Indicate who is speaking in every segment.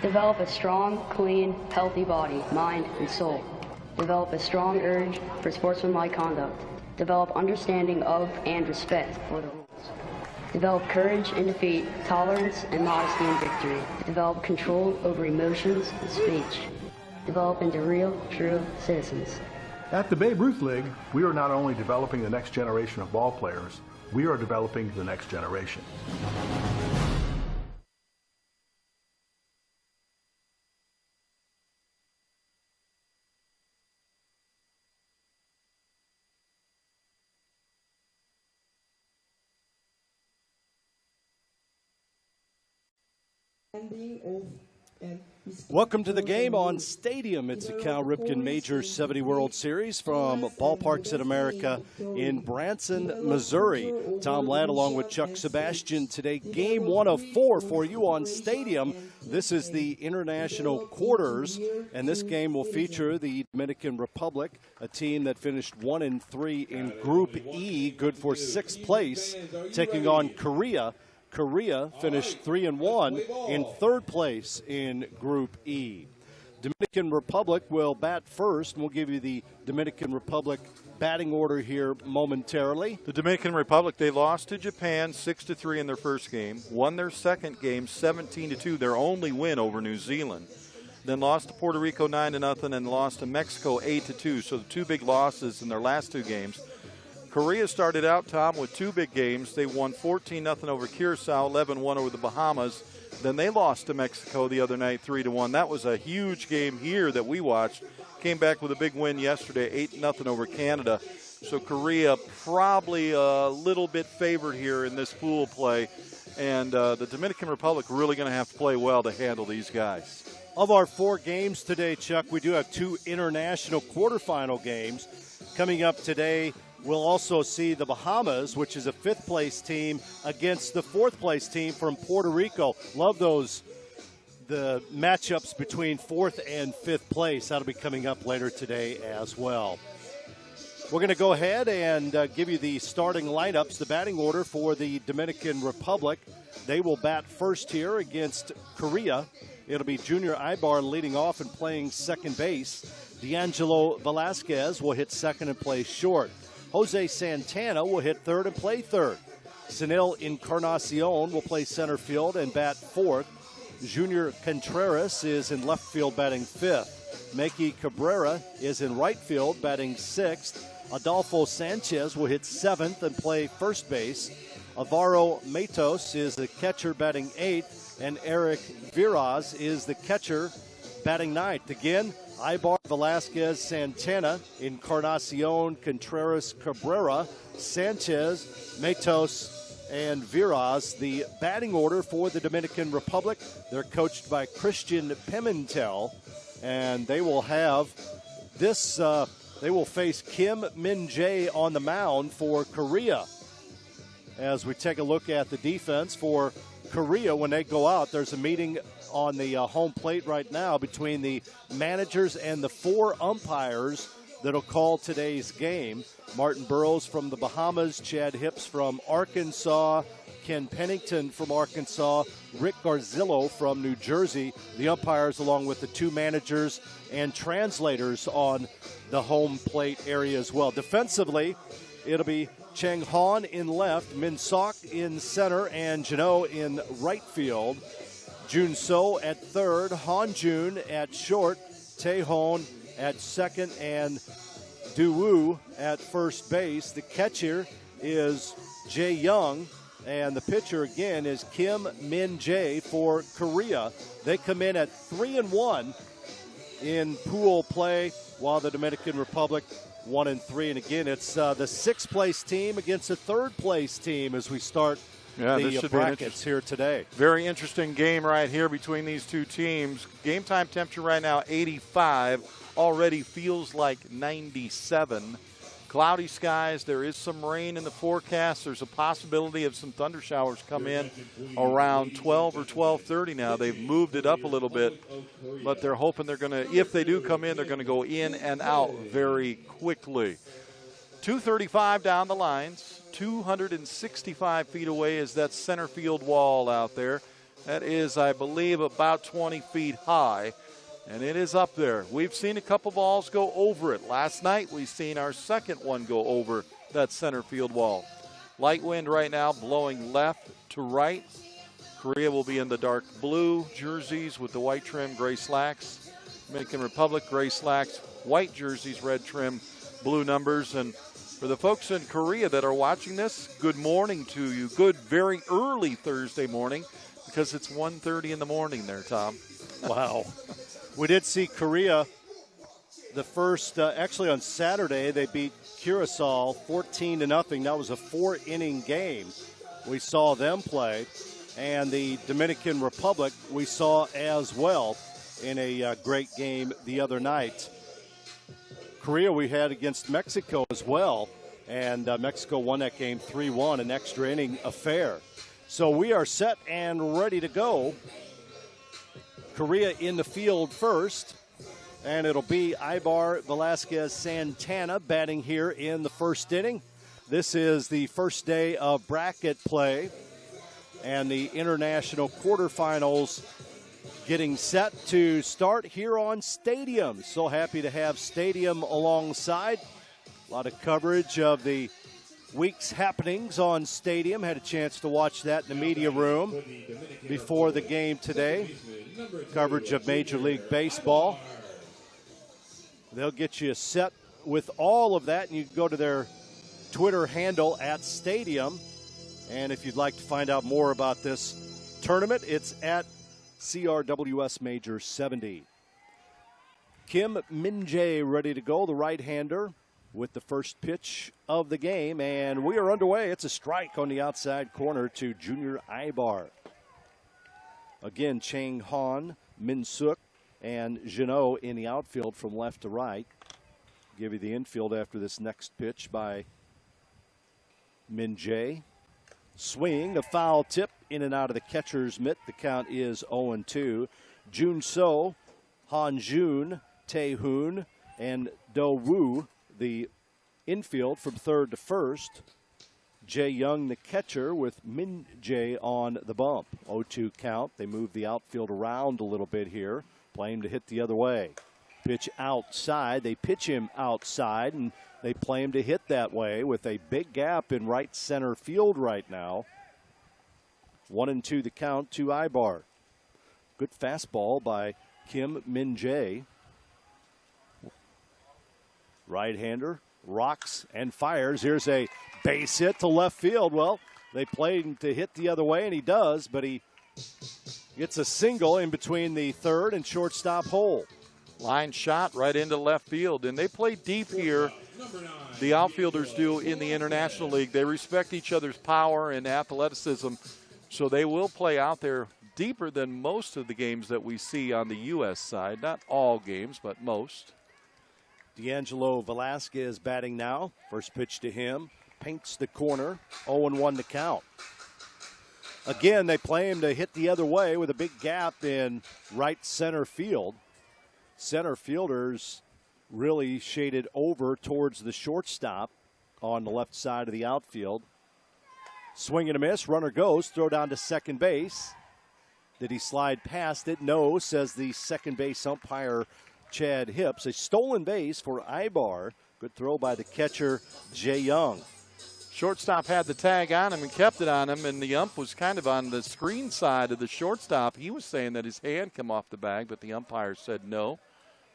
Speaker 1: Develop a strong, clean, healthy body, mind, and soul. Develop a strong urge for sportsmanlike conduct. Develop understanding of and respect for the rules. Develop courage in defeat, tolerance and modesty in victory. Develop control over emotions and speech. Develop into real, true citizens.
Speaker 2: At the Babe Ruth League, we are not only developing the next generation of ball players, we are developing the next generation.
Speaker 3: Welcome to the game on Stadium. It's the Cal Ripken Major 70 World Series from Ballparks in America in Branson, Missouri. Tom Ladd along with Chuck Sebastian today. Game 1 of 4 for you on Stadium. This is the international quarters, and this game will feature the Dominican Republic, a team that finished 1-3 in Group E, good for 6th place, taking on Korea. Korea finished 3-1 in 3rd place in Group E. Dominican Republic will bat first, and we'll give you the Dominican Republic batting order here momentarily.
Speaker 4: The Dominican Republic, they lost to Japan 6-3 in their first game, won their second game 17-2, their only win over New Zealand. Then lost to Puerto Rico 9-0 and lost to Mexico 8-2. So the two big losses in their last two games. Korea started out, Tom, with two big games. They won 14-0 over Curacao, 11-1 over the Bahamas. Then they lost to Mexico the other night, 3-1. That was a huge game here that we watched. Came back with a big win yesterday, 8-0 over Canada. So Korea probably a little bit favored here in this pool play. And the Dominican Republic really going to have to play well to handle these guys.
Speaker 3: Of our 4 games today, Chuck, we do have 2 international quarterfinal games. Coming up today, we'll also see the Bahamas, which is a 5th place team, against the 4th place team from Puerto Rico. Love the matchups between 4th and 5th place. That'll be coming up later today as well. We're going to go ahead and give you the starting lineups, the batting order for the Dominican Republic. They will bat first here against Korea. It'll be Junior Ibar leading off and playing second base. D'Angelo Velasquez will hit second and play short. Jose Santana will hit third and play third. Sanil Encarnacion will play center field and bat fourth. Junior Contreras is in left field batting fifth. Meki Cabrera is in right field batting sixth. Adolfo Sanchez will hit seventh and play first base. Alvaro Matos is the catcher batting eighth. And Eric Viraz is the catcher batting ninth. Again, Ibar, Velasquez, Santana, Encarnacion, Contreras, Cabrera, Sanchez, Matos, and Viraz. The batting order for the Dominican Republic. They're coached by Christian Pimentel, and they will have this. They will face Kim Min-jae on the mound for Korea. As we take a look at the defense for Korea, when they go out, there's a meeting on the home plate right now between the managers and the 4 umpires that'll call today's game. Martin Burrows from the Bahamas, Chad Hips from Arkansas, Ken Pennington from Arkansas, Rick Garzillo from New Jersey. The umpires along with the 2 managers and translators on the home plate area as well. Defensively, it'll be Cheng Han in left, Min Sok in center, and Jano in right field. Jun So at third, Han Jun at short, Tae-hon at second, and Du-woo at first base. The catcher is Jae Young, and the pitcher again is Kim Min-jae for Korea. They come in at 3-1 in pool play, while the Dominican Republic 1-3. And again, it's the 6th place team against the 3rd place team as we start the brackets here today.
Speaker 4: Very interesting game right here between these two teams. Game time temperature right now 85. Already feels like 97. Cloudy skies. There is some rain in the forecast. There's a possibility of some thunder showers come in around 12 or 12:30 now. They've moved it up a little bit, but they're hoping they're going to, if they do come in, they're going to go in and out very quickly. 235 down the lines. 265 feet away is that center field wall out there. That is, I believe, about 20 feet high, and it is up there. We've seen a couple balls go over it. Last night, we've seen our second one go over that center field wall. Light wind right now blowing left to right. Korea will be in the dark blue jerseys with the white trim, gray slacks. Dominican Republic, gray slacks, white jerseys, red trim, blue numbers. And for the folks in Korea that are watching this, good morning to you. Good, very early Thursday morning, because it's 1:30 in the morning there, Tom.
Speaker 3: Wow. We did see Korea the first, actually on Saturday, they beat Curacao 14-0. That was a 4-inning game. We saw them play. And the Dominican Republic we saw as well in a great game the other night. Korea we had against Mexico as well, and Mexico won that game 3-1, an extra inning affair. So we are set and ready to go. Korea in the field first, and it'll be Ibar Velasquez Santana batting here in the first inning. This is the first day of bracket play and the international quarterfinals getting set to start here on Stadium. So happy to have Stadium alongside. A lot of coverage of the week's happenings on Stadium. Had a chance to watch that in the media room before the game today. Coverage of Major League Baseball. They'll get you set with all of that, and you can go to their Twitter handle at Stadium. And if you'd like to find out more about this tournament, it's at CRWS Major 70. Kim Min-jae ready to go, the right-hander, with the first pitch of the game. And we are underway. It's a strike on the outside corner to Junior Ibar. Again, Chang Han, Min Suk, and Jeannot in the outfield from left to right. Give you the infield after this next pitch by Min-jae. Swing, a foul tip in and out of the catcher's mitt. The count is 0-2. Jun So, Han Jun, Tae Hoon, and Do Woo, the infield from third to first. Jae Young, the catcher, with Min Jae on the bump. 0-2 count. They move the outfield around a little bit here. Play him to hit the other way. Pitch outside. They pitch him outside, and they play him to hit that way with a big gap in right center field right now. 1-2 the count to Ibar. Good fastball by Kim Min-jae. Right-hander rocks and fires. Here's a base hit to left field. Well, they played him to hit the other way, and he does, but he gets a single in between the third and shortstop hole.
Speaker 4: Line shot right into left field, and they play deep here. The outfielders do in the International League. They respect each other's power and athleticism, so they will play out there deeper than most of the games that we see on the U.S. side. Not all games, but most.
Speaker 3: D'Angelo Velasquez batting now. First pitch to him. Paints the corner. 0-1 the count. Again, they play him to hit the other way with a big gap in right center field. Center fielders really shaded over towards the shortstop on the left side of the outfield. Swing and a miss. Runner goes. Throw down to second base. Did he slide past it? No, says the second base umpire, Chad Hips. A stolen base for Ibar. Good throw by the catcher, Jae Young.
Speaker 4: Shortstop had the tag on him and kept it on him, and the ump was kind of on the screen side of the shortstop. He was saying that his hand came off the bag, but the umpire said no.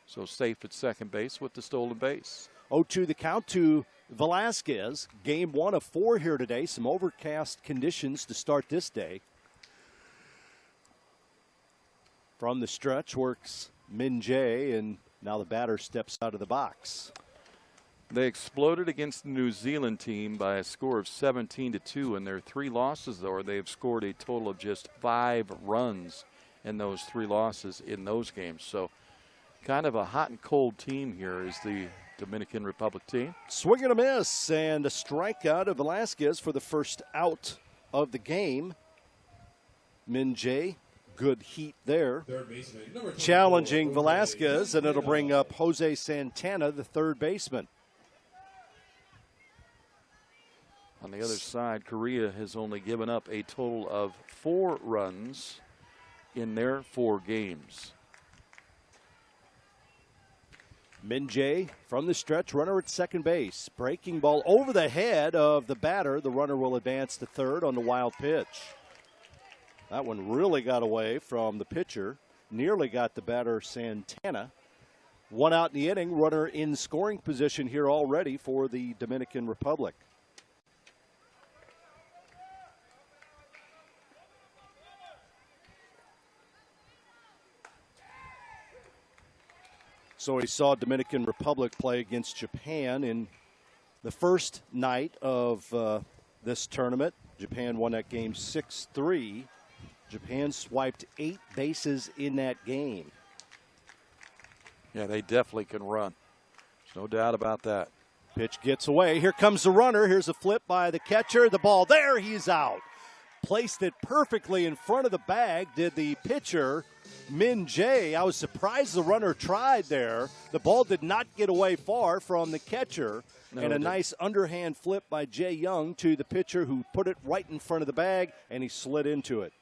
Speaker 4: So safe at second base with the stolen base.
Speaker 3: 0-2 the count to Velasquez. Game 1 of 4 here today. Some overcast conditions to start this day. From the stretch works Min-jae, and now the batter steps out of the box.
Speaker 4: They exploded against the New Zealand team by a score of 17-2 in their 3 losses, though. They have scored a total of just 5 runs in those 3 losses in those games. So kind of a hot and cold team here is the Dominican Republic team.
Speaker 3: Swing and a miss, and a strikeout of Velasquez for the first out of the game. Min-jae, good heat there. Challenging Velasquez, and it'll bring up Jose Santana, the third baseman.
Speaker 4: On the other side, Korea has only given up a total of 4 runs in their 4 games.
Speaker 3: Min-jae from the stretch, runner at second base. Breaking ball over the head of the batter. The runner will advance to third on the wild pitch. That one really got away from the pitcher. Nearly got the batter, Santana. 1 out in the inning. Runner in scoring position here already for the Dominican Republic. So we saw Dominican Republic play against Japan in the first night of this tournament. Japan won that game 6-3. Japan swiped 8 bases in that game.
Speaker 4: Yeah, they definitely can run. There's no doubt about that.
Speaker 3: Pitch gets away. Here comes the runner. Here's a flip by the catcher. The ball there. He's out. Placed it perfectly in front of the bag. Did the pitcher, Min-jae. I was surprised the runner tried there. The ball did not get away far from the catcher. No, and a nice underhand flip by Jae Young to the pitcher, who put it right in front of the bag, and he slid into it.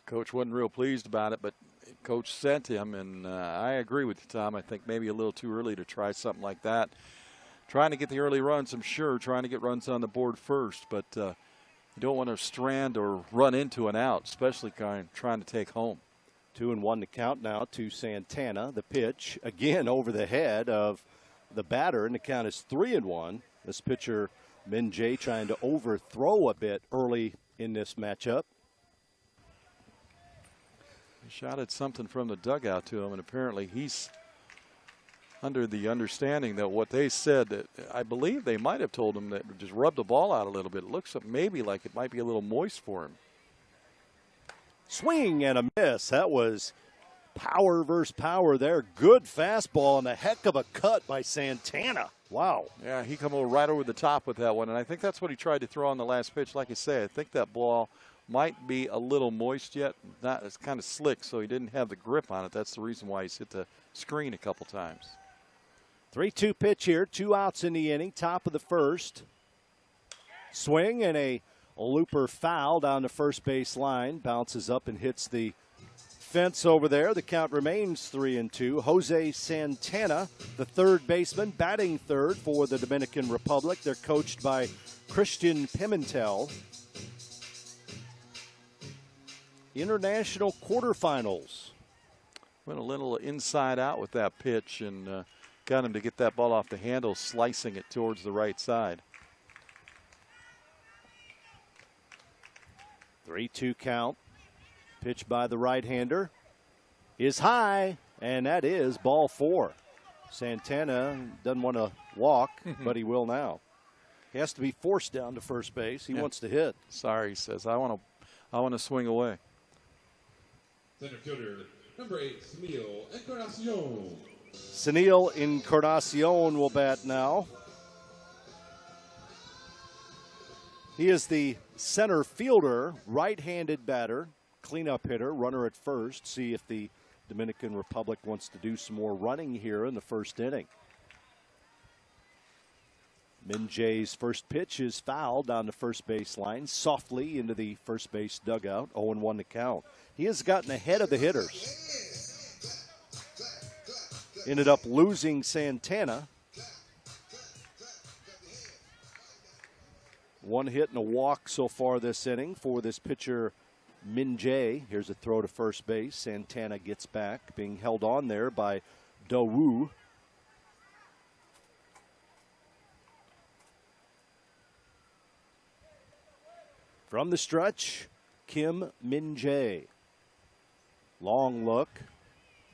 Speaker 4: Coach wasn't real pleased about it, but Coach sent him, and I agree with you, Tom. I think maybe a little too early to try something like that. Trying to get the early runs, I'm sure, trying to get runs on the board first, but you don't want to strand or run into an out, especially trying to take home.
Speaker 3: 2-1 to count now to Santana. The pitch, again, over the head of the batter, and the count is 3-1. This pitcher, Min-jae, trying to overthrow a bit early in this matchup.
Speaker 4: He shouted something from the dugout to him, and apparently he's under the understanding that what they said, that I believe they might have told him that just rub the ball out a little bit. It looks maybe like it might be a little moist for him.
Speaker 3: Swing and a miss. That was power versus power there. Good fastball and a heck of a cut by Santana. Wow.
Speaker 4: Yeah, he come right over the top with that one, and I think that's what he tried to throw on the last pitch. Like I say, I think that ball might be a little moist yet. It's kind of slick, so he didn't have the grip on it. That's the reason why he's hit the screen a couple times.
Speaker 3: 3-2 pitch here. 2 outs in the inning. Top of the first. Swing and a looper foul down the first base line. Bounces up and hits the fence over there. The count remains 3-2. Jose Santana, the third baseman, batting third for the Dominican Republic. They're coached by Christian Pimentel. International quarterfinals.
Speaker 4: Went a little inside out with that pitch and got him to get that ball off the handle, slicing it towards the right side.
Speaker 3: 3-2 count. Pitch by the right-hander is high, and that is ball 4. Santana doesn't want to walk, but he will now. He has to be forced down to first base. He wants to hit.
Speaker 4: Sorry, he says, I want to swing away.
Speaker 5: Center fielder, number 8, Sunil Encarnacion.
Speaker 3: Sunil Encarnacion will bat now. He is the center fielder, right-handed batter, cleanup hitter, runner at first. See if the Dominican Republic wants to do some more running here in the first inning. Min-jae's first pitch is fouled down the first base line, softly into the first base dugout. 0-1 to count. He has gotten ahead of the hitters. Ended up losing Santana. 1 hit and a walk so far this inning for this pitcher, Min-jae. Here's a throw to first base. Santana gets back, being held on there by Do-woo. From the stretch, Kim Min-jae. Long look,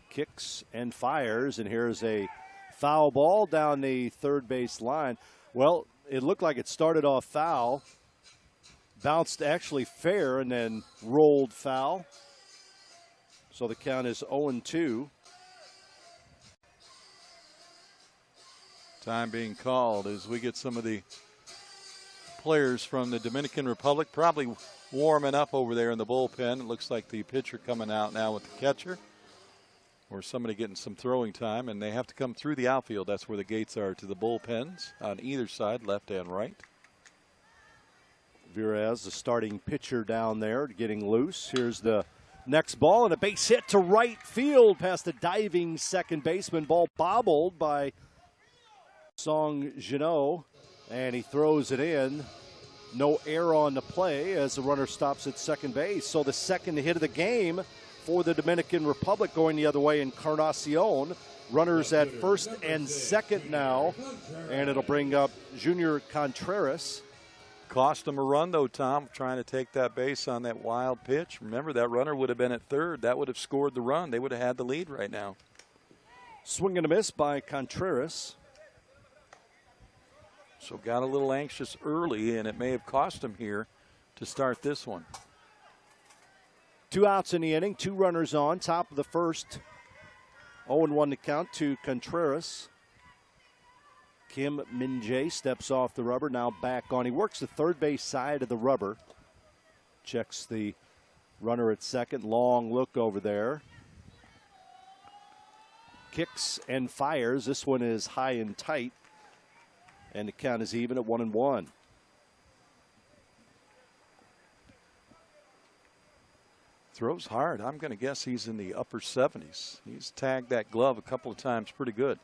Speaker 3: kicks and fires, and here's a foul ball down the third base line. Well, it looked like it started off foul, bounced actually fair, and then rolled foul. So the count is 0-2.
Speaker 4: Time being called as we get some of the players from the Dominican Republic probably warming up over there in the bullpen. It looks like the pitcher coming out now with the catcher, or somebody getting some throwing time, and they have to come through the outfield. That's where the gates are to the bullpens on either side, left and right.
Speaker 3: Viraz, the starting pitcher down there, getting loose. Here's the Next ball, and a base hit to right field past a diving second baseman. Ball bobbled by Song Jinho, and he throws it in. No error on the play as the runner stops at second base. So the second hit of the game for the Dominican Republic going the other way in Encarnacion. Runners at first and second now, and it'll bring up Junior Contreras.
Speaker 4: Cost them a run, though, Tom, trying to take that base on that wild pitch. Remember, that runner would have been at third. That would have scored the run. They would have had the lead right now.
Speaker 3: Swing and a miss by Contreras.
Speaker 4: So got a little anxious early, and it may have cost him here to start this one.
Speaker 3: 2 outs in the inning, 2 runners on, top of the first. 0-1 to count to Contreras. Kim Min-jae steps off the rubber, now back on. He works the third base side of the rubber. Checks the runner at second, long look over there. Kicks and fires. This one is high and tight. And the count is even at 1-1.
Speaker 4: Throws hard. I'm going to guess he's in the upper 70s. He's tagged that glove a couple of times pretty good.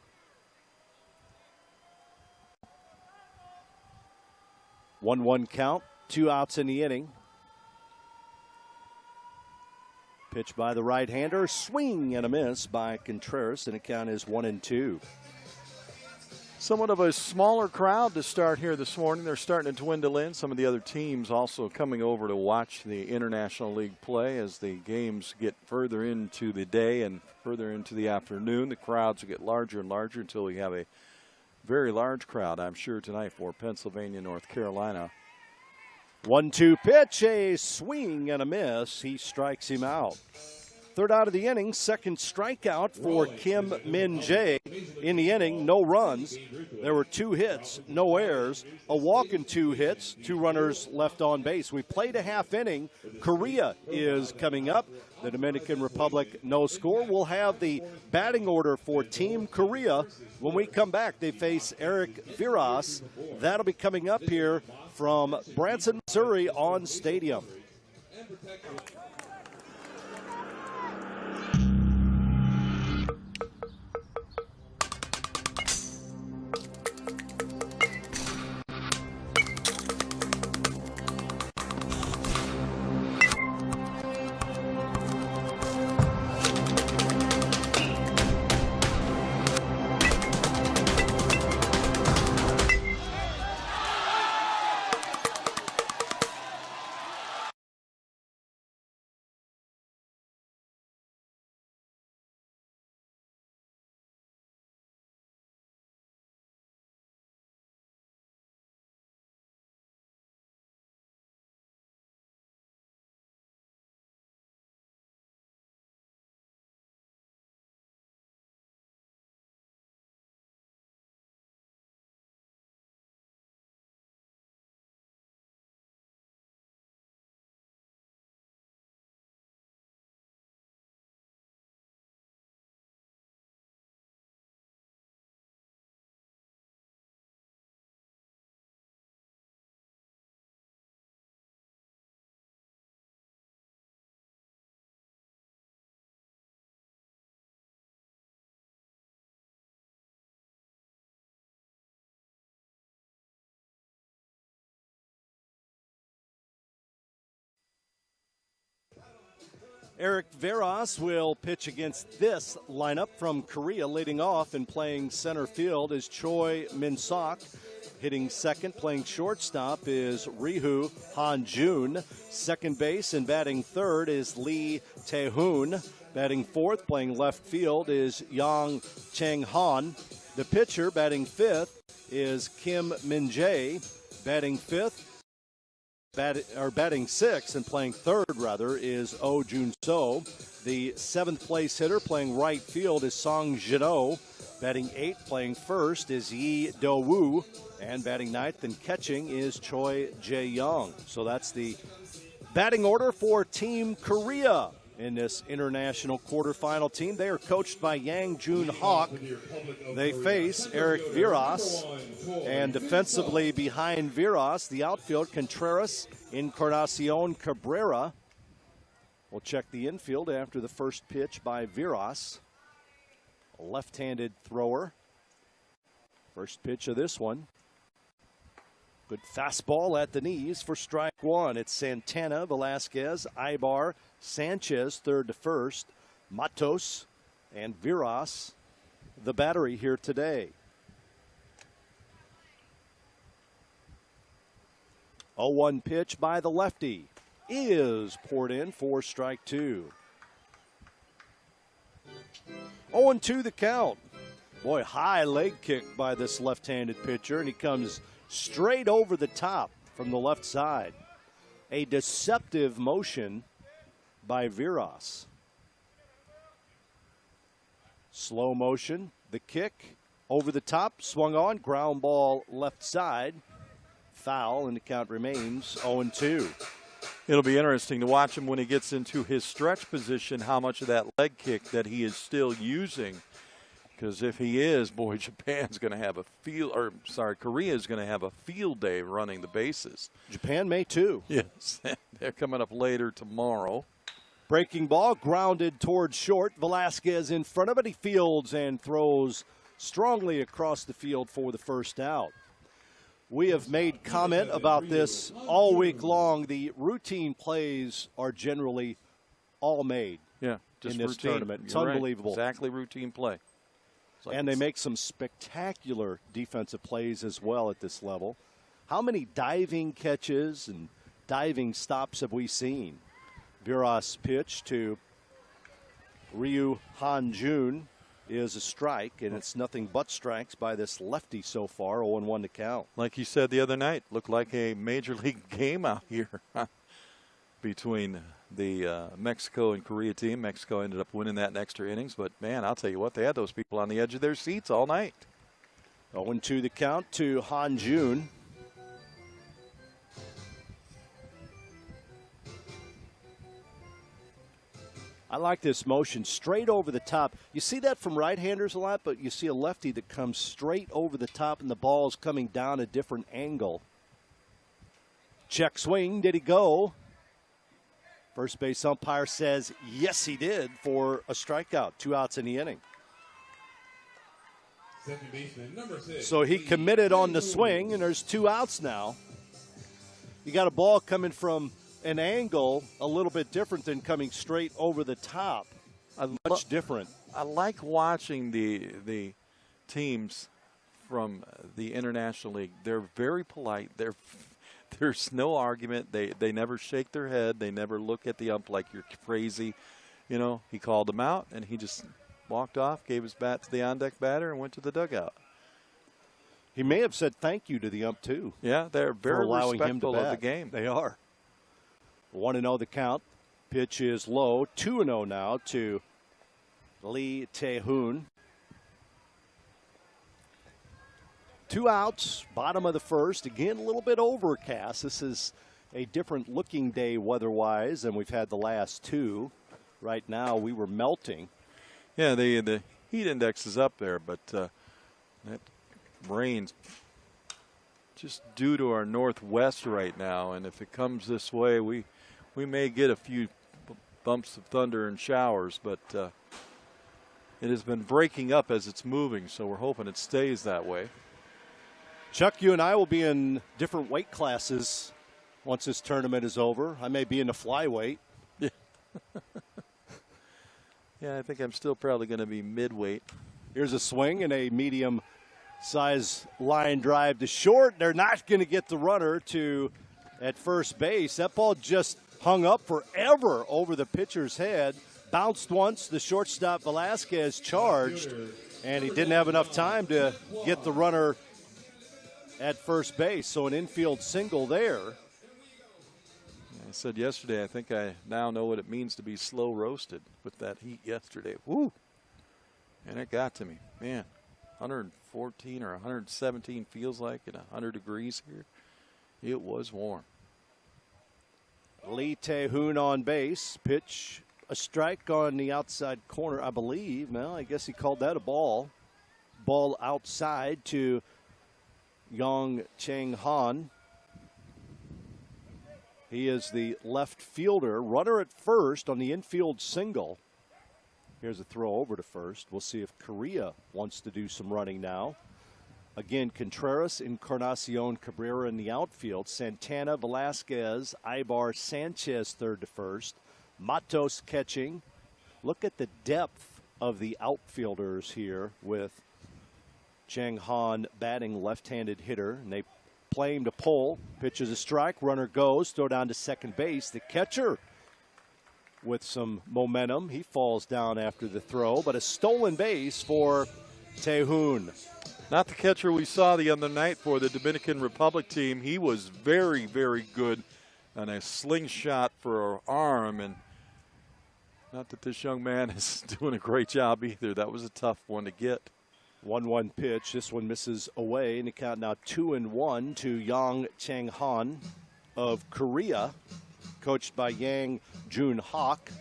Speaker 3: 1-1 count, 2 outs in the inning. Pitch by the right-hander, swing and a miss by Contreras, and the count is 1-2.
Speaker 4: Somewhat of a smaller crowd to start here this morning. They're starting to dwindle in. Some of the other teams also coming over to watch the International League play as the games get further into the day and further into the afternoon. The crowds will get larger and larger until we have a very large crowd, I'm sure, tonight for Pennsylvania, North Carolina.
Speaker 3: 1-2 pitch, a swing and a miss. He strikes him out. Third out of the inning, second strikeout for Kim Min-jae. In the inning, no runs. There were 2 hits, no errors, a walk and 2 hits, 2 runners left on base. We played a half inning. Korea is coming up. The Dominican Republic, no score. We'll have the batting order for Team Korea. When we come back, they face Eric Viras. That'll be coming up here from Branson, Missouri on Stadium. Eric Viras will pitch against this lineup from Korea. Leading off and playing center field is Choi Min-sok. Hitting second, playing shortstop is Rihu Han-jun. Second base and batting third is Lee Tae-hoon. Batting fourth, playing left field is Yang Chang-han. The pitcher batting fifth is Kim Min-jae. Batting sixth and playing third, is Oh Jun-so. The seventh place hitter playing right field is Song Jinho. Batting eighth, playing first is Yi Do-woo. And batting ninth and catching is Choi Jae-young. So that's the batting order for Team Korea in this international quarterfinal team. They are coached by Yang Jun-hak. They face Eric Viras. And defensively behind Viras, the outfield, Contreras, Encarnacion Cabrera. We'll check the infield after the first pitch by Viras, a left-handed thrower. First pitch of this one. Good fastball at the knees for strike one. It's Santana, Velasquez, Ibar, Sanchez, third to first, Matos, and Viras, the battery here today. 0-1 pitch by the lefty is poured in for strike two. 0-2 the count. Boy, high leg kick by this left-handed pitcher, and he comes straight over the top from the left side. A deceptive motion by Viras. Slow motion, the kick, over the top, swung on, ground ball left side. Foul, and the count remains 0-2.
Speaker 4: It'll be interesting to watch him when he gets into his stretch position, how much of that leg kick that he is still using. Because if he is, boy, Japan's going to have a Korea's going to have a field day running the bases.
Speaker 3: Japan may too.
Speaker 4: Yes, they're coming up later tomorrow.
Speaker 3: Breaking ball, grounded towards short. Velasquez in front of it. He fields and throws strongly across the field for the first out. We have made comment about this all week long. The routine plays are generally all made
Speaker 4: in this
Speaker 3: routine. Tournament. It's unbelievable.
Speaker 4: Right. Exactly routine play.
Speaker 3: Like and they make some spectacular defensive plays as well at this level. How many diving catches and diving stops have we seen? Viras' pitch to Ryu Han-jun is a strike, and it's nothing but strikes by this lefty so far, 0-1 to count.
Speaker 4: Like you said the other night, looked like a major league game out here between the Mexico and Korea team. Mexico ended up winning that in extra innings, but, man, I'll tell you what, they had those people on the edge of their seats all night.
Speaker 3: 0-2 the count to Han-jun. I like this motion straight over the top. You see that from right-handers a lot, but you see a lefty that comes straight over the top and the ball is coming down a different angle. Check swing. Did he go? First base umpire says yes, he did for a strikeout. 2 outs in the inning.
Speaker 5: Second baseman, number 6.
Speaker 3: So he committed on the swing, and there's 2 outs now. You got a ball coming from an angle a little bit different than coming straight over the top. Much different.
Speaker 4: I like watching the teams from the International League. They're very polite. There's no argument. They never shake their head. They never look at the ump like you're crazy. You know, he called him out, and he just walked off, gave his bat to the on-deck batter, and went to the dugout.
Speaker 3: He may have said thank you to the ump, too.
Speaker 4: Yeah, they're very respectful of the game.
Speaker 3: They are. 1-0 the count. Pitch is low. 2-0 now to Lee Tae-hoon. 2 outs, bottom of the first. Again, a little bit overcast. This is a different looking day weather-wise than we've had the last 2. Right now, we were melting.
Speaker 4: Yeah, the heat index is up there, but that rain's just due to our northwest right now. And if it comes this way, we may get a few bumps of thunder and showers, but it has been breaking up as it's moving, so we're hoping it stays that way.
Speaker 3: Chuck, you and I will be in different weight classes once this tournament is over. I may be in the flyweight.
Speaker 4: Yeah. Yeah, I think I'm still probably going to be midweight.
Speaker 3: Here's a swing and a medium-size line drive to short. They're not going to get the runner to at first base. That ball just hung up forever over the pitcher's head. Bounced once. The shortstop Velasquez charged, and he didn't have enough time to get the runner at first base. So an infield single there.
Speaker 4: I said yesterday, I think I now know what it means to be slow roasted with that heat yesterday. Woo! And it got to me. Man, 114 or 117 feels like at 100 degrees here. It was warm.
Speaker 3: Lee Tae-hoon on base. Pitch, a strike on the outside corner, I believe. Well, I guess he called that a ball. Ball outside to Yong Chang Han. He is the left fielder, runner at first on the infield single. Here's a throw over to first. We'll see if Correa wants to do some running now. Again, Contreras, Encarnacion, Cabrera in the outfield. Santana, Velasquez, Ibar, Sanchez third to first. Matos catching. Look at the depth of the outfielders here with Chang Han batting, left-handed hitter. And they play him to pull. Pitches a strike. Runner goes. Throw down to second base. The catcher with some momentum. He falls down after the throw, but a stolen base for Tehun.
Speaker 4: Not the catcher we saw the other night for the Dominican Republic team. He was very, very good on a slingshot for an arm, and not that this young man is doing a great job either. That was a tough one to get.
Speaker 3: 1-1 pitch. This one misses away, and the count now 2-1 to Yang Chang-han of Korea, coached by Yang Jun-hak.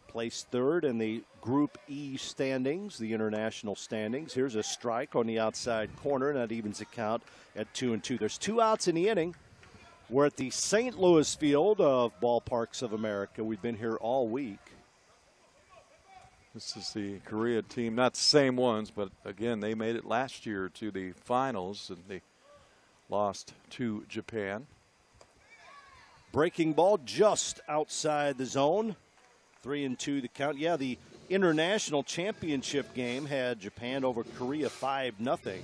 Speaker 3: Placed third in the Group E standings, the international standings. Here's a strike on the outside corner, and that evens the count at 2-2. There's 2 outs in the inning. We're at the St. Louis field of Ballparks of America. We've been here all week.
Speaker 4: This is the Korea team, not the same ones, but again, they made it last year to the finals, and they lost to Japan.
Speaker 3: Breaking ball just outside the zone. 3-2 the count. Yeah, the international championship game had Japan over Korea 5-0.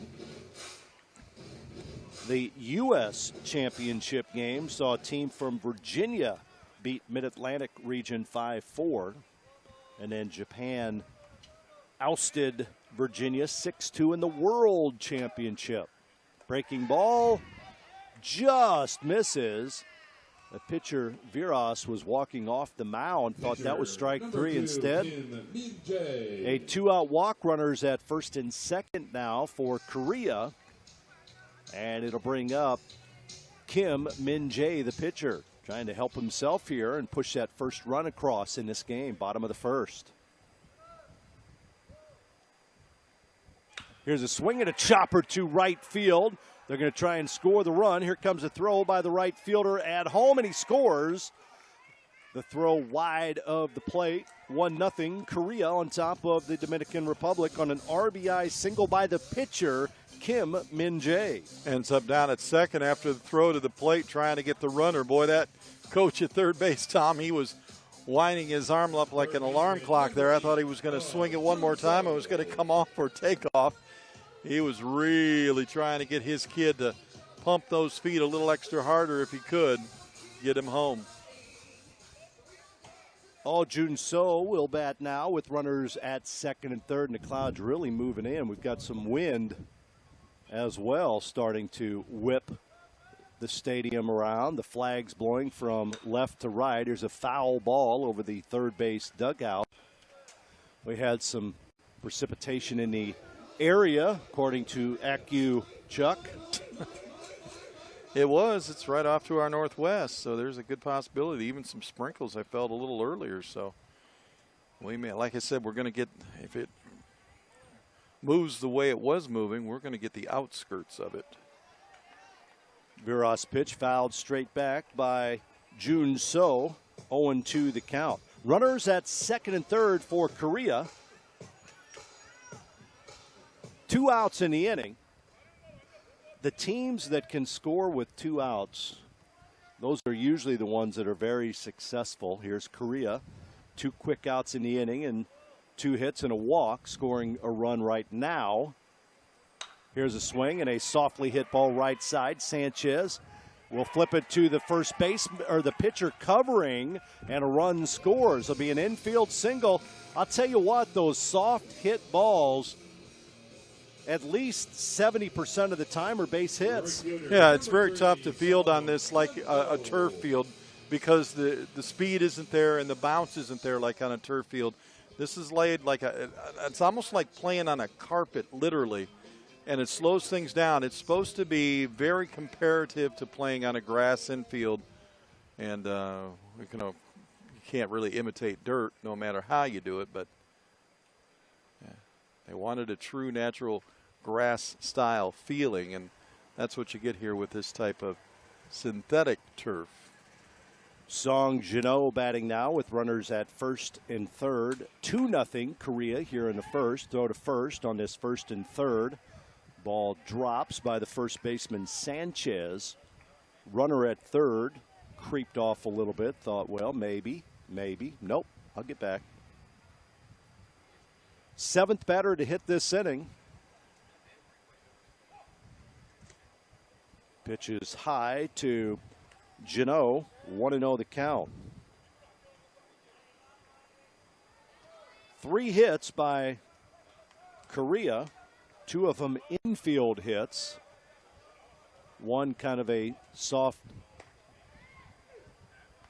Speaker 3: The U.S. championship game saw a team from Virginia beat Mid-Atlantic region 5-4. And then Japan ousted Virginia 6-2 in the World Championship. Breaking ball just misses. The pitcher, Viras, was walking off the mound, thought that was strike 3 instead. A 2-out walk, runners at first and second now for Korea. And it'll bring up Kim Min-jae, the pitcher, trying to help himself here and push that first run across in this game, bottom of the first. Here's a swing and a chopper to right field. They're going to try and score the run. Here comes a throw by the right fielder at home, and he scores. The throw wide of the plate. 1-0 Korea on top of the Dominican Republic on an RBI single by the pitcher, Kim Min-jae.
Speaker 4: Ends up down at second after the throw to the plate, trying to get the runner. Boy, that coach at third base, Tom, he was winding his arm up like an alarm clock there. I thought he was going to swing it one more time. It was going to come off for takeoff. He was really trying to get his kid to pump those feet a little extra harder if he could get him home.
Speaker 3: Jun So will bat now with runners at second and third, and the clouds really moving in. We've got some wind as well starting to whip the stadium around. The flag's blowing from left to right. There's a foul ball over the third base dugout. We had some precipitation in the area, according to AccuChuck.
Speaker 4: It's right off to our northwest, so there's a good possibility. Even some sprinkles I felt a little earlier. So we may, like I said, we're going to get, if it moves the way it was moving, we're going to get the outskirts of it.
Speaker 3: Viras pitch fouled straight back by Jun So. 0-2 the count. Runners at second and third for Korea. 2 outs in the inning. The teams that can score with 2 outs, those are usually the ones that are very successful. Here's Korea. 2 quick outs in the inning and 2 hits and a walk, scoring a run right now. Here's a swing and a softly hit ball right side. Sanchez will flip it to the first base, or the pitcher covering, and a run scores. It'll be an infield single. I'll tell you what, those soft hit balls, at least 70% of the time, are base hits.
Speaker 4: Yeah, it's very tough to field on this like a turf field because the speed isn't there and the bounce isn't there like on a turf field. This is laid like it's almost like playing on a carpet, literally, and it slows things down. It's supposed to be very comparative to playing on a grass infield, and you can't really imitate dirt no matter how you do it, but yeah, they wanted a true natural grass style feeling, and That's what you get here with this type of synthetic turf.
Speaker 3: Song Jino batting now with runners at first and third. 2-0 Korea here in the first. Throw to first on this first and third. Ball drops by the first baseman Sanchez. Runner at third creeped off a little bit. Thought, well, maybe. Nope, I'll get back. Seventh batter to hit this inning. Pitches high to Jano, 1-0 the count. 3 hits by Korea, 2 of them infield hits. One kind of a soft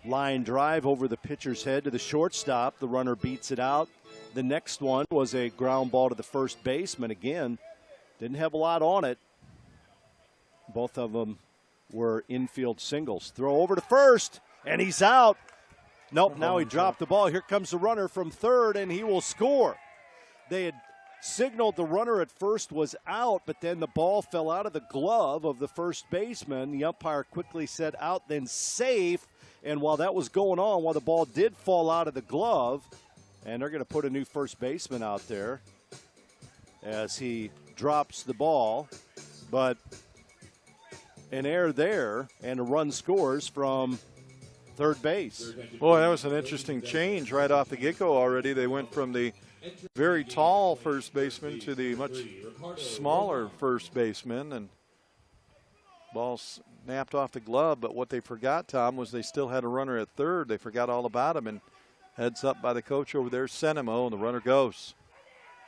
Speaker 3: line drive over the pitcher's head to the shortstop. The runner beats it out. The next one was a ground ball to the first baseman. Again, didn't have a lot on it. Both of them were infield singles. Throw over to first, and he's out. Nope, now he dropped the ball. Here comes the runner from third, and he will score. They had signaled the runner at first was out, but then the ball fell out of the glove of the first baseman. The umpire quickly said out, then safe. And while that was going on, while the ball did fall out of the glove, and they're going to put a new first baseman out there as he drops the ball. But an error there, and a run scores from third base.
Speaker 4: Boy, that was an interesting change right off the get-go already. They went from the very tall first baseman to the much smaller first baseman, and ball snapped off the glove. But what they forgot, Tom, was they still had a runner at third. They forgot all about him, and heads up by the coach over there, Senemo, and the runner goes.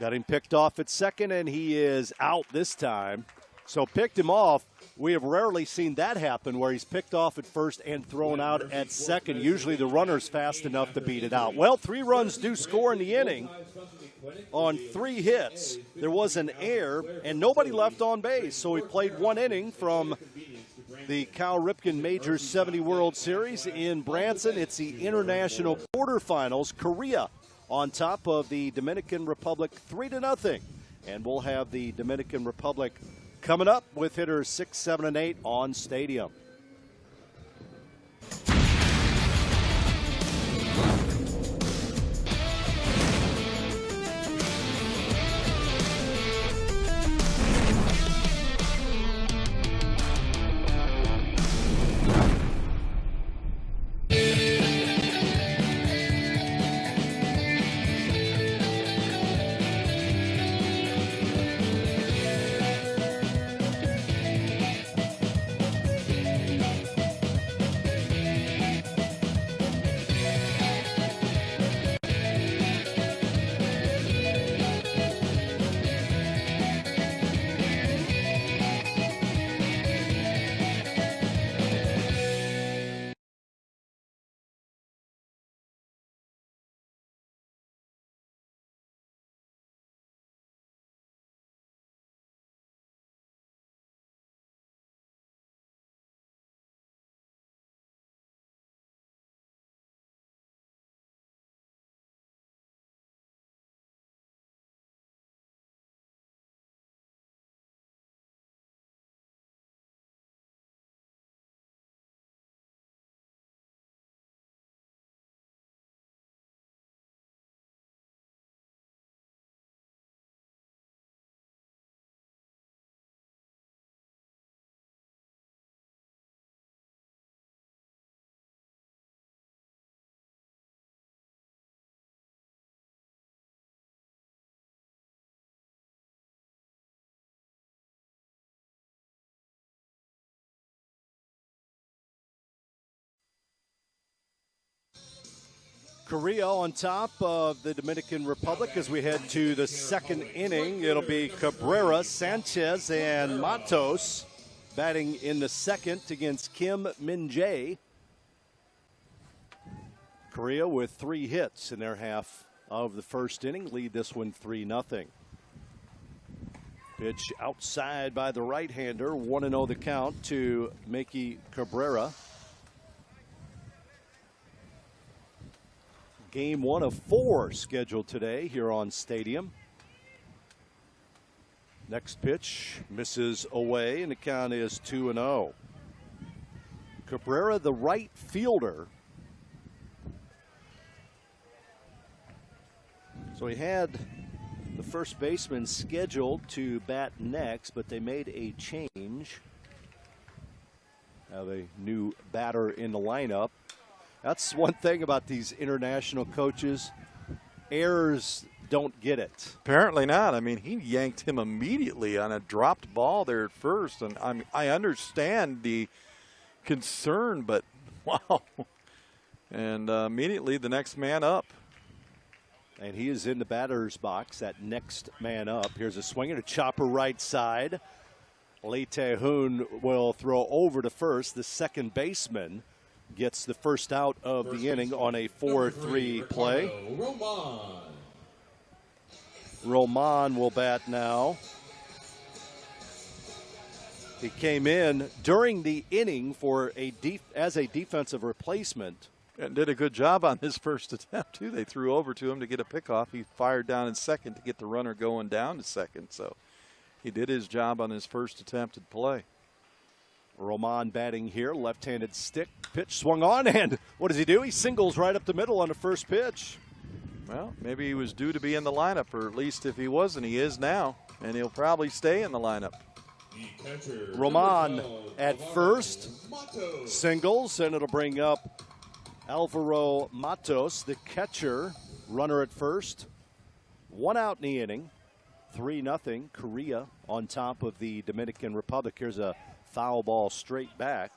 Speaker 3: Got him picked off at second, and he is out this time. So picked him off. We have rarely seen that happen where he's picked off at first and thrown out at second. Usually the runner's fast enough to beat it out. Well, 3 runs do score in the inning on 3 hits. There was an error and nobody left on base. So he played 1 inning from the Cal Ripken Majors 70 World Series in Branson. It's the international quarterfinals. Korea on top of the Dominican Republic 3-0. And we'll have the Dominican Republic coming up with hitters 6, 7, and 8 on Stadium. Korea on top of the Dominican Republic as we head to the second inning. It'll be Cabrera, Sanchez, and Matos batting in the second against Kim Min-jae. Korea with 3 hits in their half of the first inning, lead this one 3-0. Pitch outside by the right-hander, 1-0 the count to Meki Cabrera. Game 1 of 4 scheduled today here on Stadium. Next pitch misses away, and the count is 2-0. Cabrera, the right fielder. So he had the first baseman scheduled to bat next, but they made a change. Have a new batter in the lineup. That's one thing about these international coaches. Errors don't get it.
Speaker 4: Apparently not. I mean, he yanked him immediately on a dropped ball there at first. And I understand the concern, but wow. And immediately the next man up.
Speaker 3: And he is in the batter's box, that next man up. Here's a swing and a chopper right side. Lee Tae-hoon will throw over to first. The second baseman gets the first out of the inning on a 4-3 play. Roman will bat now. He came in during the inning for as a defensive replacement.
Speaker 4: And did a good job on his first attempt, too. They threw over to him to get a pickoff. He fired down in second to get the runner going down to second. So he did his job on his first attempted play.
Speaker 3: Roman batting here, left-handed stick. Pitch swung on, and what does he do? He singles right up the middle on the first pitch.
Speaker 4: Well, maybe he was due to be in the lineup, or at least if he wasn't, he is now. And he'll probably stay in the lineup.
Speaker 3: Roman at first, singles, and it'll bring up Alvaro Matos, the catcher, runner at first. One out in the inning, 3-0. Korea on top of the Dominican Republic. Here's a foul ball straight back.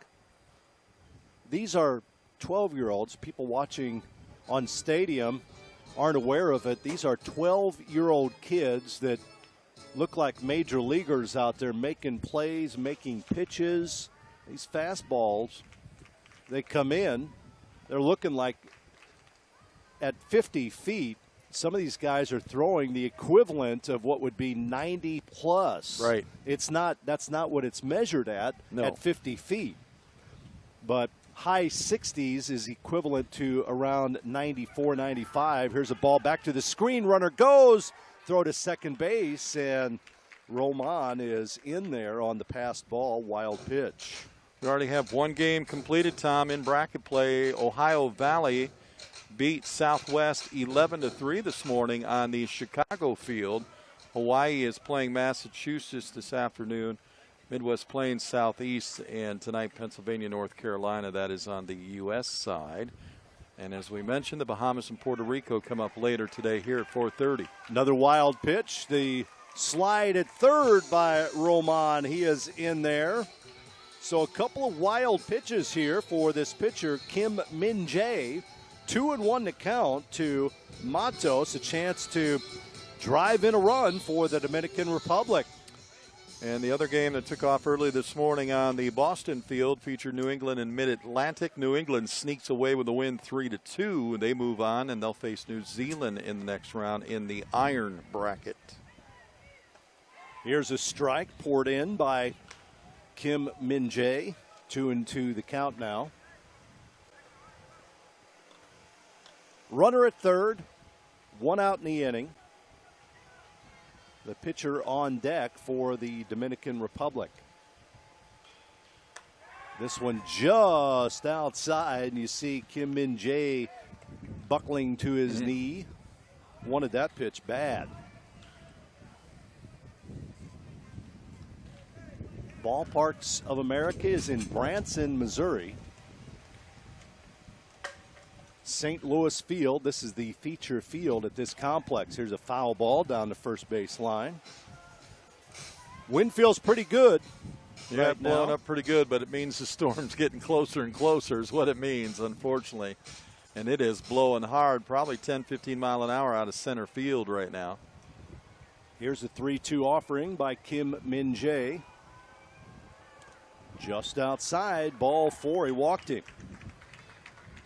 Speaker 3: These are 12-year-olds. People watching on Stadium aren't aware of it. These are 12-year-old kids that look like major leaguers out there making plays, making pitches. These fastballs, they come in. They're looking like at 50 feet, some of these guys are throwing the equivalent of what would be 90 plus.
Speaker 4: Right.
Speaker 3: That's not what it's measured at 50 feet. But high 60s is equivalent to around 94, 95. Here's a ball back to the screen. Runner goes, throw to second base, and Roman is in there on the passed ball. Wild pitch.
Speaker 4: We already have one game completed, Tom, in bracket play. Ohio Valley beat Southwest 11-3 this morning on the Chicago field. Hawaii is playing Massachusetts this afternoon. Midwest playing Southeast, and tonight Pennsylvania, North Carolina. That is on the U.S. side. And as we mentioned, the Bahamas and Puerto Rico come up later today here at 4:30.
Speaker 3: Another wild pitch. The slide at third by Roman. He is in there. So a couple of wild pitches here for this pitcher, Kim Min-jae. 2-1 to count to Matos, a chance to drive in a run for the Dominican Republic.
Speaker 4: And the other game that took off early this morning on the Boston field featured New England and Mid-Atlantic. New England sneaks away with a win 3-2. They move on, and they'll face New Zealand in the next round in the iron bracket.
Speaker 3: Here's a strike poured in by Kim Min-jae. 2-2 the count now. Runner at third, one out in the inning. The pitcher on deck for the Dominican Republic. This one just outside, and you see Kim Min-jae buckling to his knee. Wanted that pitch bad. Ballparks of America is in Branson, Missouri. St. Louis Field, this is the feature field at this complex. Here's a foul ball down the first base line. Wind feels pretty good.
Speaker 4: Yeah, right, blowing up pretty good, but it means the storm's getting closer and closer is what it means, unfortunately. And it is blowing hard, probably 10, 15 mile an hour out of center field right now.
Speaker 3: Here's a 3-2 offering by Kim Min-jae. Just outside, ball four, he walked it.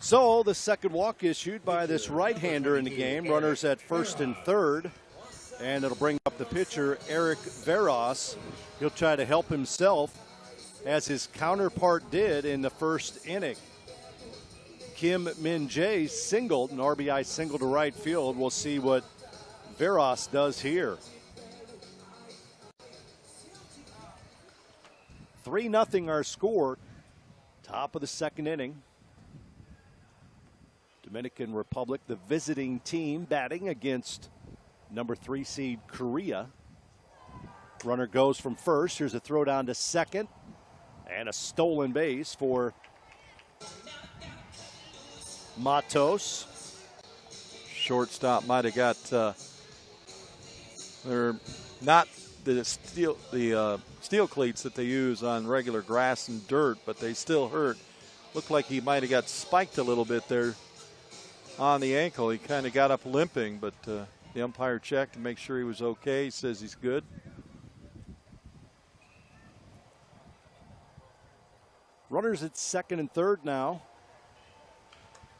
Speaker 3: So the second walk issued by this right-hander in the game. Runners at first and third. And it'll bring up the pitcher, Eric Veras. He'll try to help himself as his counterpart did in the first inning. Kim Min-jae singled, an RBI single to right field. We'll see what Veras does here. 3-0 our score. Top of the second inning. Dominican Republic, the visiting team, batting against number 3 seed Korea. Runner goes from first. Here's a throw down to second. And a stolen base for Matos.
Speaker 4: Shortstop might have got, they're not the steel cleats that they use on regular grass and dirt, but they still hurt. Looked like he might have got spiked a little bit there on the ankle. He kind of got up limping, but the umpire checked to make sure he was okay. He says he's good.
Speaker 3: Runners at second and third now.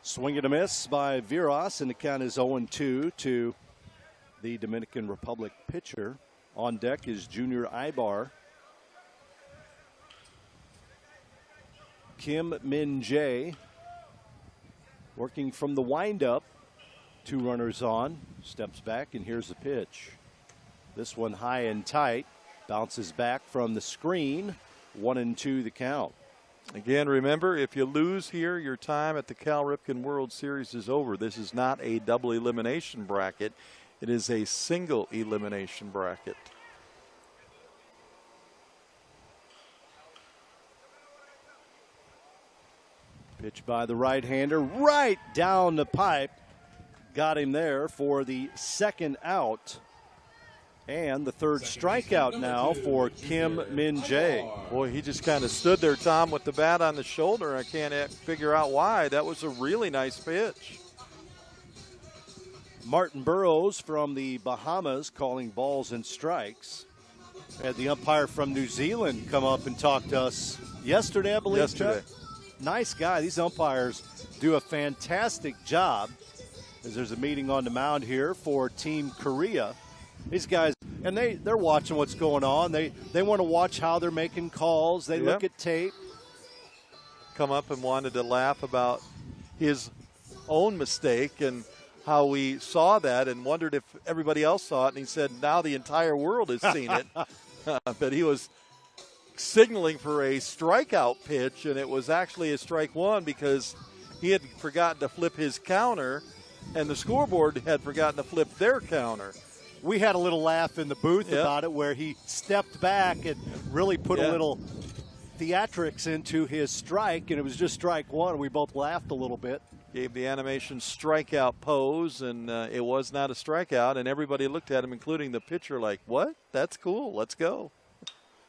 Speaker 3: Swing and a miss by Viras, and the count is 0-2 to the Dominican Republic pitcher. On deck is Junior Ibar. Kim Min Jae working from the windup. 2 runners on, steps back, and here's the pitch. This one high and tight, bounces back from the screen. 1-2 the count.
Speaker 4: Again, remember, if you lose here, your time at the Cal Ripken World Series is over. This is not a double elimination bracket. It is a single elimination bracket.
Speaker 3: Pitch by the right-hander, right down the pipe. Got him there for the second out. And the third strikeout now for Kim Min Jae.
Speaker 4: Boy, he just kind of stood there, Tom, with the bat on the shoulder. I can't figure out why. That was a really nice pitch.
Speaker 3: Martin Burrows from the Bahamas calling balls and strikes. Had the umpire from New Zealand come up and talk to us yesterday, I believe.
Speaker 4: Yesterday.
Speaker 3: Chuck? Nice guy. These umpires do a fantastic job. As there's a meeting on the mound here for Team Korea. These guys, and they're watching what's going on. They want to watch how they're making calls. They look at tape.
Speaker 4: Come up and wanted to laugh about his own mistake and how we saw that and wondered if everybody else saw it. And he said, now the entire world has seen it. But he was signaling for a strikeout pitch, and it was actually a strike one because he had forgotten to flip his counter, and the scoreboard had forgotten to flip their counter.
Speaker 3: We had a little laugh in the booth about it where he stepped back and really put a little theatrics into his strike, and it was just strike one. We both laughed a little bit.
Speaker 4: Gave the animation strikeout pose, and it was not a strikeout, and everybody looked at him, including the pitcher, like, what? That's cool. Let's go.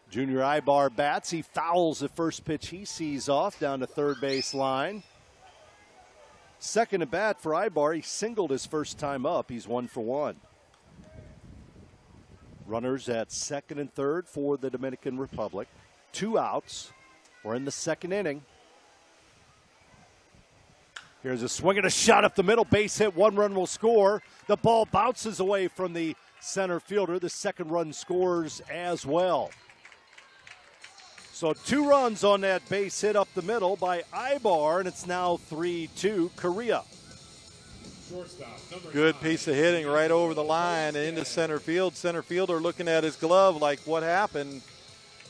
Speaker 3: Junior Ibar bats. He fouls the first pitch he sees off down the third base line. Second at bat for Ibar. He singled his first time up. He's 1 for 1. Runners at second and third for the Dominican Republic. 2 outs. We're in the second inning. Here's a swing and a shot up the middle. Base hit. 1 run will score. The ball bounces away from the center fielder. The second run scores as well. So 2 runs on that base hit up the middle by Ibar, and it's now 3-2 Korea.
Speaker 4: Good piece of hitting right over the line and into center field. Center fielder looking at his glove like, what happened?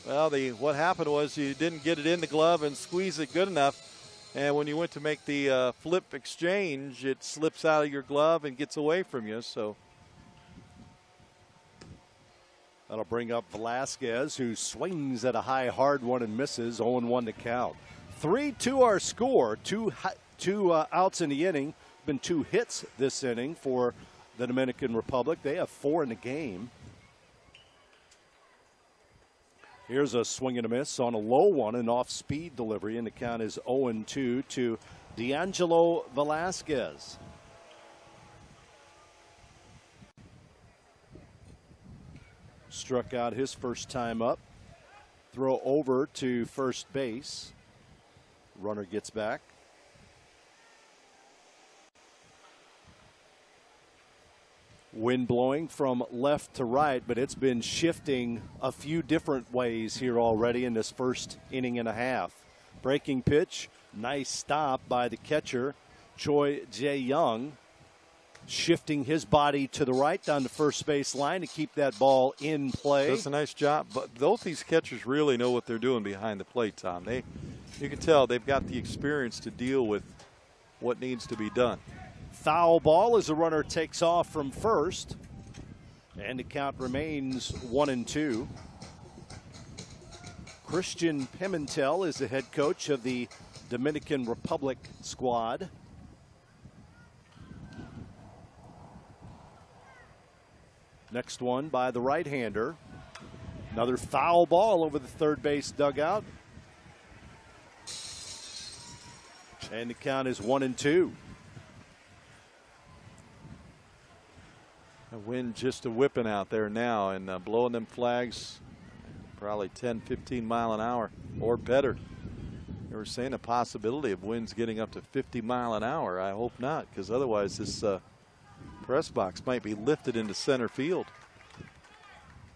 Speaker 4: Well, what happened was you didn't get it in the glove and squeeze it good enough. And when you went to make the flip exchange, it slips out of your glove and gets away from you. So
Speaker 3: that'll bring up Velasquez, who swings at a high, hard one and misses. 0-1 to count. 3-2 our score. Two outs in the inning. Been 2 hits this inning for the Dominican Republic. They have 4 in the game. Here's a swing and a miss on a low one, an off-speed delivery, and the count is 0-2 to D'Angelo Velasquez. Struck out his first time up. Throw over to first base. Runner gets back. Wind blowing from left to right, but it's been shifting a few different ways here already in this first inning and a half. Breaking pitch, nice stop by the catcher, Choi Jae-young. shifting his body to the right down the first base line to keep that ball in play.
Speaker 4: Does a nice job, but both these catchers really know what they're doing behind the plate, Tom. You can tell they've got the experience to deal with what needs to be done.
Speaker 3: Foul ball as the runner takes off from first, and the count remains 1-2. Christian Pimentel is the head coach of the Dominican Republic squad. Next one by the right-hander. Another foul ball over the third base dugout. And the count is 1-2.
Speaker 4: The wind just a whipping out there now and blowing them flags probably 10, 15 mile an hour or better. They were saying a possibility of winds getting up to 50 mile an hour. I hope not, because otherwise this press box might be lifted into center field.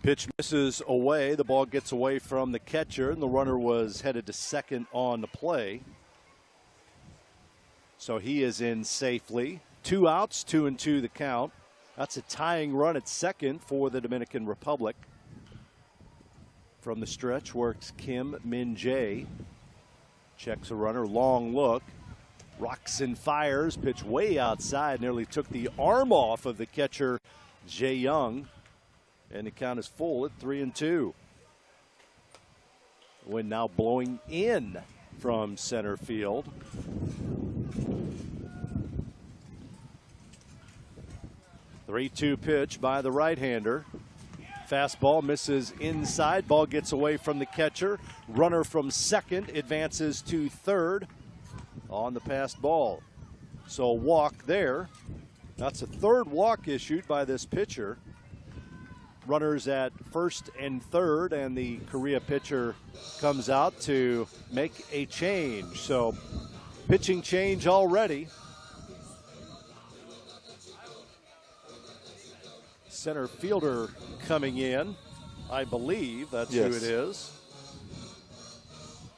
Speaker 3: Pitch misses away. The ball gets away from the catcher, and the runner was headed to second on the play. So he is in safely. 2 outs, 2-2 the count. That's a tying run at second for the Dominican Republic. From the stretch works Kim Min-jae. Checks a runner, long look. Rocks and fires, pitch way outside, nearly took the arm off of the catcher, Jae Young. And the count is full at 3-2. Wind now blowing in from center field. The 3-2 pitch by the right-hander. Fastball misses inside. Ball gets away from the catcher. Runner from second advances to third on the passed ball. So a walk there. That's a third walk issued by this pitcher. Runners at first and third, and the Korea pitcher comes out to make a change. So pitching change already. Center fielder coming in, I believe that's who it is.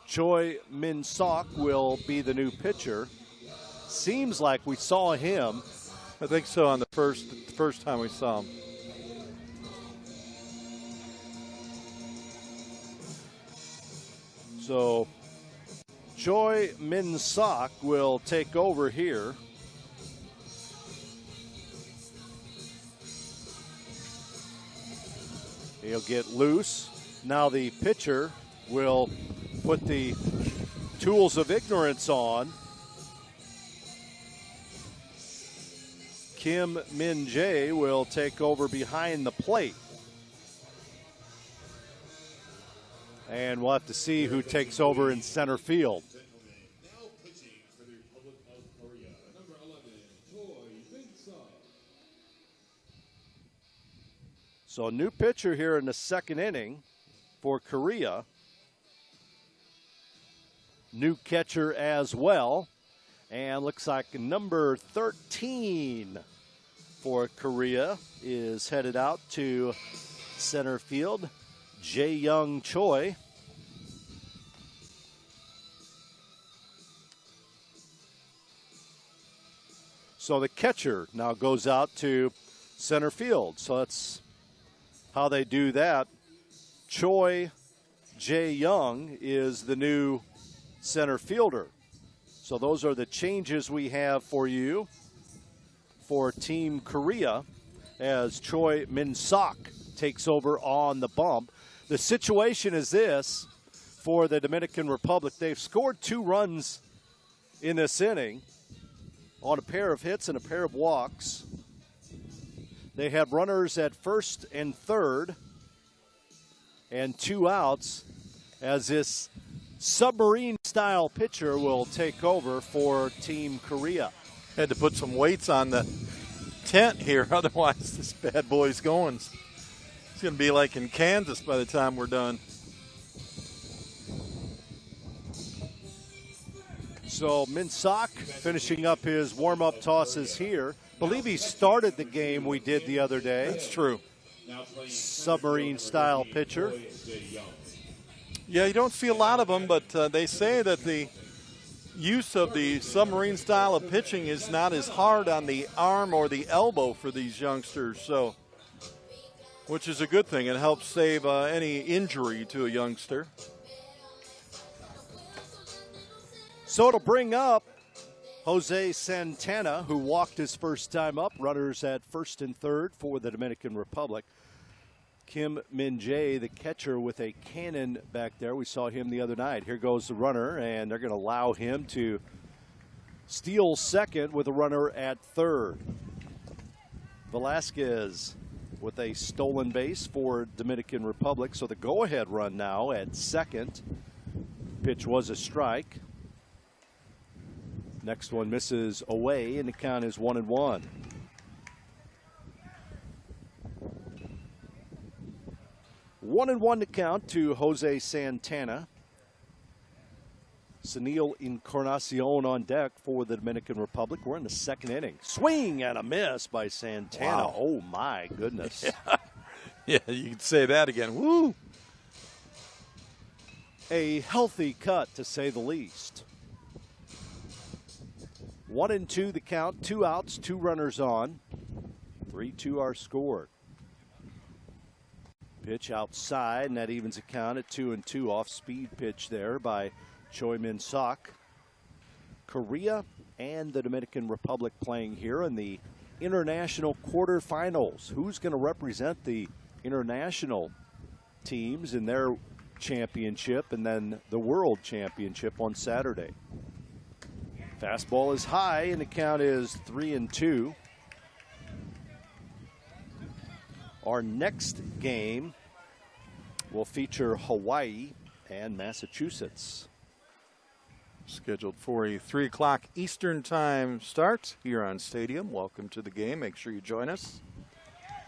Speaker 3: Choi Min-sok will be the new pitcher. Seems like we saw him.
Speaker 4: I think so on the first time we saw him.
Speaker 3: So Choi Min-sok will take over here. He'll get loose. Now the pitcher will put the tools of ignorance on. Kim Min-jae will take over behind the plate. And we'll have to see who takes over in center field.
Speaker 5: Now pitching for the Republic of Korea, number 11, Choi Min-sok.
Speaker 3: So a new pitcher here in the second inning for Korea. New catcher as well. And looks like number 13 for Korea is headed out to center field. Jae-young Choi. So the catcher now goes out to center field. So that's how they do that. Choi Jae-young is the new center fielder. So those are the changes we have for you for Team Korea as Choi Min-sok takes over on the bump. The situation is this for the Dominican Republic. They've scored 2 runs in this inning on a pair of hits and a pair of walks. They have runners at first and third and 2 outs as this submarine-style pitcher will take over for Team Korea.
Speaker 4: Had to put some weights on the tent here, otherwise this bad boy's going. It's going to be like in Kansas by the time we're done.
Speaker 3: So Min-sok finishing up his warm-up tosses here. I believe he started the game we did the other day.
Speaker 4: That's true.
Speaker 3: Submarine-style pitcher.
Speaker 4: Yeah, you don't see a lot of them, but they say that the use of the submarine style of pitching is not as hard on the arm or the elbow for these youngsters, so which is a good thing. It helps save any injury to a youngster.
Speaker 3: So it'll bring up Jose Santana, who walked his first time up. Runners at first and third for the Dominican Republic. Kim Min-jae, the catcher, with a cannon back there. We saw him the other night. Here goes the runner, and they're going to allow him to steal second with a runner at third. Velasquez with a stolen base for Dominican Republic. So the go-ahead run now at second. Pitch was a strike. Next one misses away, and the count is 1-1. One and one to count to Jose Santana. Sunil Encarnacion on deck for the Dominican Republic. We're in the second inning. Swing and a miss by Santana.
Speaker 4: Wow.
Speaker 3: Oh, my goodness.
Speaker 4: Yeah, you could say that again. Woo!
Speaker 3: A healthy cut, to say the least. 1-2 the count. 2 outs, 2 runners on. 3-2 our score. Pitch outside, and that evens the count at 2-2. Off-speed pitch there by Choi Min-sok. Korea and the Dominican Republic playing here in the international quarterfinals. Who's going to represent the international teams in their championship and then the world championship on Saturday? Fastball is high, and the count is 3-2. Our next game will feature Hawaii and Massachusetts.
Speaker 4: Scheduled for a 3 o'clock Eastern time start here on Stadium. Welcome to the game. Make sure you join us.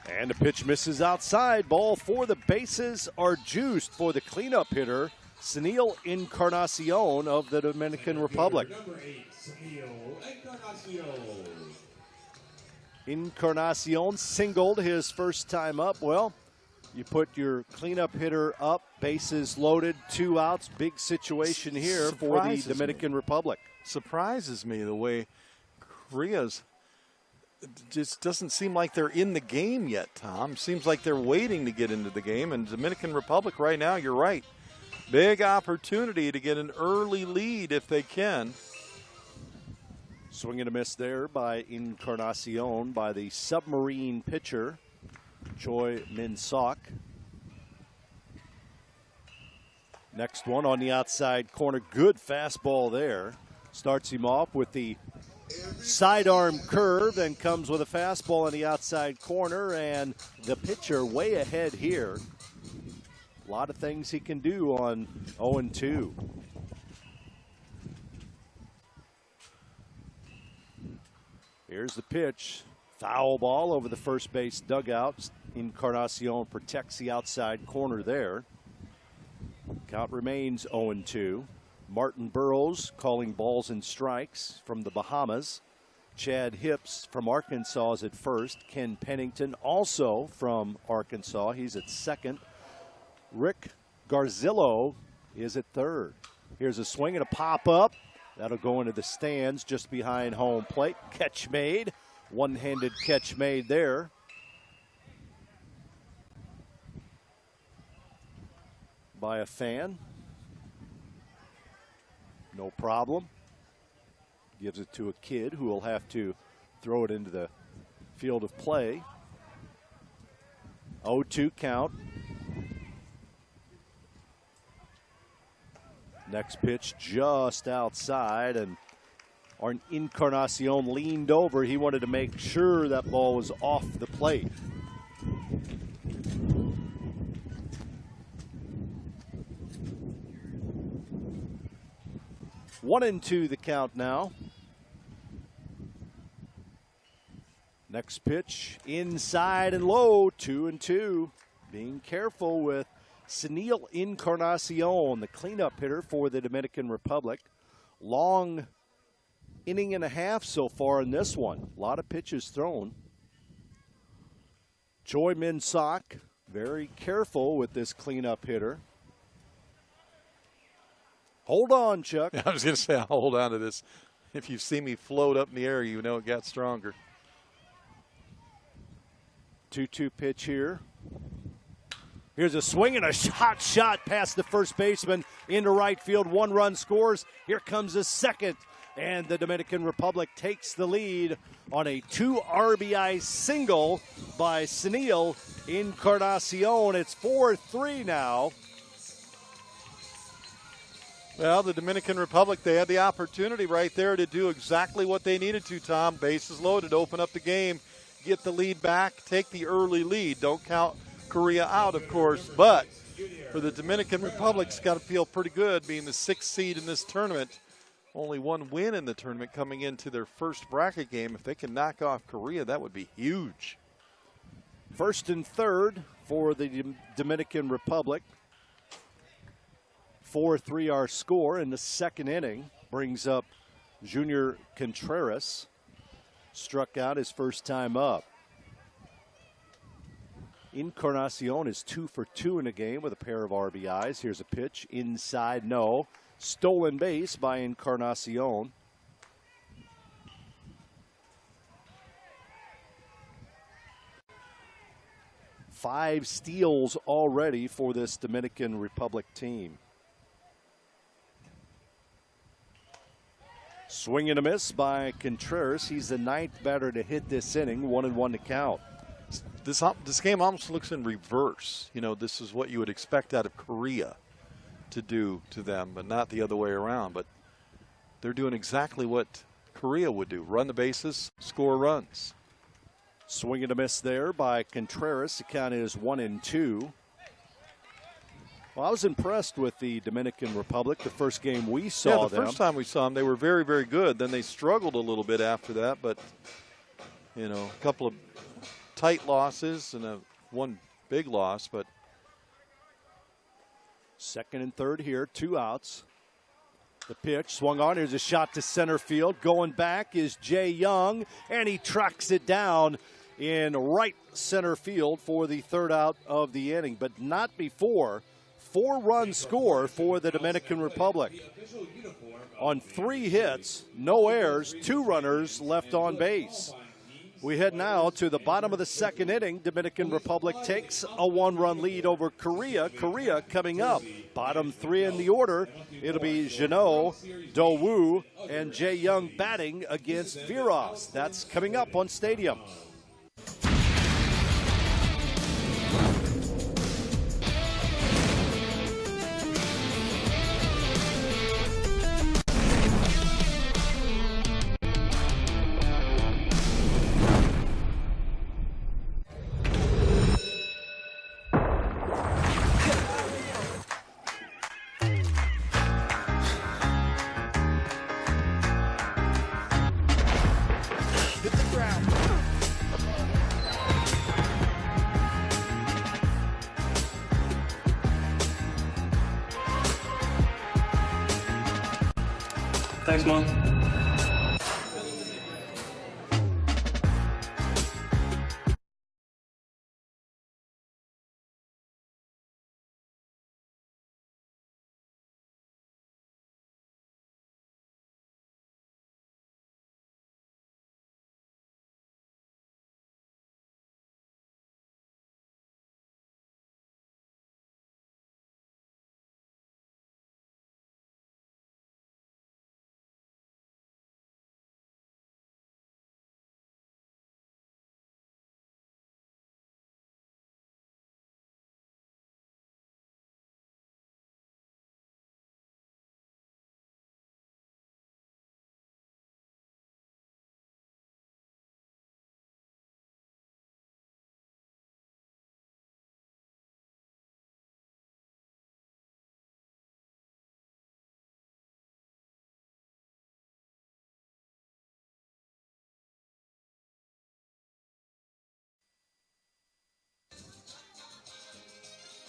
Speaker 3: And the pitch misses outside. Ball for the bases are juiced for the cleanup hitter, Sunil Encarnacion of the Dominican Republic.
Speaker 5: Number 8, Sunil Encarnacion.
Speaker 3: Encarnacion singled his first time up. Well, you put your cleanup hitter up, bases loaded, 2 outs. Big situation here for the Dominican Republic.
Speaker 4: Surprises me the way Korea's just doesn't seem like they're in the game yet, Tom. Seems like they're waiting to get into the game. And Dominican Republic right now, you're right. Big opportunity to get an early lead if they can.
Speaker 3: Swing and a miss there by Encarnacion by the submarine pitcher, Choi Min-sok. Next one on the outside corner. Good fastball there. Starts him off with the sidearm curve and comes with a fastball on the outside corner, and the pitcher way ahead here. A lot of things he can do on 0-2. Here's the pitch. Foul ball over the first base dugout. Encarnacion protects the outside corner there. Count remains 0-2. Martin Burrows calling balls and strikes from the Bahamas. Chad Hips from Arkansas is at first. Ken Pennington also from Arkansas. He's at second. Rick Garzillo is at third. Here's a swing and a pop up. That'll go into the stands just behind home plate. Catch made. One-handed catch made there. By a fan. No problem. Gives it to a kid who will have to throw it into the field of play. 0-2 count. Next pitch just outside, and our Encarnacion leaned over. He wanted to make sure that ball was off the plate. One and two the count now. Next pitch inside and low, 2-2. Being careful with Sunil Encarnacion, the cleanup hitter for the Dominican Republic. Long inning and a half so far in this one. A lot of pitches thrown. Choi Min-sok, very careful with this cleanup hitter. Hold on, Chuck.
Speaker 4: I was going to say, I'll hold on to this. If you see me float up in the air, you know it got stronger.
Speaker 3: 2-2 pitch here. Here's a swing and a hot shot past the first baseman into right field. 1 run scores. Here comes a second. And the Dominican Republic takes the lead on a 2 RBI single by Sunil Encarnacion. It's 4-3 now.
Speaker 4: Well, the Dominican Republic, they had the opportunity right there to do exactly what they needed to, Tom. Bases loaded, open up the game, get the lead back, take the early lead. Don't count Korea out, of course, but for the Dominican Republic, it's got to feel pretty good being the 6th seed in this tournament. Only 1 win in the tournament coming into their first bracket game. If they can knock off Korea, that would be huge.
Speaker 3: First and third for the Dominican Republic. 4-3 our score in the second inning. Brings up Junior Contreras. Struck out his first time up. Encarnacion is 2 for 2 in a game with a pair of RBIs. Here's a pitch inside, no. Stolen base by Encarnacion. Five steals already for this Dominican Republic team. Swing and a miss by Contreras. He's the 9th batter to hit this inning. 1-1 to count.
Speaker 4: This game almost looks in reverse. You know, this is what you would expect out of Korea to do to them, but not the other way around. But they're doing exactly what Korea would do. Run the bases, score runs.
Speaker 3: Swing and a miss there by Contreras. The count is 1-2. Well, I was impressed with the Dominican Republic the first game we saw them.
Speaker 4: The first time we saw them, they were very, very good. Then they struggled a little bit after that, but, you know, a couple of tight losses and one big loss. But
Speaker 3: second and third here, 2 outs. The pitch swung on. Here's a shot to center field. Going back is Jay Young, and he tracks it down in right center field for the 3rd out of the inning, but not before. 4-run score for the Dominican Republic. On 3 hits, no errors, 2 runners left on base. We head now to the bottom of the second inning. Dominican Republic takes a 1-run lead over Korea. Korea coming up. Bottom 3 in the order. It'll be Jeannot, Do-woo, and Jay Young batting against Viras. That's coming up on Stadium.
Speaker 6: Thanks, Mom.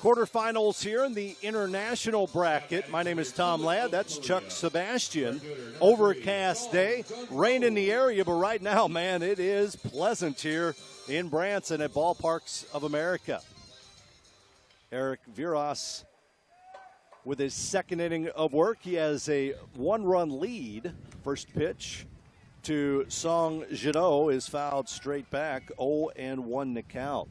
Speaker 3: Quarterfinals here in the international bracket. My name is Tom Ladd. That's Chuck Sebastian. Overcast day, rain in the area, but right now, man, it is pleasant here in Branson at Ballparks of America. Eric Viras with his second inning of work. He has a 1-run lead. First pitch to Song Jino is fouled straight back. 0-1 to count.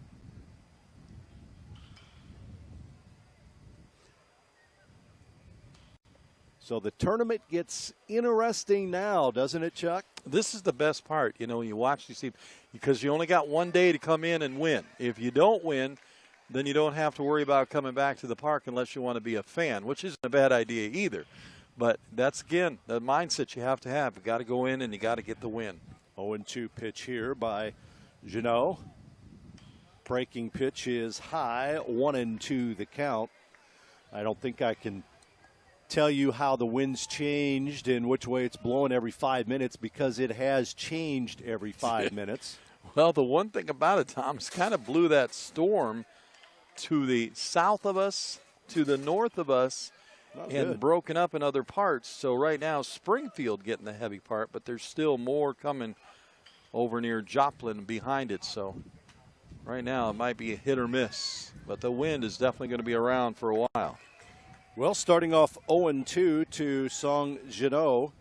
Speaker 3: So the tournament gets interesting now, doesn't it, Chuck?
Speaker 4: This is the best part. You know, you watch these teams because you only got one day to come in and win. If you don't win, then you don't have to worry about coming back to the park unless you want to be a fan, which isn't a bad idea either. But that's, again, the mindset you have to have. You got to go in and you got to get the win.
Speaker 3: 0-2 pitch here by Jino. Breaking pitch is high, 1-2 the count. I don't think I can tell you how the wind's changed and which way it's blowing every 5 minutes, because it has changed every 5 minutes.
Speaker 4: Well, the one thing about it, Tom, is kind of blew that storm to the south of us, to the north of us, and broken up in other parts. So right now, Springfield getting the heavy part, but there's still more coming over near Joplin behind it. So right now, it might be a hit or miss, but the wind is definitely going to be around for a while.
Speaker 3: Well, starting off 0-2 to Song Jino,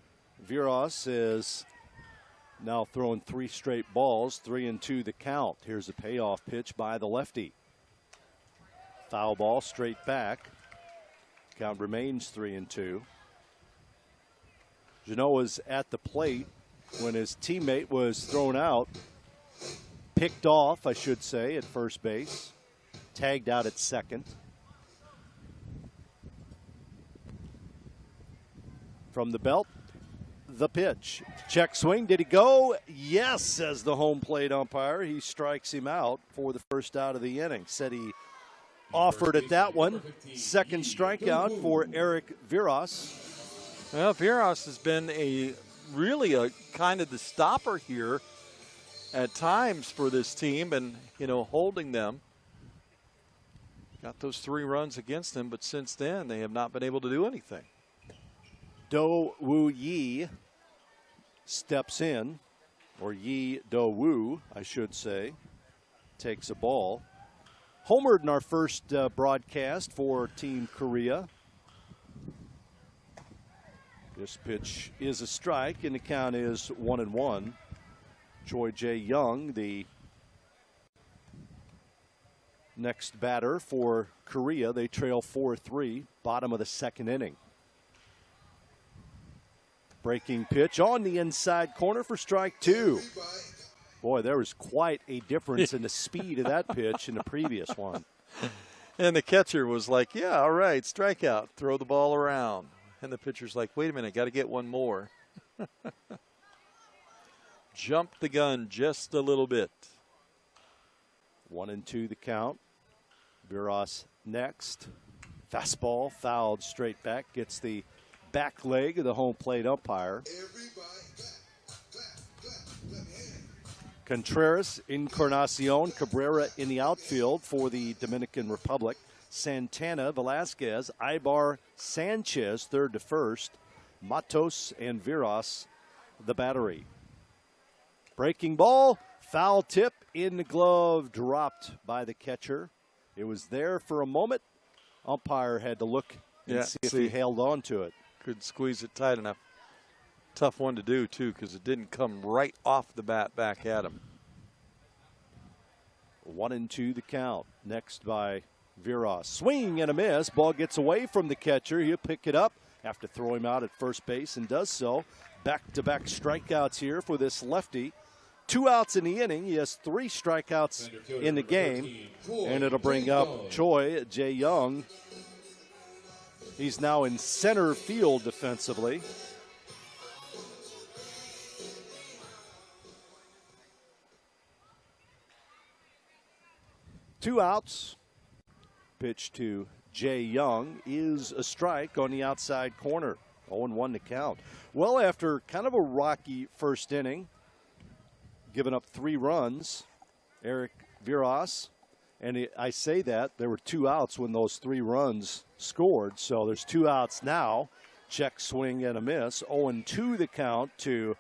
Speaker 3: Viras is now throwing 3 straight balls, 3-2 the count. Here's a payoff pitch by the lefty. Foul ball straight back. Count remains 3-2. Jino was at the plate when his teammate was thrown out, picked off, I should say, at first base, tagged out at second. From the belt, the pitch. Check swing. Did he go? Yes, says the home plate umpire. He strikes him out for the first out of the inning. Said he offered at that one. Second strikeout for Eric Viras.
Speaker 4: Well, Viras has been really a kind of the stopper here at times for this team, and, you know, holding them. Got those 3 runs against them, but since then they have not been able to do anything.
Speaker 3: Do Woo Yi steps in, or Yi Do Woo, I should say, takes a ball. Homered in our first broadcast for Team Korea. This pitch is a strike, and the count is 1-1. Choi Jae-young, the next batter for Korea. They trail 4-3, bottom of the second inning. Breaking pitch on the inside corner for strike 2. Boy, there was quite a difference in the speed of that pitch in the previous one.
Speaker 4: And the catcher was like, yeah, all right, strikeout, throw the ball around. And the pitcher's like, wait a minute, got to get one more. Jumped the gun just a little bit.
Speaker 3: 1-2 the count. Viras next. Fastball fouled straight back, gets the back leg of the home plate umpire. Contreras, Encarnacion, Cabrera in the outfield for the Dominican Republic. Santana, Velasquez, Ibar, Sanchez, third to first. Matos and Viras, the battery. Breaking ball, foul tip in the glove, dropped by the catcher. It was there for a moment. Umpire had to look and see if he held on to it.
Speaker 4: Couldn't squeeze it tight enough. Tough one to do, too, because it didn't come right off the bat back at him.
Speaker 3: 1-2 the count. Next by Viras. Swing and a miss. Ball gets away from the catcher. He'll pick it up after throwing him out at first base, and does so. Back-to-back strikeouts here for this lefty. 2 outs in the inning. He has 3 strikeouts in the game, and it'll bring up Choi Jae-young. He's now in center field defensively. Two outs. Pitch to Jae-young is a strike on the outside corner. 0-1 to count. Well, after kind of a rocky first inning, giving up 3 runs, Eric Viras, and I say that there were 2 outs when those 3 runs scored, so there's 2 outs now. Check swing and a miss. 0-2 the count to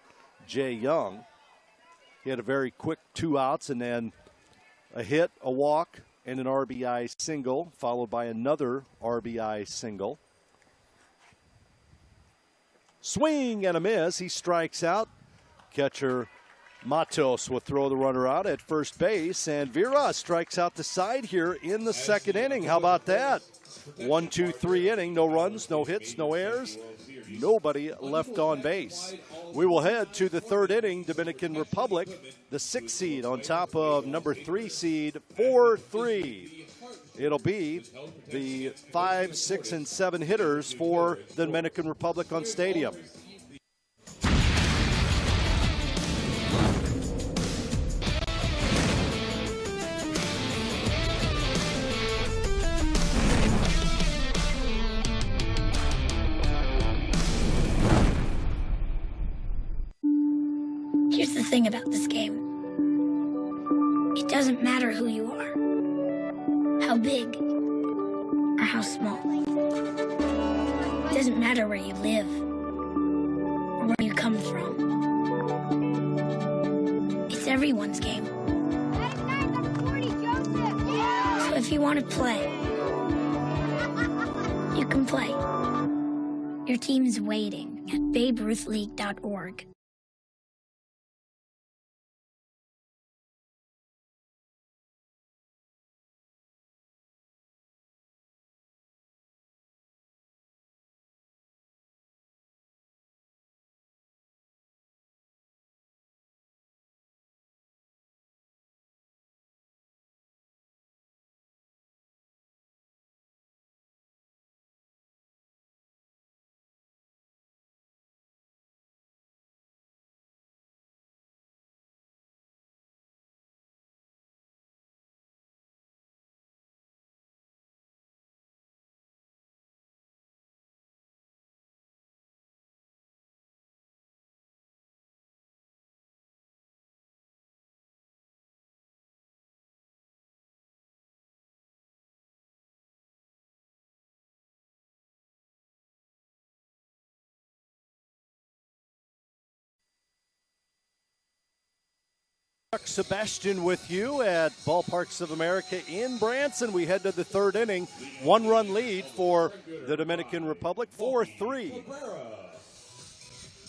Speaker 3: Jae-young. He had a very quick 2 outs and then a hit, a walk, and an RBI single, followed by another RBI single. Swing and a miss. He strikes out. Catcher Matos will throw the runner out at first base, and Vera strikes out the side here in the second inning. How about that? 1-2-3 inning, no runs, no hits, no errors, nobody left on base. We will head to the third inning. Dominican Republic, the 6th seed on top of number 3 seed, 4-3. It'll be the 5, 6, and 7 hitters for the Dominican Republic on Stadium.
Speaker 6: Here's the thing about this game. It doesn't matter who you are, how big, or how small. It doesn't matter where you live, or where you come from. It's everyone's game. So if you want to play, you can play. Your team's waiting at BabeRuthLeague.org.
Speaker 3: Sebastian with you at Ballparks of America in Branson. We head to the third inning. 1-run lead for the Dominican Republic, 4-3.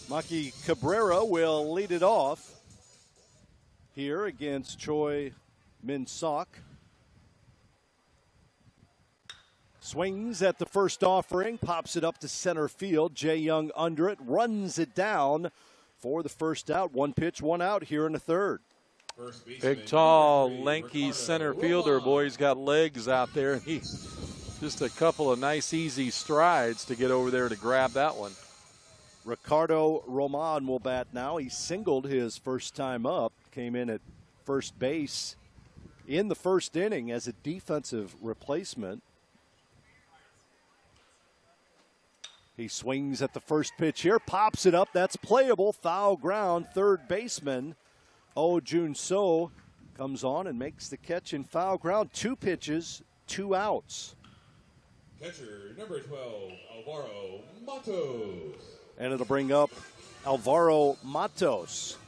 Speaker 3: Maki Cabrera will lead it off here against Choi Min-sok. Swings at the first offering, pops it up to center field. Jay Young under it, runs it down for the first out. 1 pitch, 1 out here in the third.
Speaker 4: Big, tall, lanky center fielder. Boy, he's got legs out there. He just a couple of nice, easy strides to get over there to grab that one.
Speaker 3: Ricardo Roman will bat now. He singled his first time up, came in at first base in the first inning as a defensive replacement. He swings at the first pitch here, pops it up. That's playable. Foul ground. Third baseman Oh Jun-so comes on and makes the catch in foul ground. 2 pitches, 2 outs.
Speaker 5: Catcher number 12, Alvaro Matos.
Speaker 3: And it'll bring up Alvaro Matos.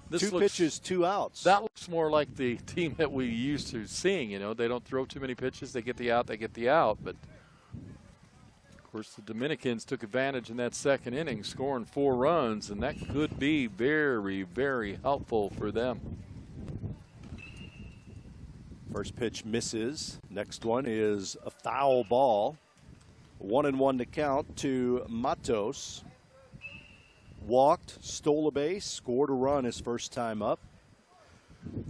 Speaker 4: This
Speaker 3: 2 pitches, 2 outs.
Speaker 4: That looks more like the team that we used to seeing. You know, they don't throw too many pitches. They get the out, they get the out. But, of course, the Dominicans took advantage in that second inning, scoring 4 runs, and that could be very, very helpful for them.
Speaker 3: First pitch misses. Next one is a foul ball. 1-1 to count to Matos. Walked, stole a base, scored a run his first time up.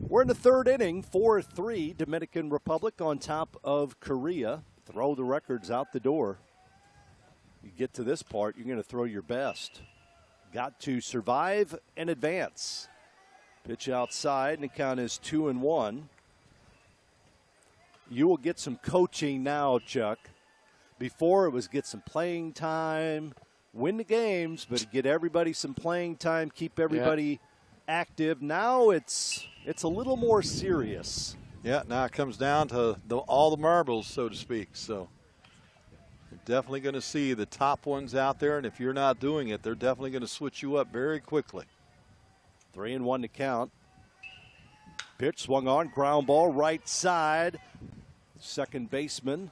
Speaker 3: We're in the third inning, 4-3, Dominican Republic on top of Korea. Throw the records out the door. You get to this part, you're going to throw your best. Got to survive and advance. Pitch outside, and the count is 2-1. You will get some coaching now, Chuck. Before it was get some playing time, win the games, but get everybody some playing time, keep everybody active. Now it's a little more serious.
Speaker 4: Yeah, now it comes down to all the marbles, so to speak. So you're definitely going to see the top ones out there, and if you're not doing it, they're definitely going to switch you up very quickly.
Speaker 3: 3-1 to count. Pitch swung on, ground ball right side. Second baseman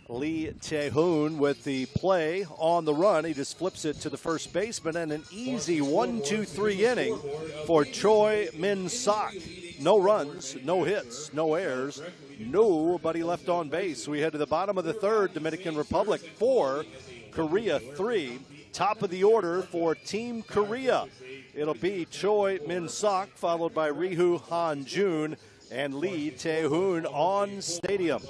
Speaker 3: Lee Tae-hoon with the play on the run. He just flips it to the first baseman, and an easy 1-2-3 inning for Choi Min-sok. No runs, no hits, no errors, nobody left on base. We head to the bottom of the third. Dominican Republic 4, Korea 3. Top of the order for Team Korea. It'll be Choi Min-sok, followed by Rihu Han-jun and Lee Tae-hoon on stadium.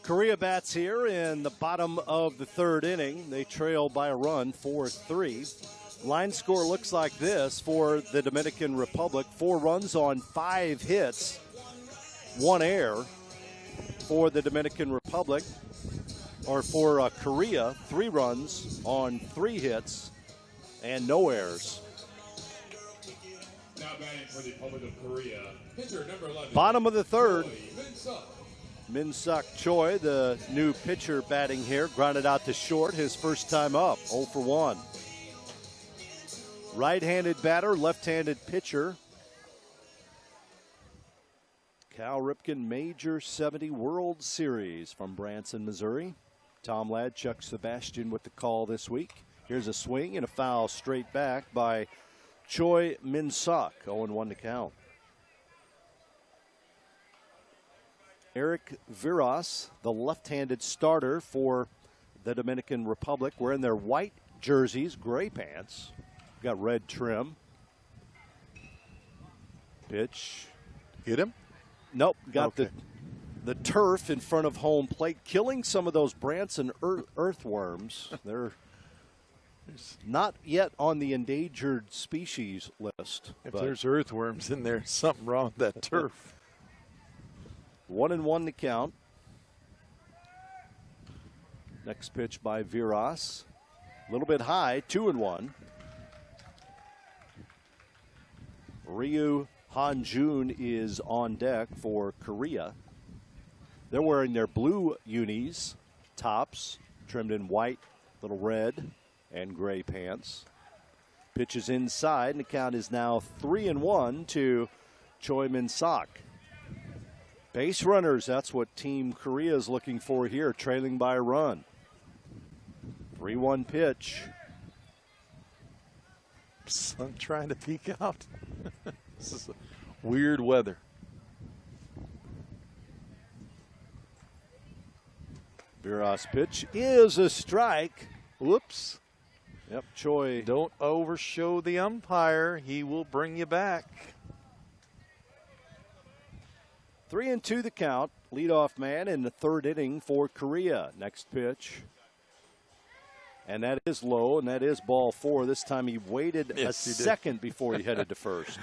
Speaker 3: Korea bats here in the bottom of the third inning. They trail by a run, 4-3. Line score looks like this for the Dominican Republic. 4 runs on 5 hits, 1 error for the Dominican Republic. Or for Korea, 3 runs on 3 hits and no errors.
Speaker 5: Now batting for the Republic of Korea, pitcher number 11.
Speaker 3: Bottom of the third.
Speaker 5: Min-sok.
Speaker 3: Min-sok Choi, the new pitcher batting here, grounded out to short his first time up, 0 for 1. Right-handed batter, left-handed pitcher. Cal Ripken Major 70 World Series from Branson, Missouri. Tom Ladd, Chuck Sebastian with the call this week. Here's a swing and a foul straight back by Choi Min-sok, 0-1 to count. Eric Viras, the left-handed starter for the Dominican Republic, wearing their white jerseys, gray pants. Got red trim. Pitch.
Speaker 4: Hit him?
Speaker 3: Nope, got
Speaker 4: okay.
Speaker 3: the turf in front of home plate, killing some of those Branson earthworms. They're not yet on the endangered species list.
Speaker 4: If there's earthworms in there, something wrong with that turf.
Speaker 3: 1-1 to count. Next pitch by Viras. A little bit high, 2-1. Ryu Han-jun is on deck for Korea. They're wearing their blue unis, tops, trimmed in white, little red, and gray pants. Pitch is inside, and the count is now 3-1 to Choi Min-sok. Base runners, that's what Team Korea is looking for here, trailing by a run. 3-1 pitch.
Speaker 4: Sun trying to peek out. This is weird weather.
Speaker 3: Viras' pitch is a strike.
Speaker 4: Whoops.
Speaker 3: Yep, Choi.
Speaker 4: Don't overshow the umpire. He will bring you back.
Speaker 3: 3-2 the count. Leadoff man in the third inning for Korea. Next pitch. And that is low, and that is ball 4. This time he waited a second before he headed to first.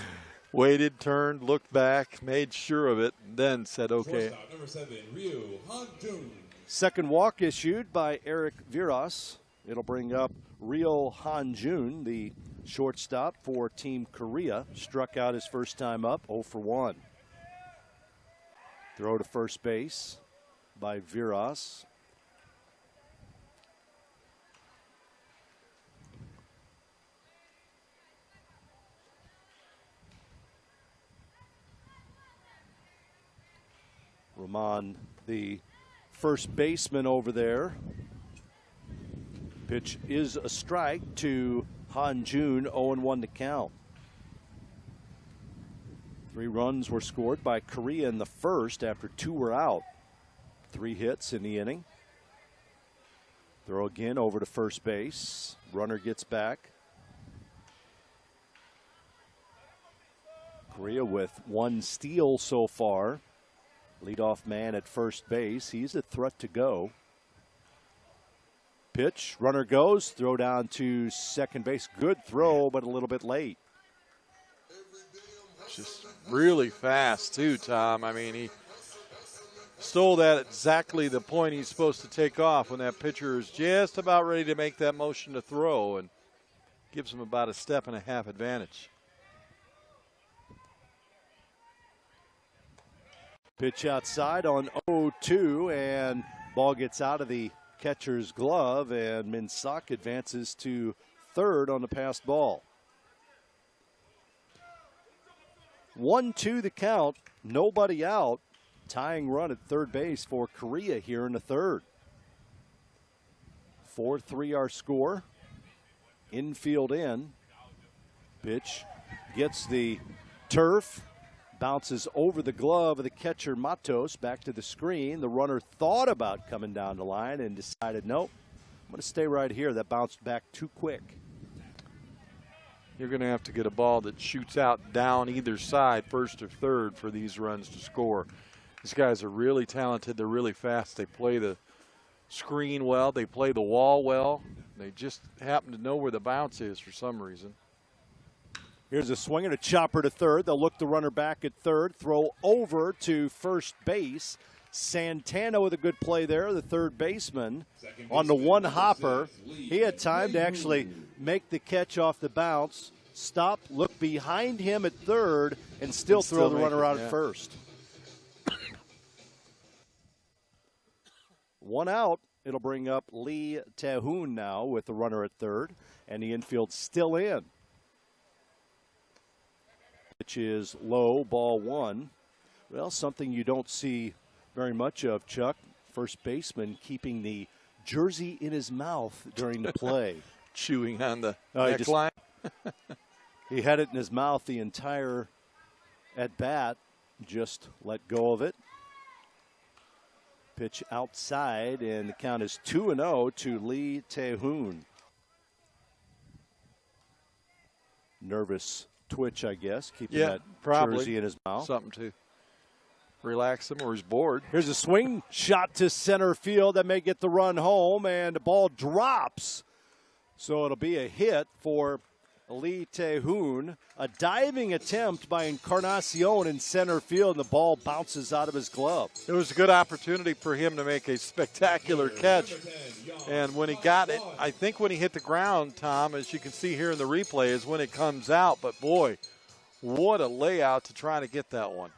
Speaker 4: Waited, turned, looked back, made sure of it, then said, okay.
Speaker 5: Shortstop, number 7, Ryu Han-jun.
Speaker 3: Second walk issued by Eric Viras. It'll bring up Ryu Han-jun, the shortstop for Team Korea. Struck out his first time up, 0 for 1. Throw to first base by Viras. Roman, the first baseman over there. Pitch is a strike to Han Jun, 0-1 to count. 3 runs were scored by Korea in the first after 2 were out. 3 hits in the inning. Throw again over to first base. Runner gets back. Korea with 1 steal so far. Leadoff man at first base. He's a threat to go. Pitch, runner goes, throw down to second base. Good throw, but a little bit late.
Speaker 4: Just really fast, too, Tom. I mean, he stole that at exactly the point he's supposed to take off when that pitcher is just about ready to make that motion to throw, and gives him about a step and a half advantage.
Speaker 3: Pitch outside on 0-2, and ball gets out of the catcher's glove, and Minsak advances to third on the passed ball. 1-2 the count, nobody out. Tying run at third base for Korea here in the third. 4-3 our score. Infield in. Pitch gets the turf. Bounces over the glove of the catcher Matos back to the screen. The runner thought about coming down the line and decided, nope, I'm going to stay right here. That bounced back too quick.
Speaker 4: You're going to have to get a ball that shoots out down either side, first or third, for these runs to score. These guys are really talented. They're really fast. They play the screen well. They play the wall well. They just happen to know where the bounce is for some reason.
Speaker 3: Here's a swing and a chopper to third. They'll look the runner back at third. Throw over to first base. Santana with a good play there, the third baseman. On the one hopper, he had time to actually make the catch off the bounce, stop, look behind him at third, and still throw the runner out at first. 1 out. It'll bring up Lee Tae-hoon now with the runner at third, and the infield still in. Pitch is low, ball 1. Well, something you don't see very much of, Chuck. First baseman keeping the jersey in his mouth during the play.
Speaker 4: Chewing on the neckline.
Speaker 3: He had it in his mouth the entire at-bat. Just let go of it. Pitch outside, and the count is 2-0 to Lee Tae-hoon. Nervous twitch, I guess, keeping that jersey in his mouth.
Speaker 4: Something to relax him, or he's bored.
Speaker 3: Here's a swing shot to center field that may get the run home, and the ball drops. So it'll be a hit for Lee Tae-hoon. A diving attempt by Encarnacion in center field, and the ball bounces out of his glove.
Speaker 4: It was a good opportunity for him to make a spectacular catch. And when he got it, I think when he hit the ground, Tom, as you can see here in the replay, is when it comes out. But, boy, what a layout to try to get that one.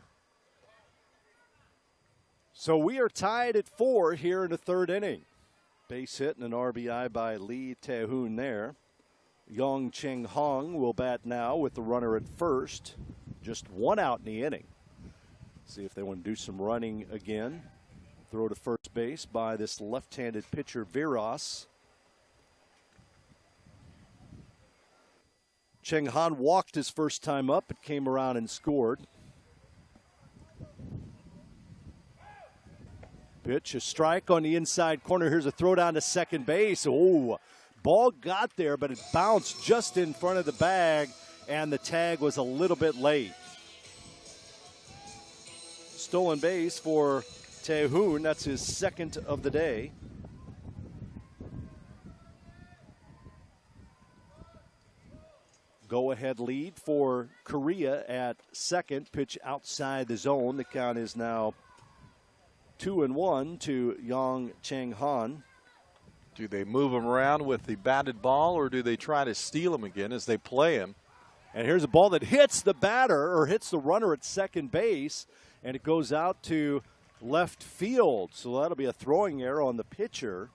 Speaker 3: So we are tied at 4 here in the third inning. Base hit and an RBI by Lee Tae-hoon there. Yong Cheng Hong will bat now with the runner at first. Just 1 out in the inning. See if they want to do some running again. Throw to first base by this left-handed pitcher, Viras. Cheng Han walked his first time up, but came around and scored. Pitch, a strike on the inside corner. Here's a throw down to second base. Oh, ball got there, but it bounced just in front of the bag, and the tag was a little bit late. Stolen base for Tae-hoon. That's his second of the day. Go-ahead lead for Korea at second. Pitch outside the zone. The count is now 2-1 to Yong Cheng Han.
Speaker 4: Do they move him around with the batted ball, or do they try to steal him again as they play him?
Speaker 3: And here's a ball that hits the batter, or hits the runner at second base, and it goes out to left field. So that'll be a throwing error on the pitcher,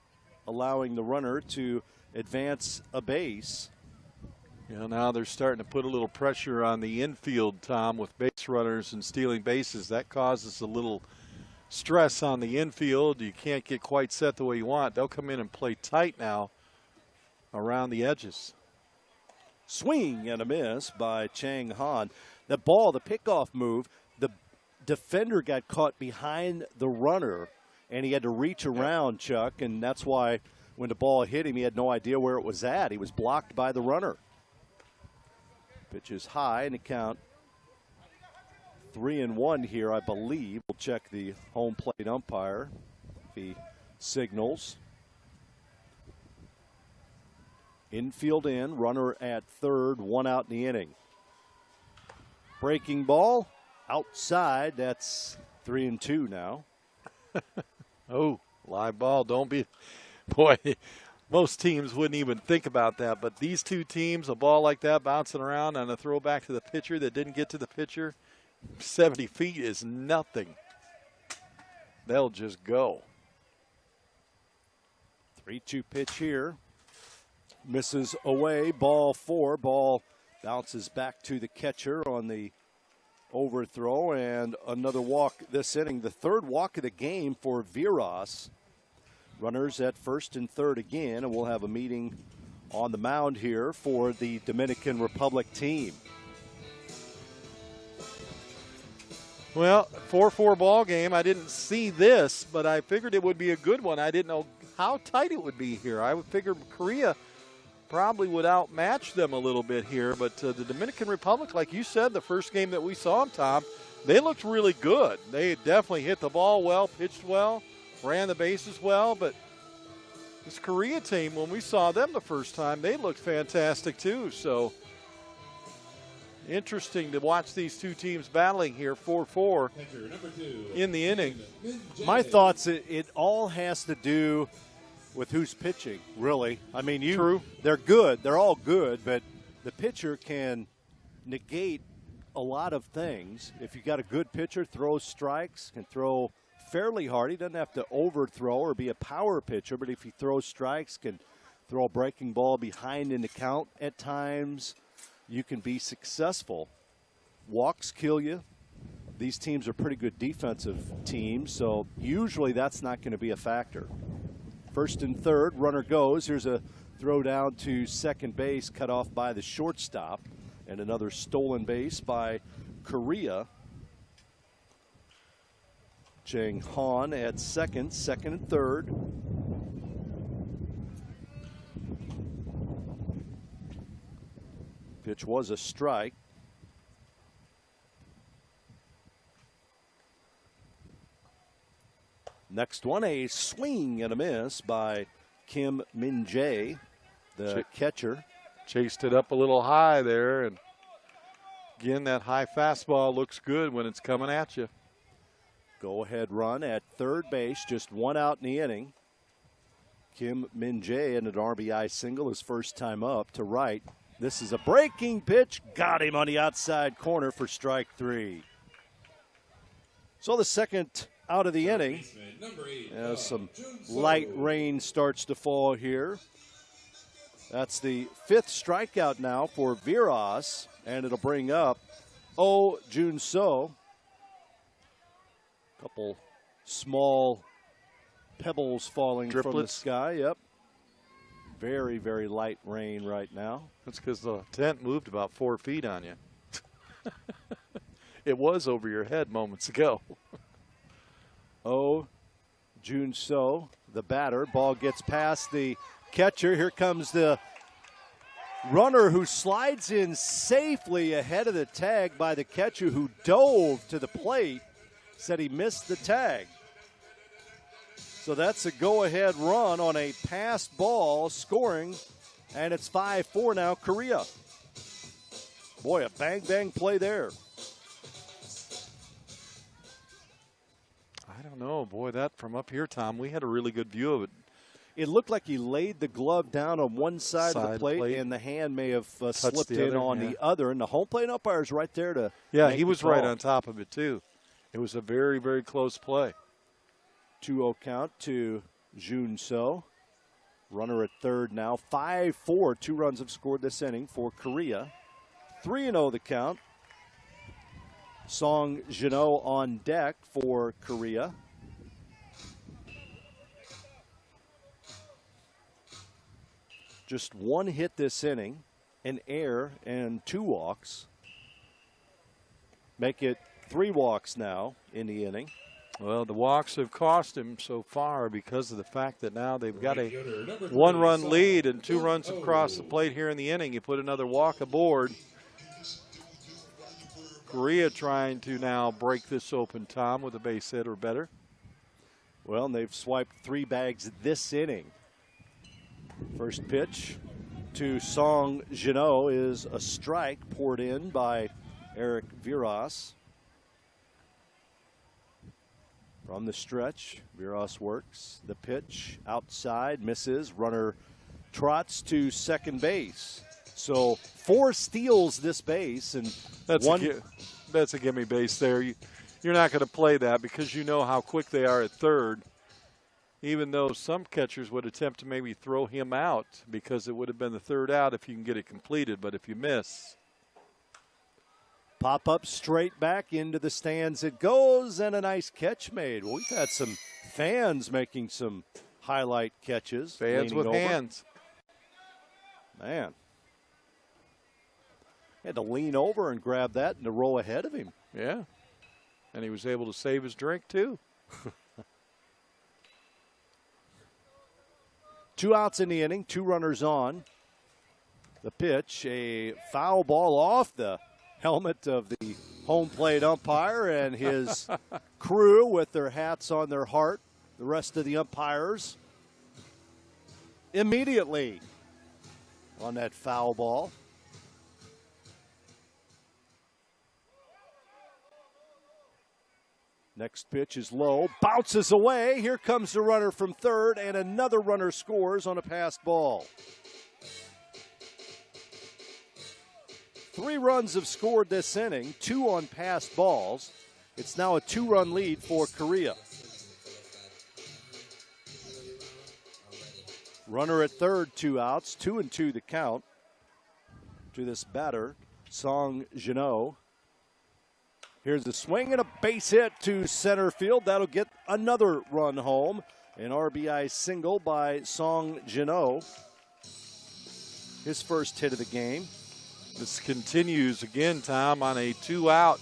Speaker 3: allowing the runner to advance a base.
Speaker 4: Now they're starting to put a little pressure on the infield, Tom, with base runners and stealing bases. That causes a little stress on the infield. You can't get quite set the way you want. They'll come in and play tight now around the edges.
Speaker 3: Swing and a miss by Chang Han. The ball, the pickoff move, the defender got caught behind the runner, and he had to reach around, Chuck, and that's why when the ball hit him, he had no idea where it was at. He was blocked by the runner. Pitch is high, and the count 3-1 here, I believe. We'll check the home plate umpire if he signals. Infield in, runner at third, 1 out in the inning. Breaking ball outside. That's 3-2 now.
Speaker 4: Oh, live ball. Don't be, boy. Most teams wouldn't even think about that, but these two teams, a ball like that bouncing around on a throw back to the pitcher that didn't get to the pitcher, 70 feet is nothing. They'll just go.
Speaker 3: 3-2 pitch here. Misses away, ball 4. Ball bounces back to the catcher on the overthrow, and another walk this inning. The third walk of the game for Viras. Runners at first and third again, and we'll have a meeting on the mound here for the Dominican Republic team.
Speaker 4: Well, 4-4 ball game. I didn't see this, but I figured it would be a good one. I didn't know how tight it would be here. I would figure Korea probably would outmatch them a little bit here, but the Dominican Republic, like you said, the first game that we saw them, Tom, they looked really good. They definitely hit the ball well, pitched well, ran the bases well, but this Korea team, when we saw them the first time, they looked fantastic too. So interesting to watch these two teams battling here, 4-4 in the inning.
Speaker 3: My thoughts, it all has to do with who's pitching, really. I mean,
Speaker 4: True.
Speaker 3: They're good. They're all good, but the pitcher can negate a lot of things. If you got a good pitcher, throws strikes, can throw fairly hard. He doesn't have to overthrow or be a power pitcher, but if he throws strikes, can throw a breaking ball behind in the count at times, you can be successful. Walks kill you. These teams are pretty good defensive teams, so usually that's not going to be a factor. First and third, runner goes. Here's a throw down to second base, cut off by the shortstop, and another stolen base by Korea. Chang Han at second and third. Pitch was a strike. Next one, a swing and a miss by Kim Min-jae, the catcher.
Speaker 4: Chased it up a little high there, and again, that high fastball looks good when it's coming at you.
Speaker 3: Go-ahead run at third base, just 1 out in the inning. Kim Min-jae in an RBI single, his first time up to right. This is a breaking pitch, got him on the outside corner for strike 3. So the second out of the inning, as some light rain starts to fall here. That's the 5th strikeout now for Viras, and it'll bring up Oh Jun-so. Couple small pebbles falling from the sky. Yep. Very, very light rain right now.
Speaker 4: That's because the tent moved about 4 feet on you. It was over your head moments ago.
Speaker 3: Oh Jun-so, the batter. Ball gets past the catcher. Here comes the runner who slides in safely ahead of the tag by the catcher, who dove to the plate. Said he missed the tag. So that's a go-ahead run on a passed ball, scoring, and it's 5-4 now, Korea. Boy, a bang-bang play there.
Speaker 4: I don't know. Boy, that from up here, Tom, we had a really good view of it.
Speaker 3: It looked like he laid the glove down on one side of the plate, and the hand may have slipped in on the other. And the home plate umpire's right there to
Speaker 4: he was right on top of it, too. It was a very, very close play.
Speaker 3: 2-0 count to Jun So. Runner at third now. 5-4. 2 runs have scored this inning for Korea. 3-0 the count. Song Jin-oh on deck for Korea. Just 1 hit this inning, an error and 2 walks. Make it 3 walks now in the inning.
Speaker 4: Well, the walks have cost him so far because of the fact that now they've got a 1-run lead and 2 runs have crossed the plate here in the inning. You put another walk aboard. Korea trying to now break this open, Tom, with a base hit or better.
Speaker 3: Well, and they've swiped 3 bags this inning. First pitch to Song Jin-oh is a strike poured in by Eric Viras. From the stretch, Viras works. The pitch outside, misses. Runner trots to second base. So 4 steals this base, and
Speaker 4: that's a gimme base there. You're not going to play that because you know how quick they are at third. Even though some catchers would attempt to maybe throw him out because it would have been the 3rd out if you can get it completed. But if you miss.
Speaker 3: Pop up straight back into the stands it goes, and a nice catch made. Well, we've had some fans making some highlight catches.
Speaker 4: Fans with hands.
Speaker 3: Man. Had to lean over and grab that in the row ahead of him.
Speaker 4: Yeah. And he was able to save his drink, too.
Speaker 3: 2 outs in the inning, 2 runners on. The pitch, a foul ball off the helmet of the home plate umpire and his crew with their hats on their heart. The rest of the umpires immediately on that foul ball. Next pitch is low, bounces away. Here comes the runner from third, and another runner scores on a passed ball. 3 runs have scored this inning, 2 on passed balls. It's now a 2-run lead for Korea. Runner at third, 2 outs, 2-2 the count to this batter, Song Jin-oh. Here's a swing and a base hit to center field. That'll get another run home. An RBI single by Song Jin-oh. His first hit of the game.
Speaker 4: This continues again, Tom, on a 2-out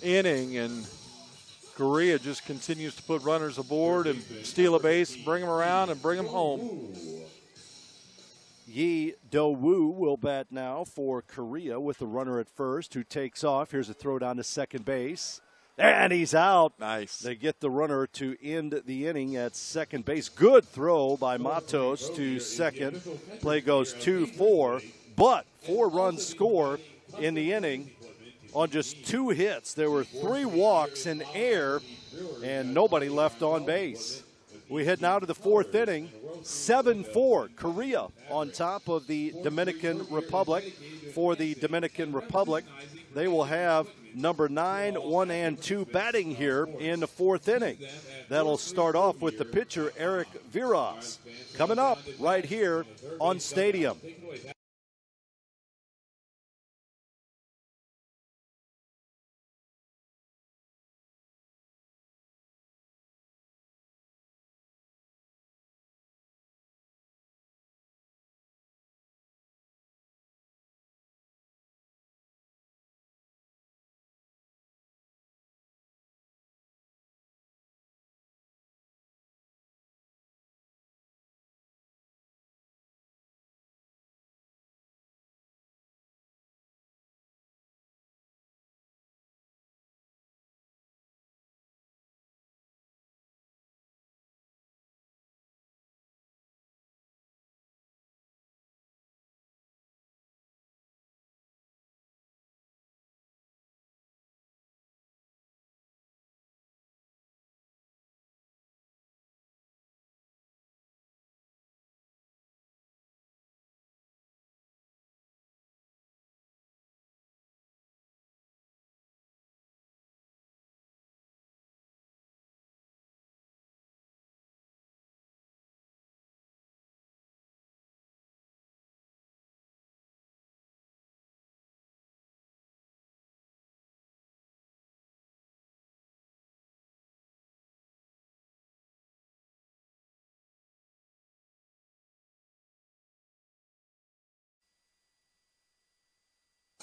Speaker 4: inning, and Korea just continues to put runners aboard and steal a base, bring them around, and bring them home.
Speaker 3: Yi Do-woo will bat now for Korea with the runner at first who takes off. Here's a throw down to second base. And he's out.
Speaker 4: Nice.
Speaker 3: They get the runner to end the inning at second base. Good throw by Matos to second. Play goes 2-4, but 4 runs score in the inning on just 2 hits. There were 3 walks in air and nobody left on base. We head now to the 4th inning. 7-4, Korea on top of the Dominican Republic. For the Dominican Republic, they will have number 9, 1, and 2 batting here in the 4th inning. That'll start off with the pitcher, Eric Viras. Coming up right here on Stadium.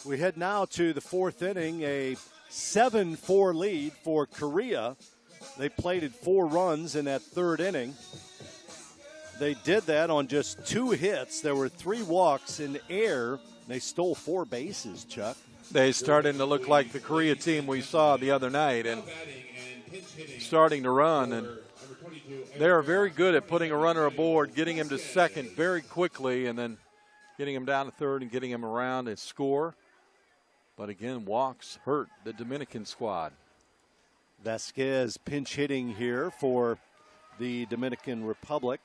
Speaker 3: We head now to the fourth inning, a 7-4 lead for Korea. They plated 4 runs in that third inning. They did that on just 2 hits. There were 3 walks in air. They stole 4 bases, Chuck.
Speaker 4: They starting to look like the Korea team we saw the other night and starting to run. And they are very good at putting a runner aboard, getting him to second very quickly, and then getting him down to third and getting him around and score. But again, walks hurt the Dominican squad.
Speaker 3: Vasquez pinch hitting here for the Dominican Republic.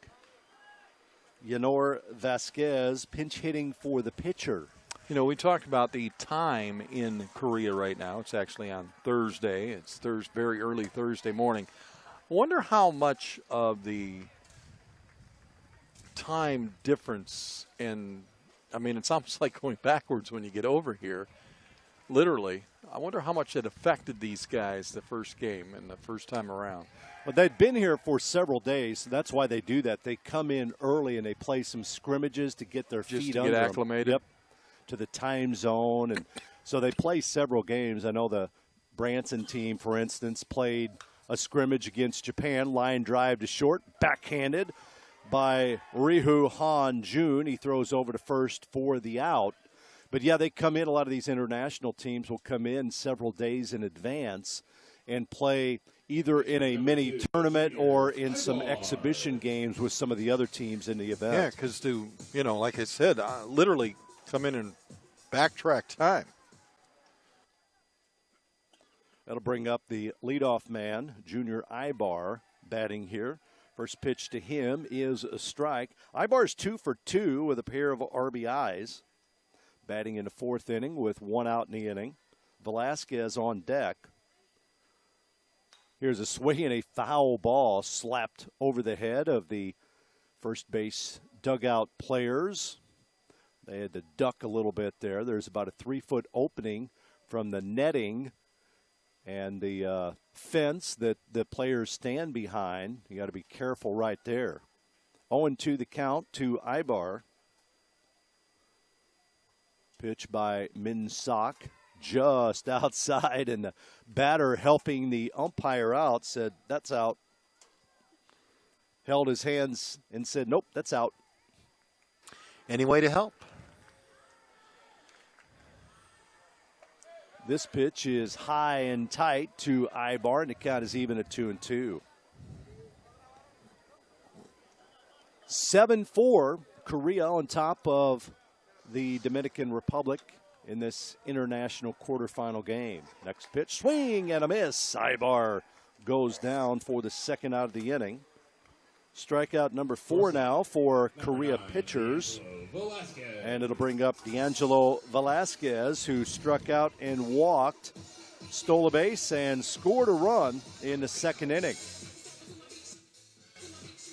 Speaker 3: Yanor Vasquez pinch hitting for the pitcher.
Speaker 4: You know, we talked about the time in Korea right now. It's actually on Thursday. It's very early Thursday morning. I wonder how much of the time difference, and I mean, it's almost like going backwards when you get over here, literally. I wonder how much it affected these guys the first game and the first time around.
Speaker 3: Well, they'd been here for several days, so that's why they do that. They come in early and they play some scrimmages to get their feet under them.
Speaker 4: Just to get acclimated?
Speaker 3: Yep, to the time zone. And so they play several games. I know the Branson team, for instance, played a scrimmage against Japan, line drive to short, backhanded by Rihu Han-jun. He throws over to first for the out. But, yeah, they come in. A lot of these international teams will come in several days in advance and play either in a mini tournament or in some exhibition games with some of the other teams in the event.
Speaker 4: Yeah, because like I said, literally come in and backtrack time.
Speaker 3: That'll bring up the leadoff man, Junior Ibar, batting here. First pitch to him is a strike. Ibar's 2 for 2 with a pair of RBIs. Batting in the fourth inning with 1 out in the inning. Velasquez on deck. Here's a swing and a foul ball slapped over the head of the first base dugout players. They had to duck a little bit there. There's about a 3-foot opening from the netting and the fence that the players stand behind. You got to be careful right there. 0-2 the count to Ibar. Pitch by Min Sok, just outside, and the batter helping the umpire out said, that's out. Held his hands and said, nope, that's out.
Speaker 4: Any way to help?
Speaker 3: This pitch is high and tight to Ibar, and the count is even at 2-2. 7-4, Korea on top of the Dominican Republic in this international quarterfinal game. Next pitch, swing and a miss. Ibar goes down for the second out of the inning. Strikeout number 4 now for Korea pitchers. And it'll bring up D'Angelo Velasquez, who struck out and walked, stole a base, and scored a run in the second inning.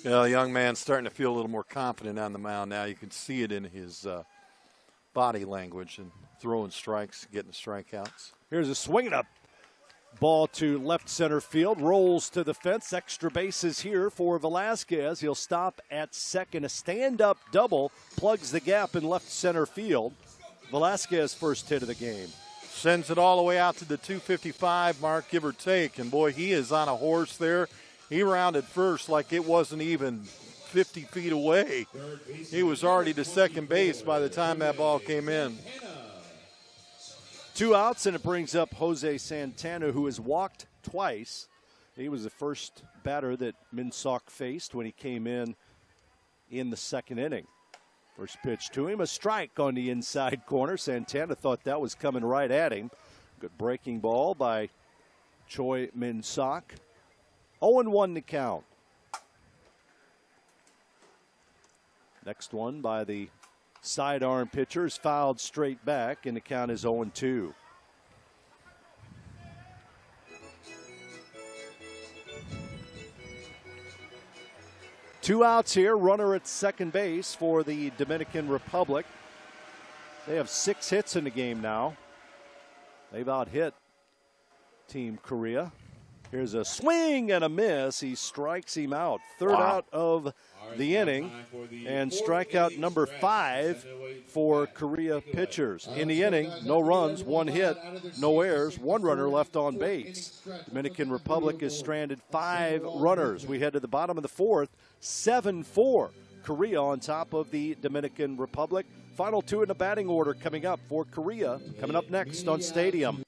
Speaker 4: Yeah, the young man's starting to feel a little more confident on the mound now. You can see it in his body language and throwing strikes, getting strikeouts.
Speaker 3: Here's a swing and a ball to left center field, rolls to the fence. Extra bases here for Velasquez. He'll stop at second. A stand-up double plugs the gap in left center field. Velasquez first hit of the game.
Speaker 4: Sends it all the way out to the 255 mark, give or take. And, boy, he is on a horse there. He rounded first like it wasn't even 50 feet away. He was already to second base by the time that ball came in.
Speaker 3: 2 outs, and it brings up Jose Santana, who has walked twice. He was the first batter that Min Sok faced when he came in the second inning. First pitch to him, a strike on the inside corner. Santana thought that was coming right at him. Good breaking ball by Choi Min Sok. 0-1 to count. Next one by the sidearm pitcher is fouled straight back, and the count is 0-2. Two outs here, runner at second base for the Dominican Republic. They have 6 hits in the game now. They've out-hit Team Korea. Here's a swing and a miss. He strikes him out. Third out of the inning, and strikeout number 5 for Korea pitchers. In the inning, no runs, 1 hit, no errors, 1 runner left on base. Dominican Republic has stranded 5 runners. We head to the bottom of the 4th, 7-4. Korea on top of the Dominican Republic. Final 2 in the batting order coming up for Korea, coming up next on Stadium.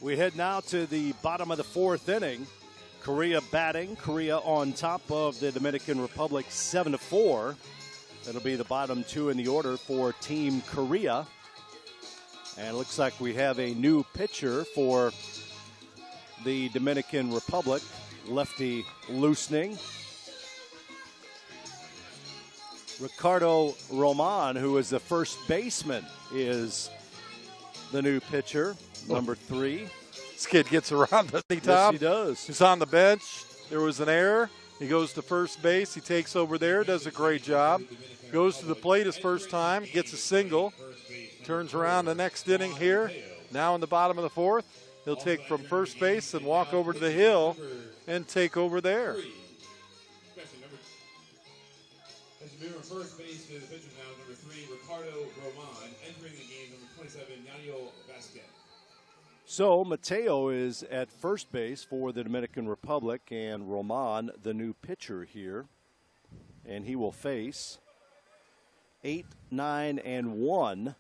Speaker 3: We head now to the bottom of the 4th inning. Korea batting. Korea on top of the Dominican Republic 7-4. That'll be the bottom 2 in the order for Team Korea. And it looks like we have a new pitcher for the Dominican Republic. Lefty loosening. Ricardo Roman, who is the first baseman, is the new pitcher. Number 3.
Speaker 4: This kid gets around, doesn't he, Tom?
Speaker 3: Yes, he does.
Speaker 4: He's on the bench. There was an error. He goes to first base. He takes over there, does a great job. Goes to the plate his first time, gets a single. Turns around the next inning here. Now in the bottom of the 4th, he'll take from first base and walk over to the hill and take over there.
Speaker 5: First base for the pitcher now, number 3, Ricardo Roman. Entering the game, number 27, Yanio Vasquez.
Speaker 3: So Mateo is at first base for the Dominican Republic, and Roman, the new pitcher here. And he will face 8, 9, and 1.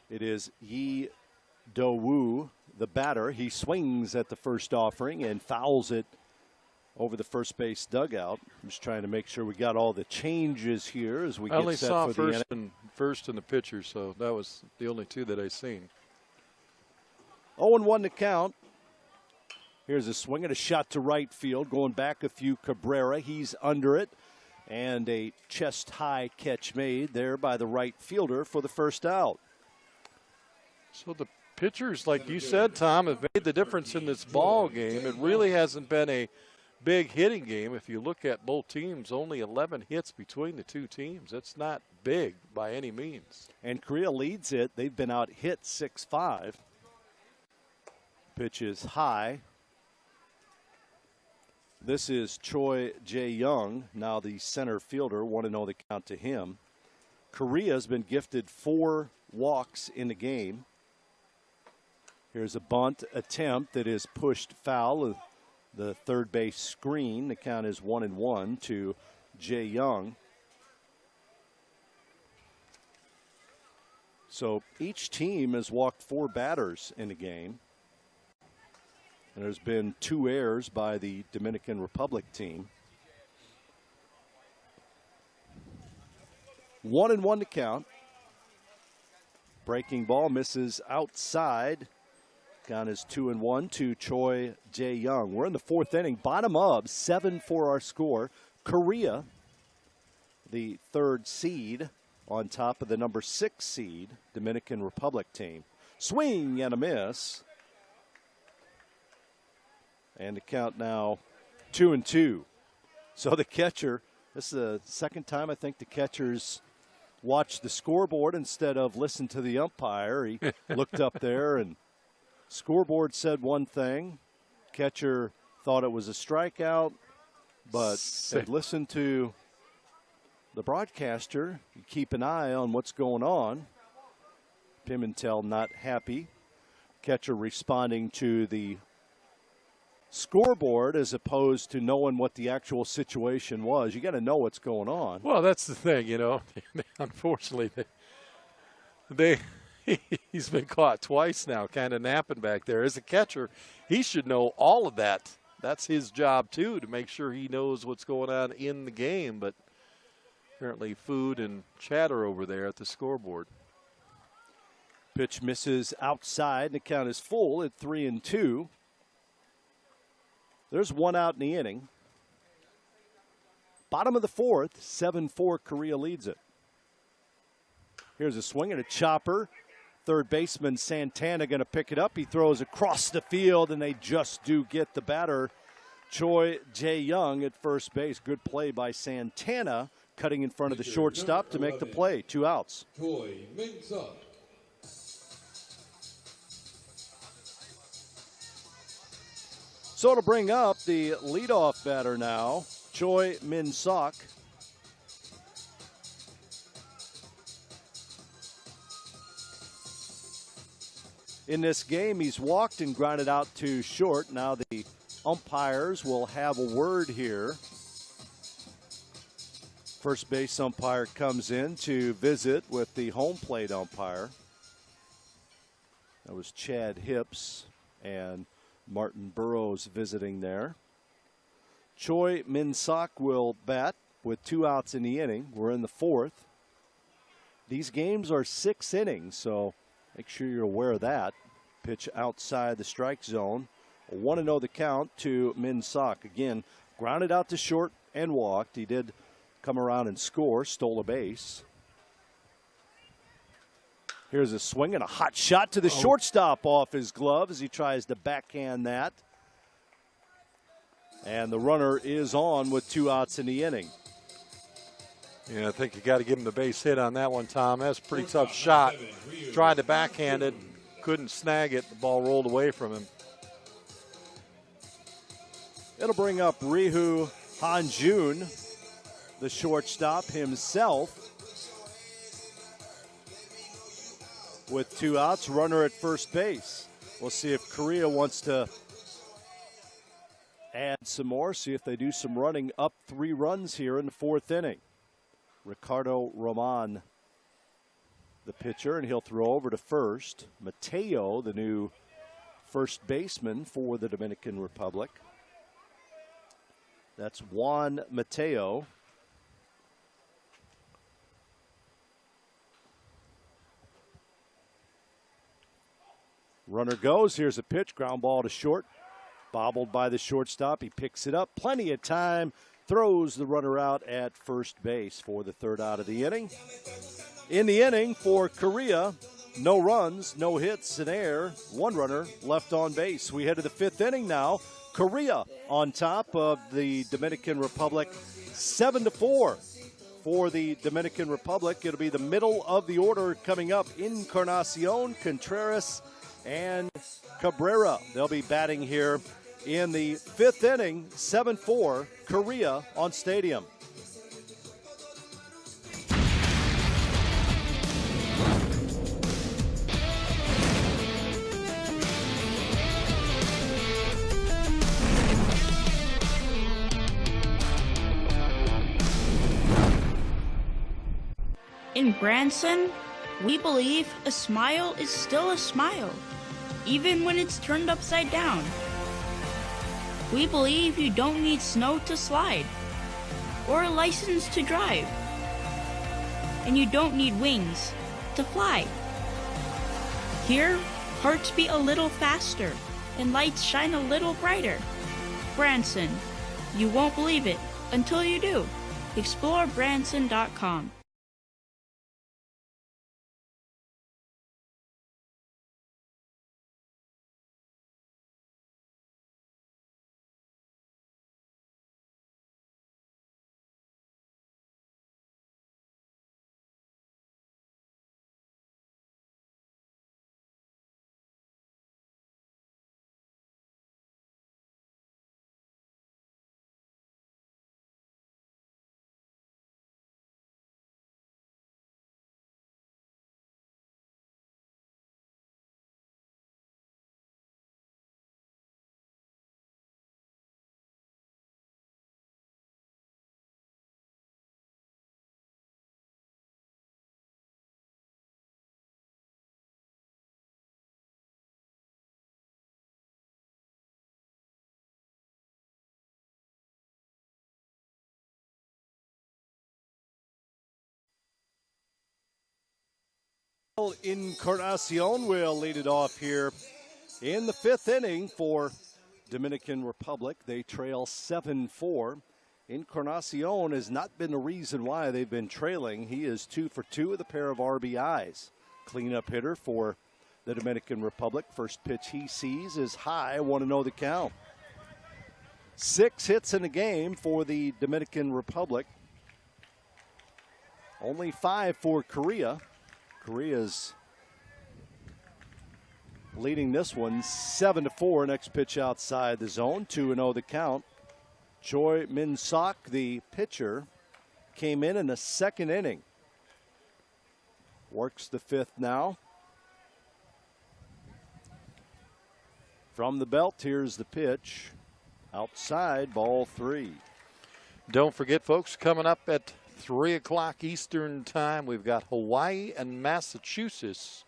Speaker 3: It is Yi Do-woo, the batter. He swings at the first offering and fouls it over the first base dugout. I'm just trying to make sure we got all the changes here as we get set for the
Speaker 4: I only saw first and the pitcher, so that was the only 2 that I seen.
Speaker 3: 0-1 to count. Here's a swing and a shot to right field. Going back a few, Cabrera. He's under it. And a chest-high catch made there by the right fielder for the first out.
Speaker 4: So the pitchers, like you said, Tom, have made the difference in this ball game. It really hasn't been a big hitting game. If you look at both teams, only 11 hits between the 2 teams. That's not big by any means.
Speaker 3: And Korea leads it. They've been out hit 6-5. Pitch is high. This is Choi Jae-young, now the center fielder. 1-0 the count to him. Korea has been gifted 4 walks in the game. Here's a bunt attempt that is pushed foul. The third base screen. The count is 1-1 to Jae-young. So each team has walked 4 batters in the game. And there's been 2 errors by the Dominican Republic team. 1-1 to count. Breaking ball misses outside. Count is 2-1 to Choi Jae-young. We're in the 4th inning. Bottom of 7 for our score. Korea, the 3rd seed, on top of the number 6 seed Dominican Republic team. Swing and a miss. And the count now 2-2. So the catcher, this is the second time I think the catcher's watched the scoreboard instead of listened to the umpire. He looked up there and scoreboard said one thing. Catcher thought it was a strikeout, but they listened to the broadcaster. You keep an eye on what's going on. Pimentel not happy. Catcher responding to the scoreboard as opposed to knowing what the actual situation was. You got to know what's going on.
Speaker 7: Well, that's the thing, you know. Unfortunately, he's been caught twice now, kind of napping back there. As a catcher, he should know all of that. That's his job too, to make sure he knows what's going on in the game. But apparently, food and chatter over there at the scoreboard.
Speaker 3: Pitch misses outside, and the count is full at 3-2. There's one out in the inning. Bottom of the fourth, 7-4, Korea leads it. Here's a swing and a chopper. Third baseman Santana going to pick it up. He throws across the field, and they just do get the batter, Choi Jae-young, at first base. Good play by Santana, cutting in front of the shortstop to make the play. 2 outs.
Speaker 5: Choi Min-suk.
Speaker 3: So to bring up the leadoff batter now, Choi Min-suk. In this game, he's walked and grounded out to short. Now the umpires will have a word here. First base umpire comes in to visit with the home plate umpire. That was Chad Hips and Martin Burrows visiting there. Choi Min-suk will bat with 2 outs in the inning. We're in the fourth. These games are 6 innings, so make sure you're aware of that. Pitch outside the strike zone. 1-0 the count to Min-suk. Again, grounded out to short and walked. He did come around and score, stole a base. Here's a swing and a hot shot to the shortstop off his glove as he tries to backhand that. And the runner is on with 2 outs in the inning.
Speaker 7: Yeah, I think you got to give him the base hit on that one, Tom. That's a pretty tough shot. Tried to backhand it, couldn't snag it. The ball rolled away from him.
Speaker 3: It'll bring up Rihu Hanjun, the shortstop himself. With 2 outs, runner at first base. We'll see if Korea wants to add some more, see if they do some running, up 3 runs here in the 4th inning. Ricardo Roman, the pitcher, and he'll throw over to first. Mateo, the new first baseman for the Dominican Republic. That's Juan Mateo. Runner goes. Here's a pitch. Ground ball to short. Bobbled by the shortstop. He picks it up. Plenty of time. Throws the runner out at first base for the 3rd out of the inning. In the inning for Korea, no runs, no hits, an error. 1 runner left on base. We head to the 5th inning now. Korea on top of the Dominican Republic, 7-4 for the Dominican Republic. It'll be the middle of the order coming up. Encarnacion, Contreras, and Cabrera. They'll be batting here in the 5th inning, 7-4, Korea on Stadium.
Speaker 8: In Branson, we believe a smile is still a smile, even when it's turned upside down. We believe you don't need snow to slide, or a license to drive, and you don't need wings to fly. Here, hearts beat a little faster, and lights shine a little brighter. Branson, you won't believe it until you do. Explore Branson.com.
Speaker 3: Encarnacion will lead it off here in the 5th inning for Dominican Republic. They trail 7-4. Encarnacion has not been the reason why they've been trailing. He is 2 for 2 with a pair of RBIs. Cleanup hitter for the Dominican Republic. First pitch he sees is high, 1-0 the count. 6 hits in the game for the Dominican Republic. Only 5 for Korea. Korea's leading this one 7-4. Next pitch outside the zone, 2-0 the count. Choi Min-sok, the pitcher, came in the 2nd inning. Works the 5th now. From the belt, here's the pitch. Outside, ball 3.
Speaker 7: Don't forget, folks, coming up at 3 o'clock Eastern time, we've got Hawaii and Massachusetts,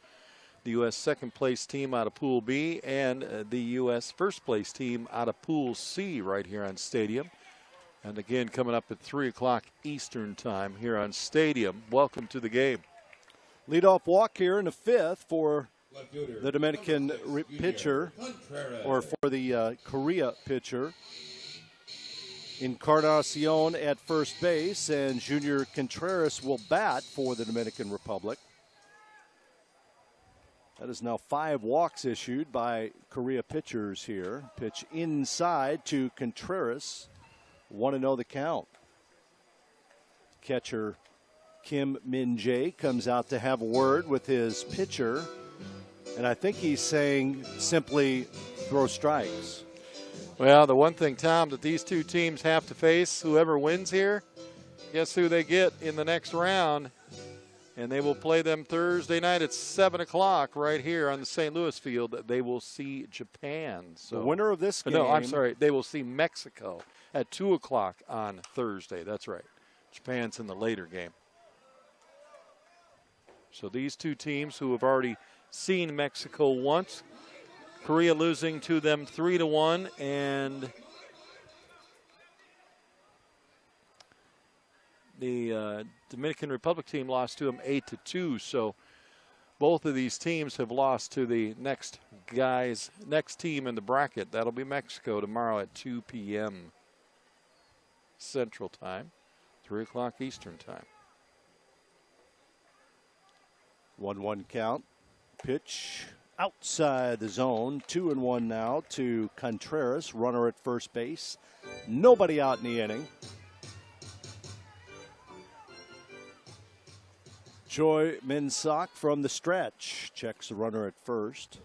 Speaker 7: the U.S. second place team out of Pool B, and the U.S. first place team out of Pool C right here on Stadium. And again, coming up at 3 o'clock Eastern time here on Stadium. Welcome to the game.
Speaker 3: Leadoff walk here in the 5th for the Dominican pitcher, or for the Korea pitcher. Encarnacion at first base, and Junior Contreras will bat for the Dominican Republic. That is now 5 walks issued by Korea pitchers here. Pitch inside to Contreras. 1-0 the count. Catcher Kim Min-jae comes out to have a word with his pitcher. And I think he's saying simply throw strikes.
Speaker 7: Well, the one thing, Tom, that these two teams have to face, whoever wins here, guess who they get in the next round? And they will play them Thursday night at 7 o'clock right here on the St. Louis field. They will see Japan. So,
Speaker 3: the winner of this game.
Speaker 7: No, I'm sorry. They will see Mexico at 2 o'clock on Thursday. That's right. Japan's in the later game. So these two teams who have already seen Mexico once, Korea losing to them 3-1, and the Dominican Republic team lost to them 8-2. So both of these teams have lost to the next team in the bracket. That'll be Mexico tomorrow at 2 p.m. Central Time, 3 o'clock Eastern Time.
Speaker 3: 1-1 count. Pitch outside the zone. 2-1 now to Contreras. Runner at first base. Nobody out in the inning. Choi Min-sok from the stretch. Checks the runner at first.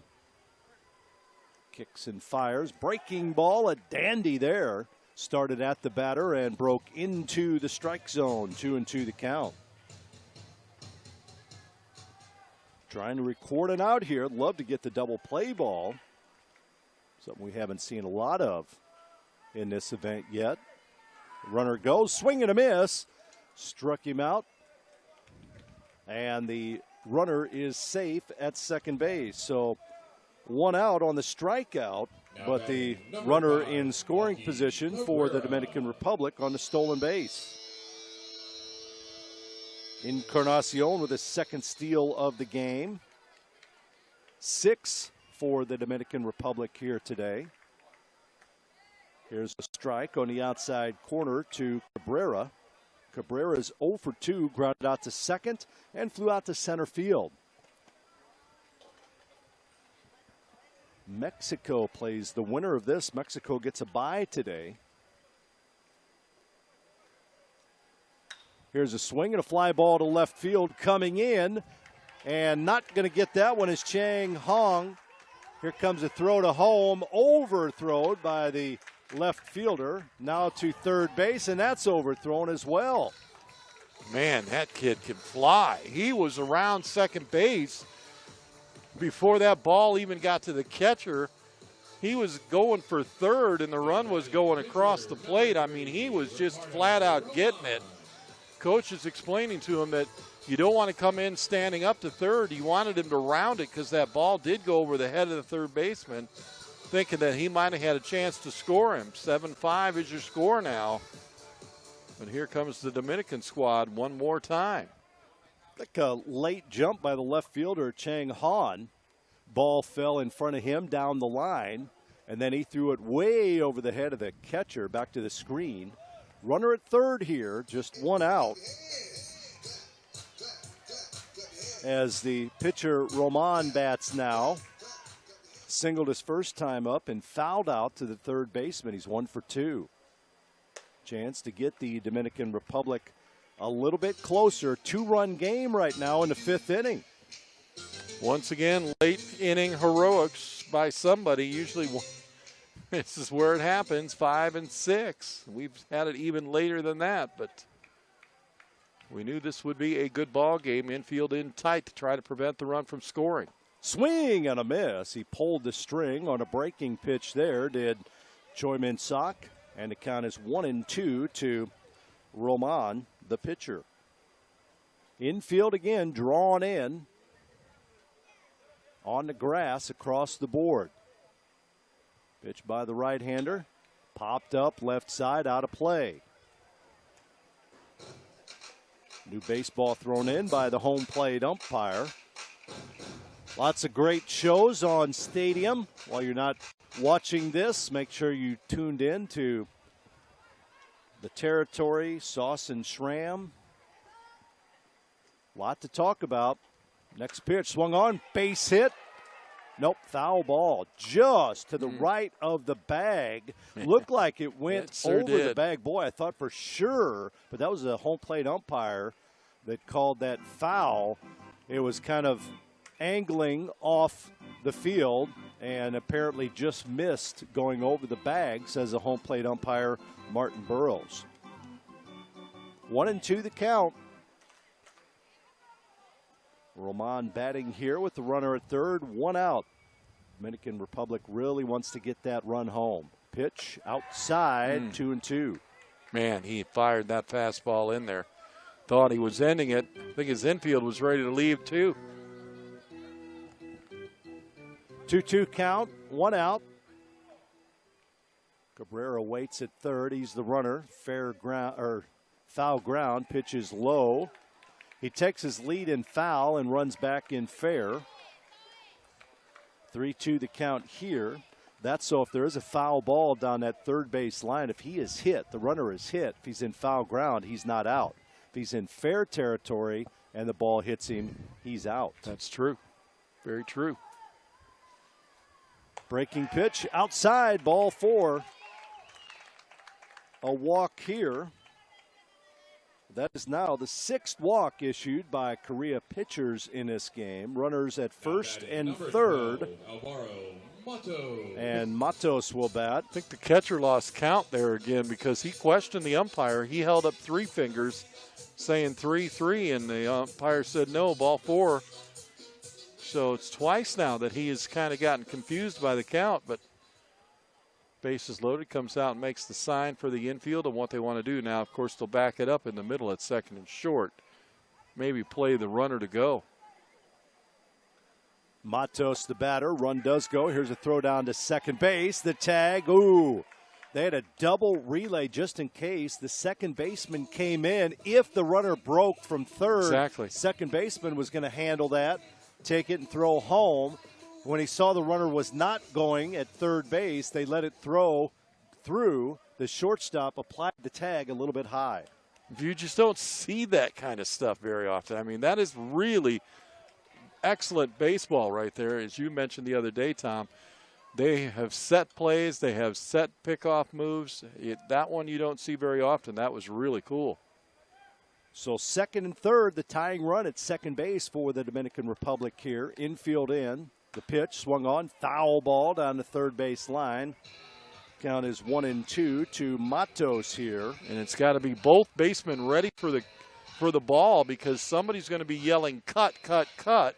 Speaker 3: Kicks and fires. Breaking ball. A dandy there. Started at the batter and broke into the strike zone. 2-2 the count. Trying to record it out here. Love to get the double play ball. Something we haven't seen a lot of in this event yet. Runner goes, swing and a miss. Struck him out. And the runner is safe at second base. So 1 out on the strikeout, but the runner in scoring position for the Dominican Republic on the stolen base. Encarnacion with his second steal of the game. 6 for the Dominican Republic here today. Here's a strike on the outside corner to Cabrera. Cabrera's 0 for 2, grounded out to second and flew out to center field. Mexico plays the winner of this. Mexico gets a bye today. Here's a swing and a fly ball to left field coming in. And not going to get that one is Chang Hong. Here comes a throw to home. Overthrown by the left fielder. Now to third base, and that's overthrown as well.
Speaker 7: Man, that kid can fly. He was around second base before that ball even got to the catcher. He was going for third, and the run was going across the plate. I mean, he was just flat out getting it. Coach is explaining to him that you don't want to come in standing up to third. He wanted him to round it because that ball did go over the head of the third baseman, thinking that he might have had a chance to score him. 7-5 is your score now. But here comes the Dominican squad one more time.
Speaker 3: Like a late jump by the left fielder, Chang Han. Ball fell in front of him down the line, and then he threw it way over the head of the catcher back to the screen. Runner at third here, just one out. As the pitcher, Roman, bats now. Singled his first time up and fouled out to the third baseman. He's 1 for 2. Chance to get the Dominican Republic a little bit closer. 2-run game right now in the 5th inning.
Speaker 7: Once again, late inning heroics by somebody. Usually this is where it happens, 5 and 6. We've had it even later than that, but we knew this would be a good ball game. Infield in tight to try to prevent the run from scoring.
Speaker 3: Swing and a miss. He pulled the string on a breaking pitch there, did Choi Min Sok, and the count is 1-2 to Roman, the pitcher. Infield again, drawn in on the grass across the board. Pitch by the right-hander, popped up left side, out of play. New baseball thrown in by the home plate umpire. Lots of great shows on Stadium. While you're not watching this, make sure you tuned in to the Territory, Sauce and Shram. Lot to talk about. Next pitch, swung on, base hit. Nope, foul ball just to the right of the bag. Looked like it went over the bag. Boy, I thought for sure, but that was a home plate umpire that called that foul. It was kind of angling off the field and apparently just missed going over the bag, says the home plate umpire, Martin Burrows. 1-2 the count. Roman batting here with the runner at third, 1 out. Dominican Republic really wants to get that run home. Pitch outside, 2-2.
Speaker 7: Man, he fired that fastball in there. Thought he was ending it. I think his infield was ready to leave too.
Speaker 3: 2-2 count, 1 out. Cabrera waits at third. He's the runner. Foul ground. Pitch is low. He takes his lead in foul and runs back in fair. 3-2 the count here. That's so if there is a foul ball down that third base line, if he is hit, the runner is hit. If he's in foul ground, he's not out. If he's in fair territory and the ball hits him, he's out.
Speaker 7: That's true. Very true.
Speaker 3: Breaking pitch outside, ball 4. A walk here. That is now the 6th walk issued by Korea pitchers in this game. Runners at first and third. And Matos will bat.
Speaker 7: I think the catcher lost count there again because he questioned the umpire. He held up 3 fingers saying 3-3, and the umpire said no, ball 4. So it's twice now that he has kind of gotten confused by the count, but bases loaded, comes out and makes the sign for the infield and what they want to do. Now, of course, they'll back it up in the middle at second and short. Maybe play the runner to go.
Speaker 3: Matos, the batter. Run does go. Here's a throw down to second base. The tag. Ooh. They had a double relay just in case. The second baseman came in. If the runner broke from third, second baseman was going to handle that, take it and throw home. When he saw the runner was not going at third base, they let it throw through. The shortstop applied the tag a little bit high.
Speaker 7: You just don't see that kind of stuff very often. I mean, that is really excellent baseball right there. As you mentioned the other day, Tom, they have set plays. They have set pickoff moves. That one you don't see very often. That was really cool.
Speaker 3: So second and third, the tying run at second base for the Dominican Republic here. Infield in. The pitch swung on, foul ball down the third base line. Count is 1-2 to Matos here.
Speaker 7: And it's got to be both basemen ready for the ball because somebody's going to be yelling, cut, cut, cut.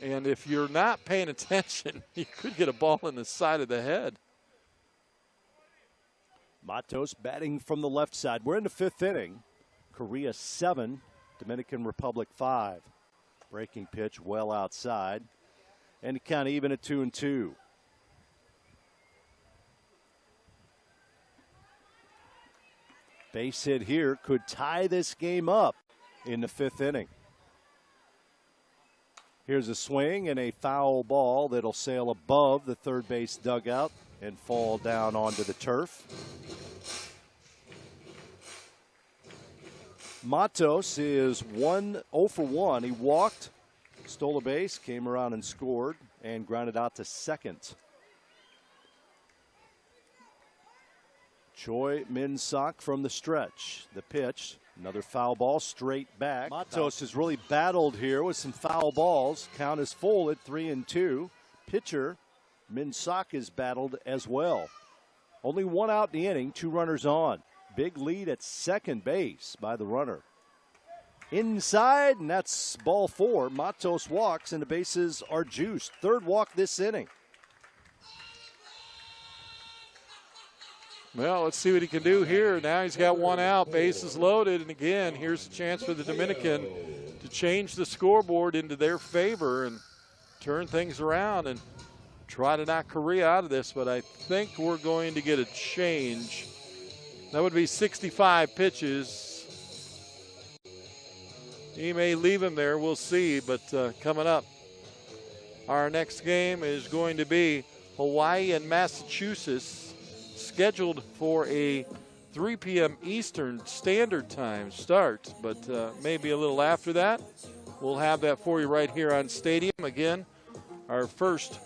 Speaker 7: And if you're not paying attention, you could get a ball in the side of the head.
Speaker 3: Matos batting from the left side. We're in the 5th inning. Korea 7, Dominican Republic 5. Breaking pitch well outside. And count even at 2-2. Base hit here could tie this game up in the 5th inning. Here's a swing and a foul ball that'll sail above the third base dugout and fall down onto the turf. Matos is 0 for 1. He walked, stole a base, came around and scored, and grounded out to second. Choi Min-sok from the stretch. The pitch, another foul ball straight back. Matos has really battled here with some foul balls. Count is full at 3-2. Pitcher Min-sok is battled as well. Only one out in the inning, 2 runners on. Big lead at second base by the runner. Inside, and that's ball 4. Matos walks, and the bases are juiced. Third walk this inning.
Speaker 7: Well, let's see what he can do here. Now he's got 1 out, bases loaded, and again, here's a chance for the Dominican to change the scoreboard into their favor and turn things around and try to knock Korea out of this, but I think we're going to get a change. That would be 65 pitches. He may leave him there, we'll see, but coming up, our next game is going to be Hawaii and Massachusetts, scheduled for a 3 p.m. Eastern Standard Time start, but maybe a little after that. We'll have that for you right here on Stadium. Again, our first,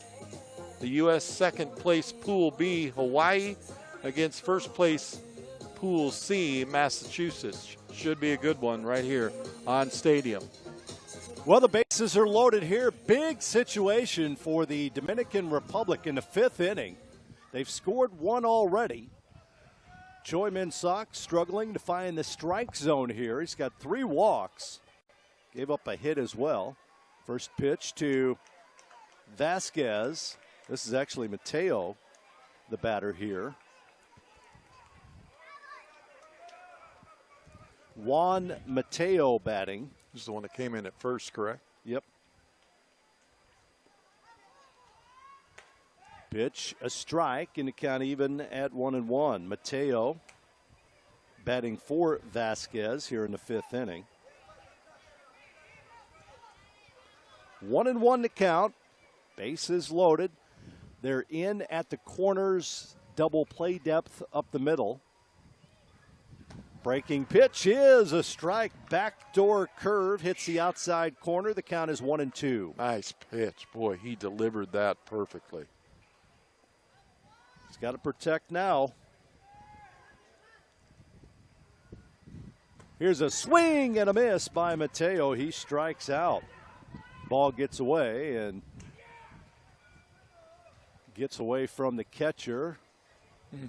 Speaker 7: the U.S. second place Pool B, Hawaii, against first place Pool C, Massachusetts. Should be a good one right here on Stadium.
Speaker 3: Well, the bases are loaded here. Big situation for the Dominican Republic in the 5th inning. They've scored 1 already. Choi Min-sok struggling to find the strike zone here. He's got 3 walks. Gave up a hit as well. First pitch to Vasquez. This is actually Mateo, the batter here. Juan Mateo batting.
Speaker 7: This is the one that came in at first, correct?
Speaker 3: Yep. Pitch, a strike, and the count even at 1-1. Mateo batting for Vasquez here in the 5th inning. 1-1 to count. Bases loaded. They're in at the corners, double play depth up the middle. Breaking pitch is a strike. Backdoor curve hits the outside corner. The count is 1-2.
Speaker 7: Nice pitch. Boy, he delivered that perfectly.
Speaker 3: He's got to protect now. Here's a swing and a miss by Mateo. He strikes out. Ball gets away and gets away from the catcher,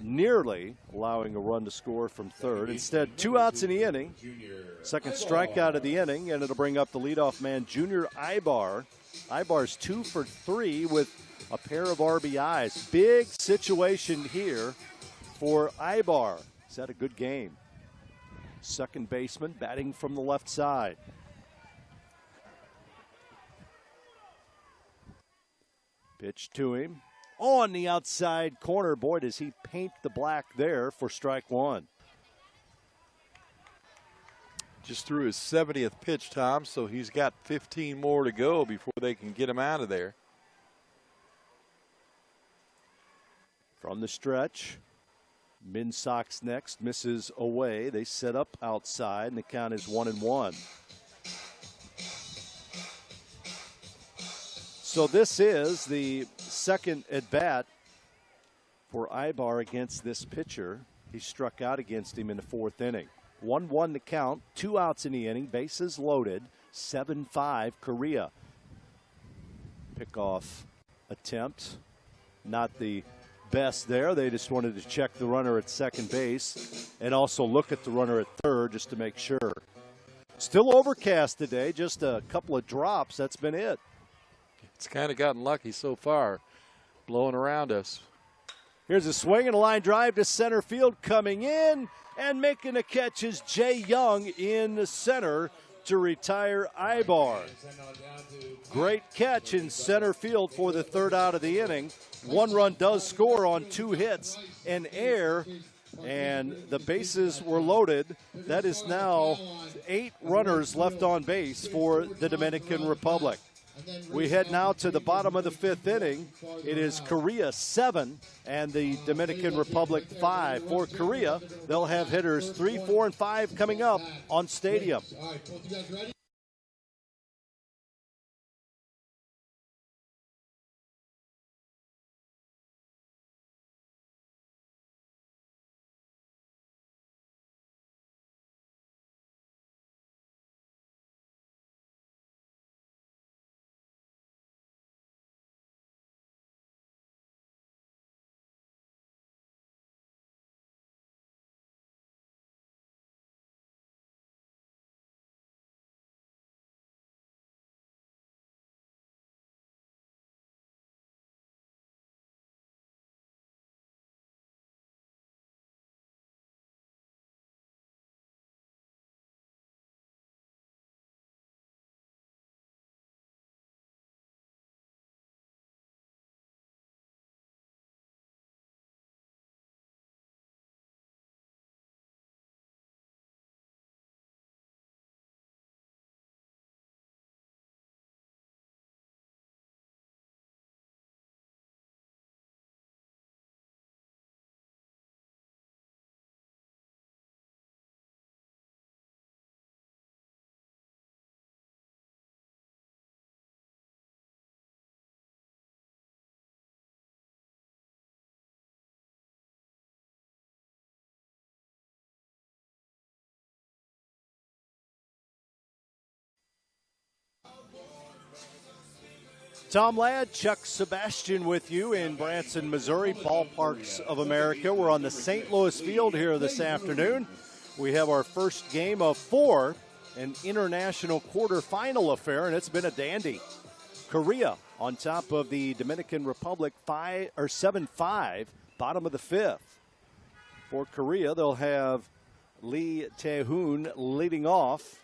Speaker 3: nearly allowing a run to score from third. Instead, 2 outs in the inning. Second strikeout of the inning, and it'll bring up the leadoff man, Junior Ibar. Ibar's 2 for 3 with a pair of RBIs. Big situation here for Ibar. He's had a good game. Second baseman batting from the left side. Pitch to him. On the outside corner. Boy, does he paint the black there for strike 1.
Speaker 7: Just threw his 70th pitch, Tom, so he's got 15 more to go before they can get him out of there.
Speaker 3: From the stretch, Min-sok's next, misses away. They set up outside, and the count is 1-1. So this is the second at-bat for Ibar against this pitcher. He struck out against him in the 4th inning. 1-1 to count, 2 outs in the inning, bases loaded, 7-5 Korea. Pickoff attempt, not the best there. They just wanted to check the runner at second base and also look at the runner at third just to make sure. Still overcast today, just a couple of drops, that's been it.
Speaker 7: It's kind of gotten lucky so far, blowing around us.
Speaker 3: Here's a swing and a line drive to center field. Coming in and making a catch is Jay Young in the center to retire Ibar. Great catch in center field for the 3rd out of the inning. 1 run does score on 2 hits and air, and the bases were loaded. That is now 8 runners left on base for the Dominican Republic. We head now to the bottom of the fifth inning. It is Korea 7 and the Dominican Republic 5. For Korea, they'll have hitters 3, 4, and 5 coming up on Stadium.
Speaker 5: All right, both you guys ready?
Speaker 3: Tom Ladd, Chuck Sebastian with you in Branson, Missouri, Ballparks of America. We're on the St. Louis field here this afternoon. We have our first game of 4, an international quarterfinal affair, and it's been a dandy. Korea on top of the Dominican Republic 7-5, bottom of the fifth. For Korea, they'll have Lee Tae-hoon leading off,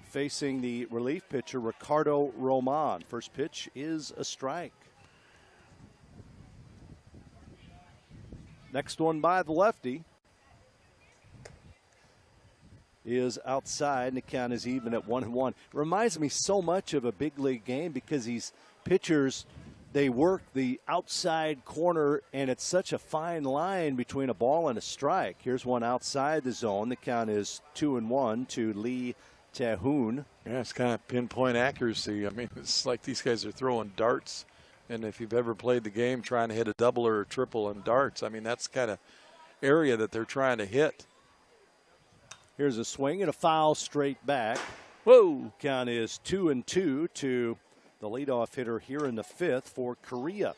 Speaker 3: facing the relief pitcher, Ricardo Roman. First pitch is a strike. Next one by the lefty is outside, and the count is even at 1-1. Reminds me so much of a big league game because these pitchers, they work the outside corner, and it's such a fine line between a ball and a strike. Here's one outside the zone. The count is 2-1 to Lee Tae-hoon.
Speaker 7: Yeah, it's kind of pinpoint accuracy. I mean, it's like these guys are throwing darts. And if you've ever played the game trying to hit a double or a triple in darts, I mean, that's the kind of area that they're trying to hit.
Speaker 3: Here's a swing and a foul straight back.
Speaker 7: Whoa!
Speaker 3: Count is 2-2 to the leadoff hitter here in the fifth for Korea.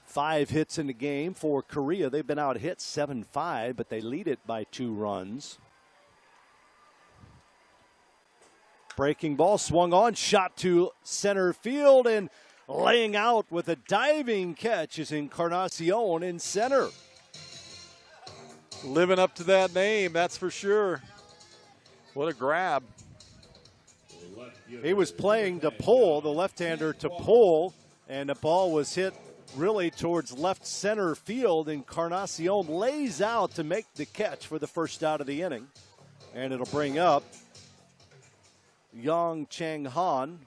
Speaker 3: 5 hits in the game for Korea. They've been out hit 7-5, but they lead it by 2 runs. Breaking ball swung on, shot to center field, and laying out with a diving catch is Encarnacion in center.
Speaker 7: Living up to that name, that's for sure. What a grab.
Speaker 3: He was playing to pull, the left-hander to pull, and the ball was hit really towards left center field. Encarnacion lays out to make the catch for the first out of the inning. And it'll bring up Yang Chang-han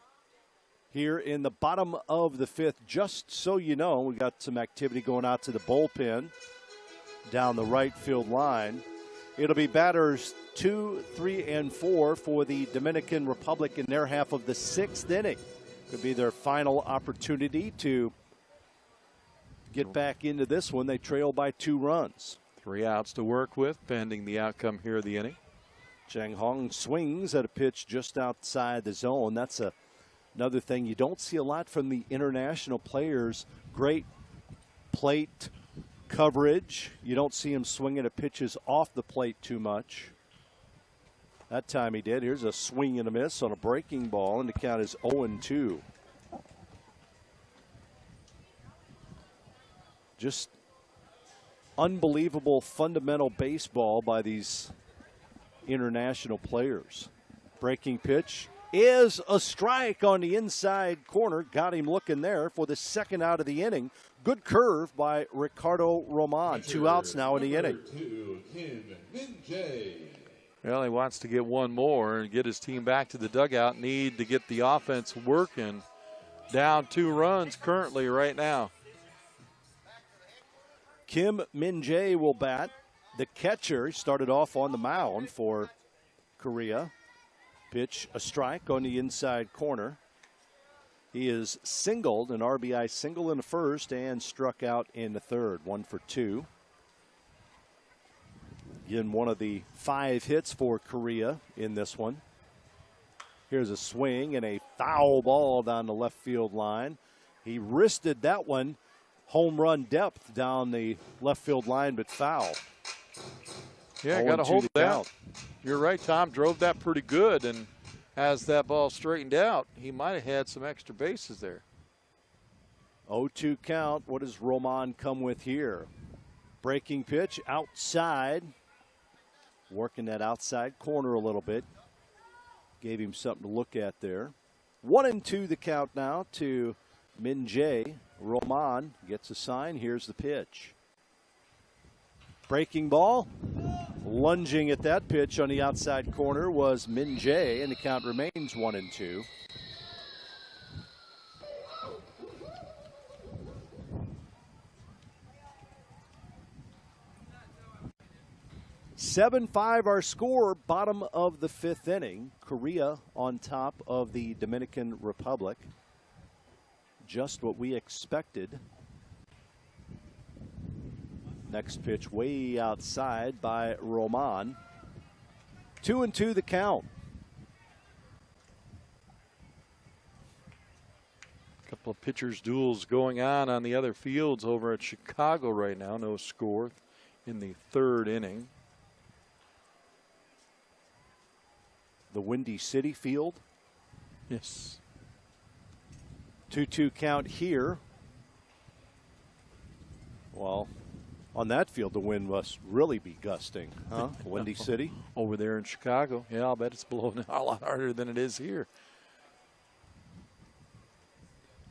Speaker 3: here in the bottom of the fifth. Just so you know, we got some activity going out to the bullpen down the right field line. It'll be batters 2, 3, and 4 for the Dominican Republic in their half of the sixth inning. Could be their final opportunity to get back into this one. They trail by 2 runs.
Speaker 7: 3 outs to work with, pending the outcome here of the inning.
Speaker 3: Chang Hong swings at a pitch just outside the zone. That's another thing you don't see a lot from the international players. Great plate coverage. You don't see him swinging at pitches off the plate too much. That time he did. Here's a swing and a miss on a breaking ball, and the count is 0-2. Just unbelievable fundamental baseball by these international players. Breaking pitch is a strike on the inside corner. Got him looking there for the second out of the inning. Good curve by Ricardo Roman. 2 outs now in the inning.
Speaker 7: Well, he wants to get one more and get his team back to the dugout. Need to get the offense working. Down 2 runs currently right now.
Speaker 3: Kim Min-jae will bat. The catcher started off on the mound for Korea. Pitch, a strike on the inside corner. He is singled, an RBI single in the first, and struck out in the third. 1 for 2. Again, one of the 5 hits for Korea in this one. Here's a swing and a foul ball down the left field line. He wristed that one. Home run depth down the left field line, but foul.
Speaker 7: Yeah, got to hold that. You're right, Tom. Drove that pretty good, and as that ball straightened out, he might have had some extra bases there.
Speaker 3: 0-2 count. What does Roman come with here? Breaking pitch outside. Working that outside corner a little bit. Gave him something to look at there. 1-2 the count now to Min-jae. Roman gets a sign. Here's the pitch. Breaking ball. Lunging at that pitch on the outside corner was Min-jae, and the count remains 1-2. (7-5) our score, bottom of the 5th inning. Korea on top of the Dominican Republic. Just what we expected. Next pitch way outside by Roman. 2-2 the count.
Speaker 7: Couple of pitchers duels going on the other fields over at Chicago right now. No score in the 3rd inning.
Speaker 3: The Windy City field.
Speaker 7: Yes.
Speaker 3: 2-2 count here. Well, on that field, the wind must really be gusting, huh? Windy City.
Speaker 7: Over there in Chicago. Yeah, I'll bet it's blowing a lot harder than it is here.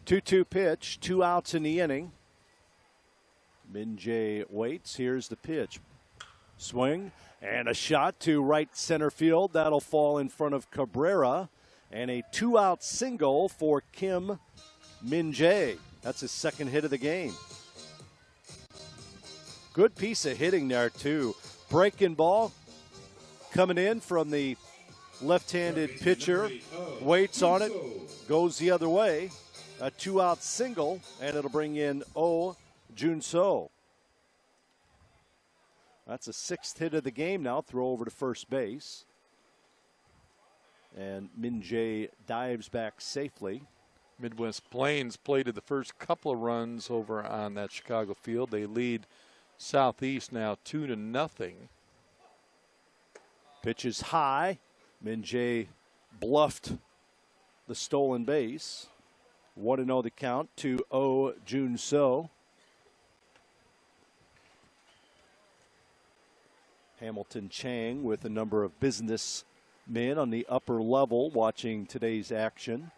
Speaker 3: 2-2 pitch, 2 outs in the inning. Min-jae waits. Here's the pitch. Swing and a shot to right center field. That'll fall in front of Cabrera. And a 2-out single for Kim Min-jae. That's his 2nd hit of the game. Good piece of hitting there, too. Breaking ball coming in from the left-handed pitcher. Waits on it. Goes the other way. A 2-out single, and it'll bring in Oh Jun-soo. That's a 6th hit of the game now. Throw over to first base. And Min-jae dives back safely.
Speaker 7: Midwest Plains plated the first couple of runs over on that Chicago field. They lead Southeast now 2-0.
Speaker 3: Pitch is high. Min-jae bluffed the stolen base. 1-0 the count to Oh Jun-soo. Hamilton Chang with a number of businessmen on the upper level watching today's action.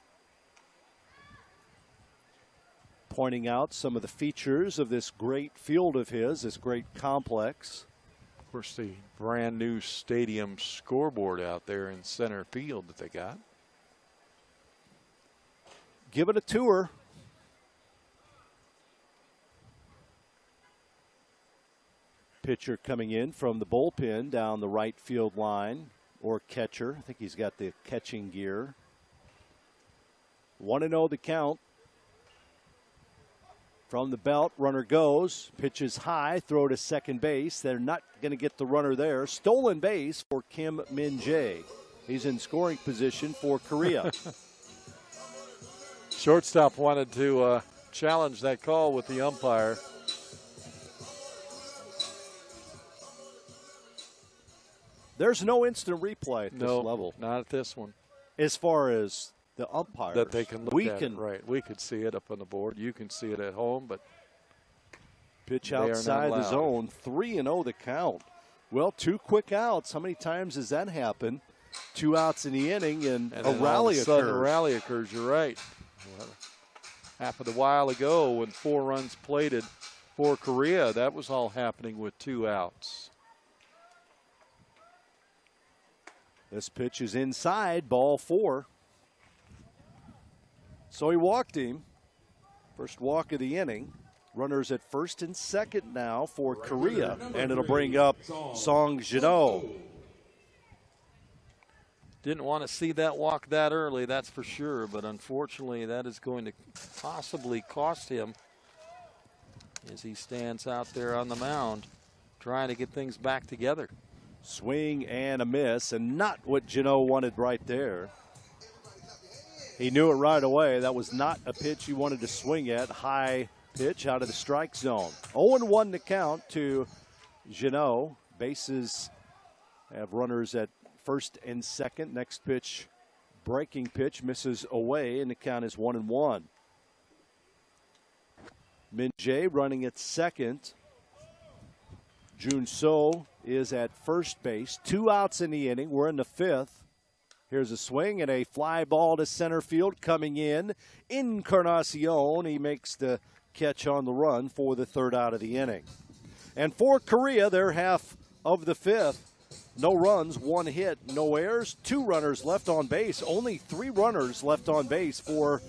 Speaker 3: Pointing out some of the features of this great field of his, this great complex.
Speaker 7: Of course, the brand new stadium scoreboard out there in center field that they got.
Speaker 3: Give it a tour. Pitcher coming in from the bullpen down the right field line, or catcher. I think he's got the catching gear. 1-0 the count. From the belt, runner goes. Pitches high, throw to second base. They're not going to get the runner there. Stolen base for Kim Min-jae. He's in scoring position for Korea.
Speaker 7: Shortstop wanted to challenge that call with the umpire.
Speaker 3: There's no instant replay at this level.
Speaker 7: Not at this one.
Speaker 3: As far as the umpires.
Speaker 7: That they can look at it, right. We could see it up on the board. You can see it at home, but
Speaker 3: pitch outside the zone. 3-0 the count. Well, 2 quick outs. How many times has that happened? 2 outs in the inning and a rally occurs.
Speaker 7: A rally occurs, you're right. Happened a while ago when 4 runs plated for Korea. That was all happening with 2 outs.
Speaker 3: This pitch is inside, ball 4. So he walked him. First walk of the inning. Runners at first and second now for Korea, and it'll bring up Song Jin-ho.
Speaker 7: Didn't want to see that walk that early, that's for sure, but unfortunately that is going to possibly cost him as he stands out there on the mound trying to get things back together.
Speaker 3: Swing and a miss, and not what Jin-ho wanted right there. He knew it right away. That was not a pitch he wanted to swing at. High pitch out of the strike zone. 0-1 to count to Jin-ho. Bases have runners at first and second. Next pitch, breaking pitch, misses away, and the count is 1-1. Min Jae running at second. Jun So is at first base. 2 outs in the inning. We're in the 5th. Here's a swing and a fly ball to center field coming in. Encarnacion, he makes the catch on the run for the 3rd out of the inning. And for Korea, their half of the 5th. No runs, 1 hit, no errors, 2 runners left on base. Only 3 runners left on base for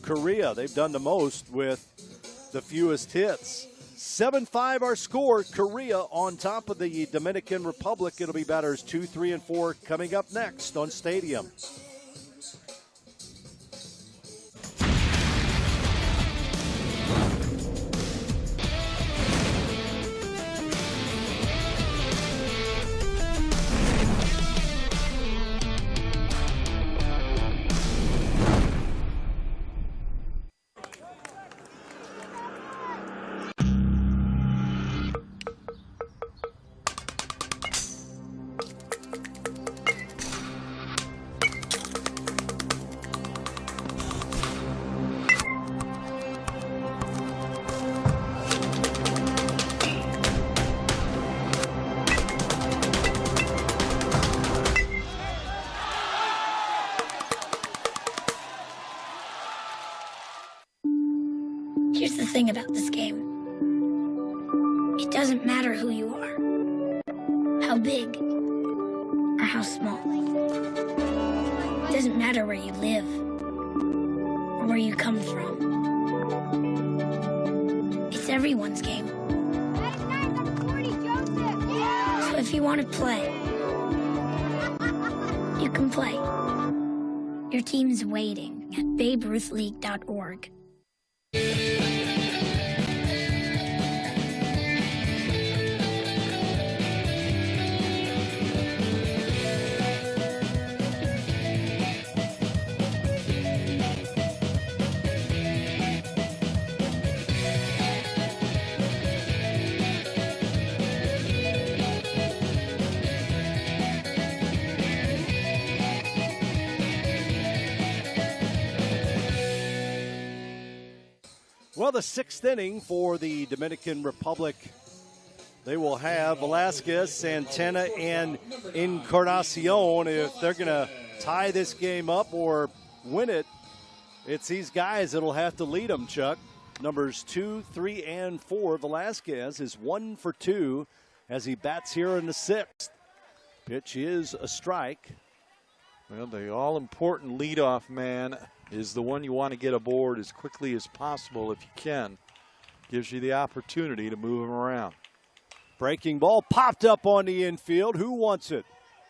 Speaker 3: Korea. They've done the most with the fewest hits. 7-5 our score. Korea on top of the Dominican Republic. It'll be batters 2, 3, and 4 coming up next on Stadium.
Speaker 6: Here's the thing about this game. It doesn't matter who you are, how big or how small. It doesn't matter where you live or where you come from. It's everyone's game. So if you want to play, you can play. Your team's waiting at BabeRuthLeague.org.
Speaker 3: Well, the 6th inning for the Dominican Republic. They will have Velasquez, Santana, and Encarnacion. If they're going to tie this game up or win it, it's these guys that'll have to lead them, Chuck. Numbers 2, 3, and 4. Velasquez is 1 for 2 as he bats here in the 6th. Pitch is a strike.
Speaker 7: Well, the all-important leadoff man is the one you want to get aboard as quickly as possible if you can. Gives you the opportunity to move him around.
Speaker 3: Breaking ball popped up on the infield. Who wants it?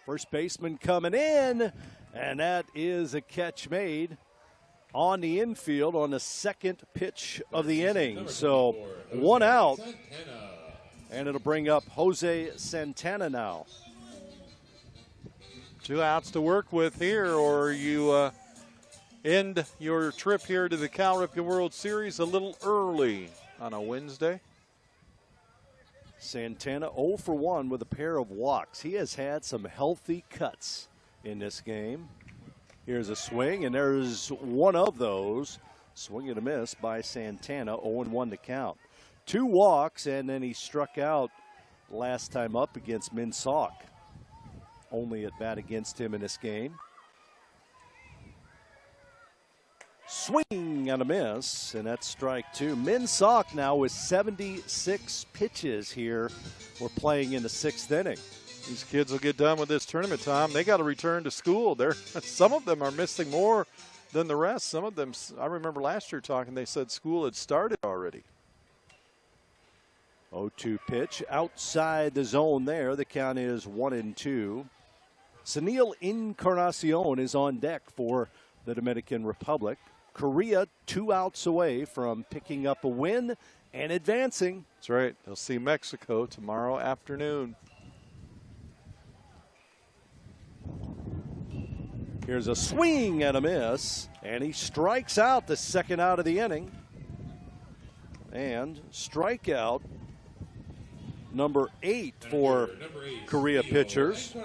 Speaker 3: First baseman coming in, and that is a catch made on the infield on the 2nd pitch of the inning. So 1 out, and it'll bring up Jose Santana now.
Speaker 7: 2 outs to work with here, or you end your trip here to the Cal Ripken World Series a little early on a Wednesday.
Speaker 3: Santana 0 for 1 with a pair of walks. He has had some healthy cuts in this game. Here's a swing, and there's one of those. Swing and a miss by Santana, 0-1 to count. 2 walks, and then he struck out last time up against Min Sok. Only at bat against him in this game. Swing and a miss, and that's strike 2. Min Sok now with 76 pitches here. We're playing in the 6th inning.
Speaker 7: These kids will get done with this tournament, Tom. They got to return to school. Some of them are missing more than the rest. Some of them, I remember last year talking, they said school had started already.
Speaker 3: 0-2 pitch outside the zone there. The count is 1-2. Sunil Encarnacion is on deck for the Dominican Republic. Korea 2 outs away from picking up a win and advancing.
Speaker 7: That's right. They'll see Mexico tomorrow afternoon.
Speaker 3: Here's a swing and a miss, and he strikes out the second out of the inning. And strikeout number 8 for Korea pitchers.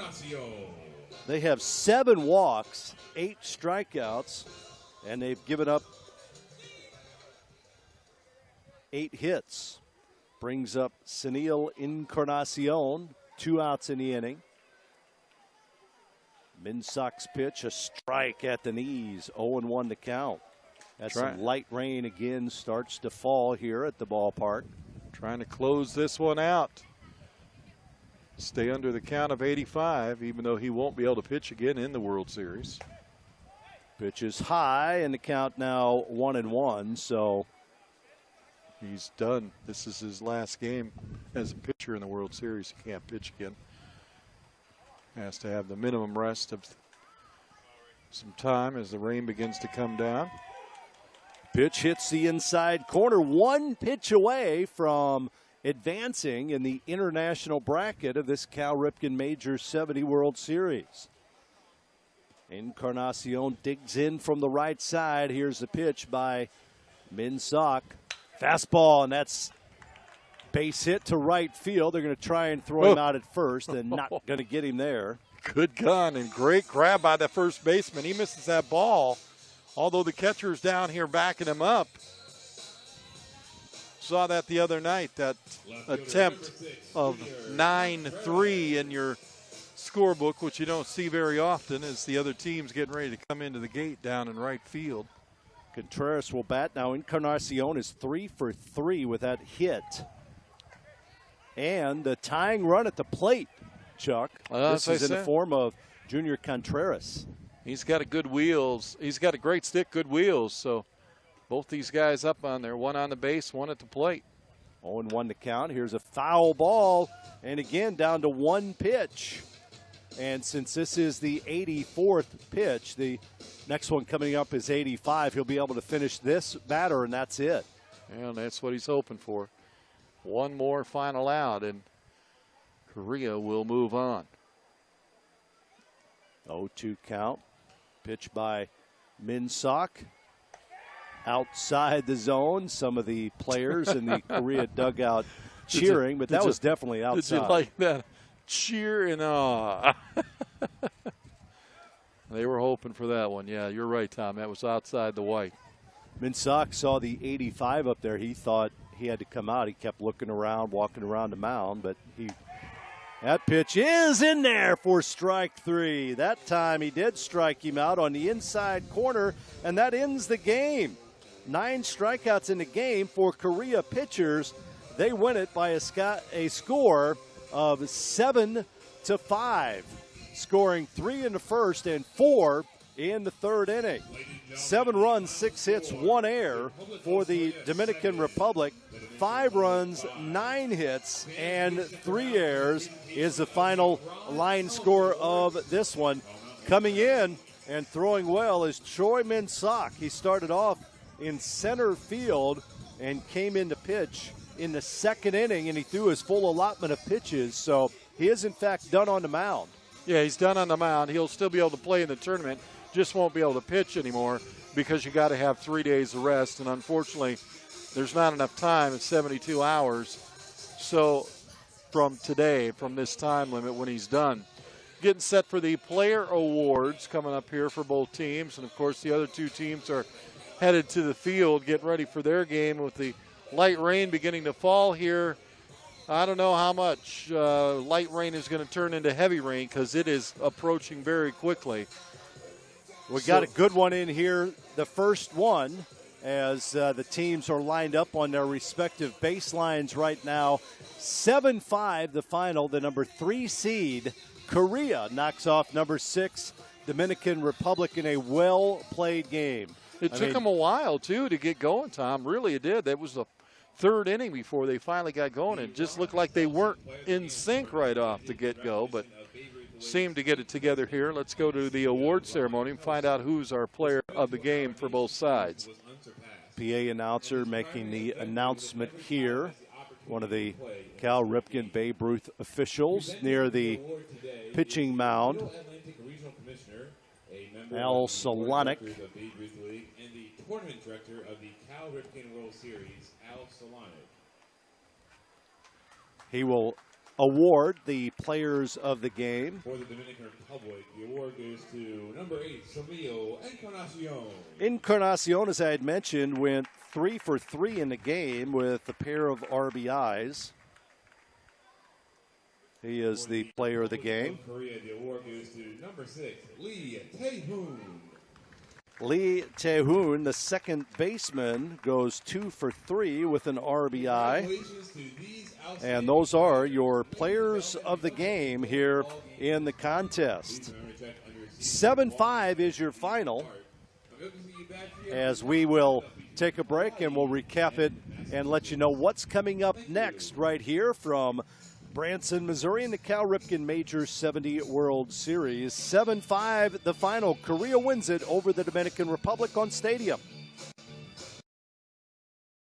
Speaker 3: They have 7 walks, 8 strikeouts, and they've given up 8 hits. Brings up Sunil Encarnacion, 2 outs in the inning. Minsok's pitch, a strike at the knees, 0-1 to count. That's some light rain again starts to fall here at the ballpark.
Speaker 7: Trying to close this one out. Stay under the count of 85, even though he won't be able to pitch again in the World Series.
Speaker 3: Pitch is high, and the count now 1-1, so
Speaker 7: he's done. This is his last game as a pitcher in the World Series. He can't pitch again. Has to have the minimum rest of some time as the rain begins to come down.
Speaker 3: Pitch hits the inside corner, 1 pitch away from advancing in the international bracket of this Cal Ripken Major 70 World Series. Encarnacion digs in from the right side. Here's the pitch by Minsok. Fastball, and that's base hit to right field. They're going to try and throw him out at first and not going to get him there.
Speaker 7: Good gun and great grab by the first baseman. He misses that ball, although the catcher's down here backing him up. Saw that the other night, that attempt of 9-3 in your scorebook, which you don't see very often, as the other team's getting ready to come into the gate down in right field.
Speaker 3: Contreras will bat now. Encarnacion is 3 for 3 with that hit. And the tying run at the plate, Chuck. This is in the form of Junior Contreras.
Speaker 7: He's got a good wheels. He's got a great stick, good wheels. So both these guys up on there, one on the base, one at the plate.
Speaker 3: 0-1 to count. Here's a foul ball, and again down to 1 pitch. And since this is the 84th pitch, the next one coming up is 85. He'll be able to finish this batter, and that's it.
Speaker 7: And that's what he's hoping for. One more final out, and Korea will move on.
Speaker 3: 0-2 count. Pitch by Minsok. Outside the zone, some of the players in the Korea dugout cheering, but that was definitely outside.
Speaker 7: Did you like that? Cheer and awe. They were hoping for that one. Yeah, you're right, Tom. That was outside the white.
Speaker 3: Minsok saw the 85 up there. He thought he had to come out. He kept looking around, walking around the mound, but that pitch is in there for strike 3. That time he did strike him out on the inside corner, and that ends the game. 9 strikeouts in the game for Korea pitchers. They win it by a score of 7-5, scoring 3 in the first and 4 in the third inning. 7 runs, 6 hits, 1 error for the Dominican Republic. 5 runs, 9 hits, and 3 errors is the final line score of this one. Coming in and throwing well is Troy Minsok. He started off in center field and came in to pitch in the second inning, and he threw his full allotment of pitches. So he is, in fact, done on the mound.
Speaker 7: Yeah, he's done on the mound. He'll still be able to play in the tournament, just won't be able to pitch anymore because you got to have 3 days of rest, and unfortunately there's not enough time. It's 72 hours. So from today, from this time limit when he's done. Getting set for the player awards coming up here for both teams, and of course the other 2 teams are headed to the field, getting ready for their game with the light rain beginning to fall here. I don't know how much light rain is going to turn into heavy rain because it is approaching very quickly.
Speaker 3: We got a good one in here, the first one, as the teams are lined up on their respective baselines right now. 7-5 the final. The number 3 seed, Korea, knocks off number 6, Dominican Republic, in a well-played game.
Speaker 7: It took them a while, too, to get going, Tom. Really, it did. That was the third inning before they finally got going. It just looked like they weren't in sync right off the get-go, but seemed to get it together here. Let's go to the award ceremony and find out who's our player of the game for both sides.
Speaker 3: PA announcer making the announcement here. One of the Cal Ripken Babe Ruth officials near the pitching mound. Al Solonic.
Speaker 5: And the tournament director of the Cal Ripken World Series, Al Solonic.
Speaker 3: He will award the players of the game.
Speaker 5: For the Dominican Republic, the award goes to number 8, Samio Encarnacion.
Speaker 3: Encarnacion, as I had mentioned, went 3 for 3 in the game with a pair of RBIs. He is the player of the game.
Speaker 5: Korea, the award goes to number 6, Lee Tae-hoon.
Speaker 3: Lee Tae-hoon, the second baseman, goes 2 for 3 with an RBI. And those are your players of the game here in the contest. 7-5 is your final, as we will take a break and we'll recap it and let you know what's coming up next right here from Branson, Missouri, in the Cal Ripken Major 70 World Series. 7-5 the final. Korea wins it over the Dominican Republic on Stadium.